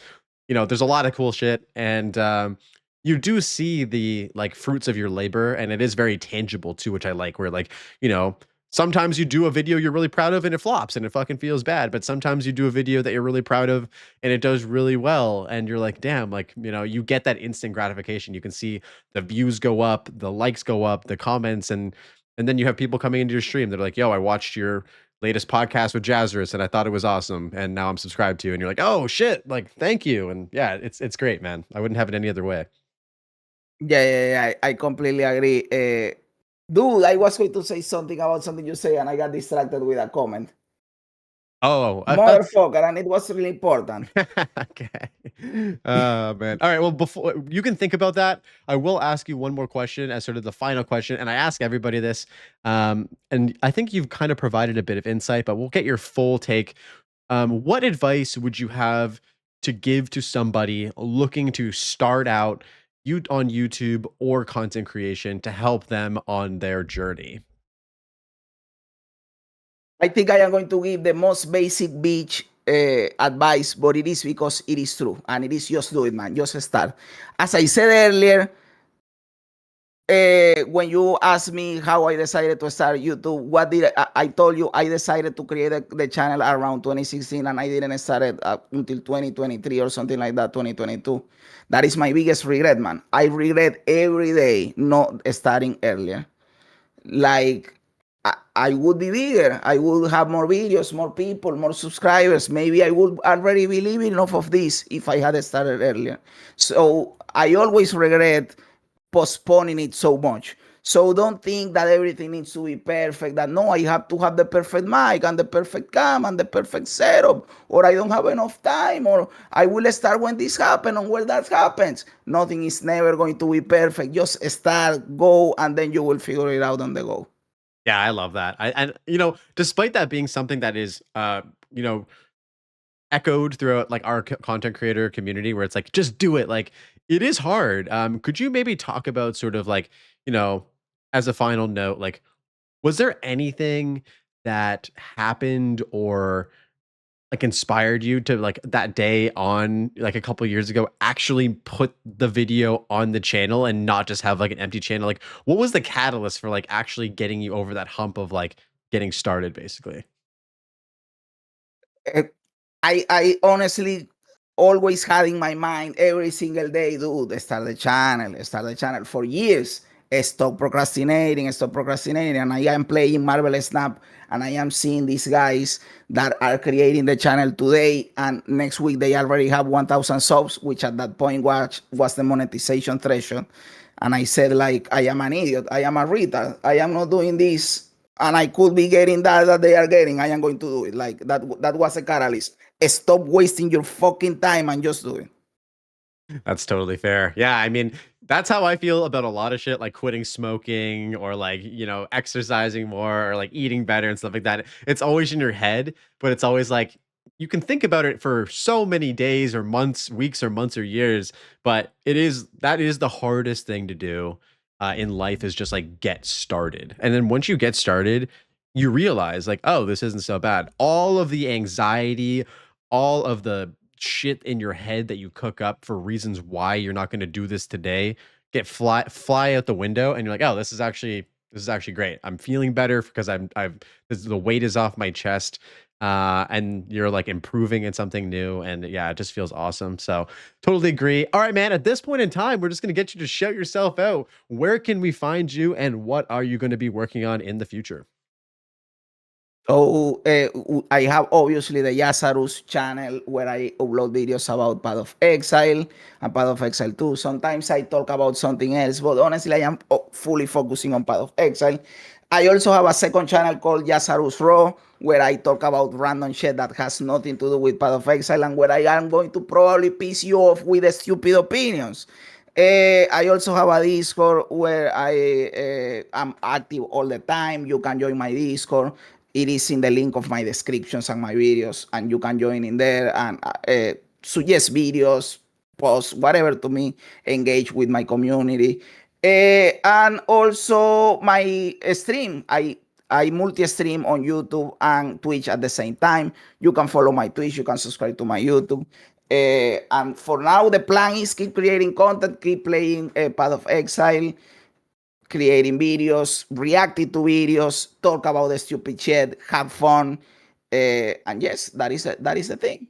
there's a lot of cool shit, and you do see the like fruits of your labor, and it is very tangible too, which I like. Where like, sometimes you do a video you're really proud of and it flops and it fucking feels bad, but sometimes you do a video that you're really proud of and it does really well, and you're like, damn, like you get that instant gratification. You can see the views go up, the likes go up, the comments, and then you have people coming into your stream. They're like, yo, I watched your latest podcast with Jazzarus and I thought it was awesome, and now I'm subscribed to you, and you're like, oh shit, like thank you. And yeah, it's great, man. I wouldn't have it any other way. Yeah, yeah, yeah. I completely agree. Dude, I was going to say something about something you say, and I got distracted with a comment. Oh, I thought. Motherfucker, and it was really important. Okay. Oh man. All right. Well, before you can think about that, I will ask you one more question as sort of the final question, and I ask everybody this. And I think you've kind of provided a bit of insight, but we'll get your full take. What advice would you have to give to somebody looking to start out you on YouTube or content creation to help them on their journey? I think I am going to give the most basic bitch advice, but it is because it is true, and it is just do it, man. Just start. As I said earlier, when you asked me how I decided to start YouTube, what did I told you I decided to create the channel around 2016, and I didn't start it until 2023 or something like that, 2022. That is my biggest regret, man. I regret every day not starting earlier. Like I would be bigger. I would have more videos, more people, more subscribers. Maybe I would already be living off of this if I had started earlier. So I always regret postponing it so much. So don't think that everything needs to be perfect. That no, I have to have the perfect mic and the perfect cam and the perfect setup, or I don't have enough time, or I will start when this happens and when that happens. Nothing is never going to be perfect. Just start, go, and then you will figure it out on the go. Yeah, I love that. And despite that being something that is you know echoed throughout like our content creator community where it's like, just do it. Like it is hard. Could you maybe talk about sort of like, you know, as a final note, like, was there anything that happened or like inspired you to like that day on like a couple years ago actually put the video on the channel and not just have like an empty channel? Like what was the catalyst for like actually getting you over that hump of like getting started basically? Uh, I honestly always had in my mind every single day, dude, start the channel for years. Stop procrastinating, and I am playing Marvel Snap, and I am seeing these guys that are creating the channel today, and next week they already have 1,000 subs, which at that point was the monetization threshold. And I said, like, I am an idiot, I am a retard, I am not doing this, and I could be getting that they are getting. I am going to do it. Like that was a catalyst. Stop wasting your fucking time and just do it. That's totally fair. Yeah, I mean, that's how I feel about a lot of shit, like quitting smoking or like, you know, exercising more or like eating better and stuff like that. It's always in your head, but it's always like you can think about it for so many days or months, weeks or months or years, but that is the hardest thing to do in life is just like get started. And then once you get started, you realize like, oh, this isn't so bad. All of the anxiety, all of the shit in your head that you cook up for reasons why you're not going to do this today fly out the window and you're like, oh, this is actually great. I'm feeling better because the weight is off my chest, and you're like improving in something new, and yeah, it just feels awesome. So totally agree. All right, man, at this point in time we're just going to get you to shout yourself out. Where can we find you and what are you going to be working on in the future? So I have obviously the Jazzarus channel where I upload videos about Path of Exile and Path of Exile 2. Sometimes I talk about something else, but honestly, I am fully focusing on Path of Exile. I also have a second channel called Jazzarus Raw where I talk about random shit that has nothing to do with Path of Exile and where I am going to probably piss you off with the stupid opinions. I also have a Discord where I am active all the time. You can join my Discord. It is in the link of my descriptions and my videos, and you can join in there and suggest videos, post, whatever to me, engage with my community. And also my stream. I multi-stream on YouTube and Twitch at the same time. You can follow my Twitch. You can subscribe to my YouTube. And for now, the plan is keep creating content, keep playing Path of Exile, creating videos, reacting to videos, talk about the stupid shit, have fun. And yes, that is the thing.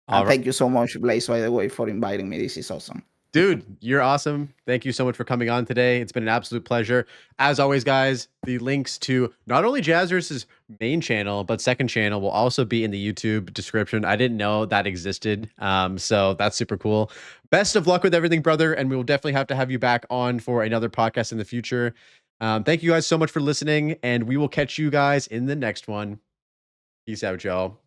All And right. thank you so much, Blaze, by the way, for inviting me. This is awesome. Dude, you're awesome. Thank you so much for coming on today. It's been an absolute pleasure. As always, guys, the links to not only Jazzarus's main channel, but second channel will also be in the YouTube description. I didn't know that existed. So that's super cool. Best of luck with everything, brother. And we will definitely have to have you back on for another podcast in the future. Thank you guys so much for listening, and we will catch you guys in the next one. Peace out, y'all.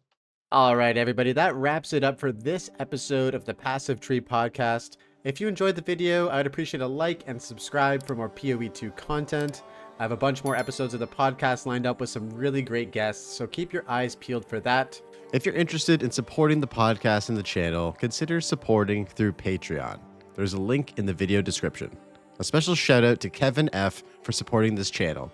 All right, everybody, that wraps it up for this episode of the Passive Tree Podcast. If you enjoyed the video, I'd appreciate a like and subscribe for more PoE2 content. I have a bunch more episodes of the podcast lined up with some really great guests, so keep your eyes peeled for that. If you're interested in supporting the podcast and the channel, consider supporting through Patreon. There's a link in the video description. A special shout out to Kevin F. for supporting this channel.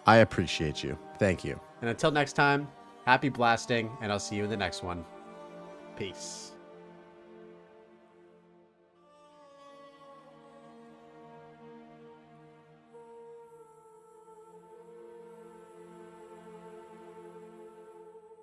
I appreciate you. Thank you. And until next time, happy blasting, and I'll see you in the next one. Peace.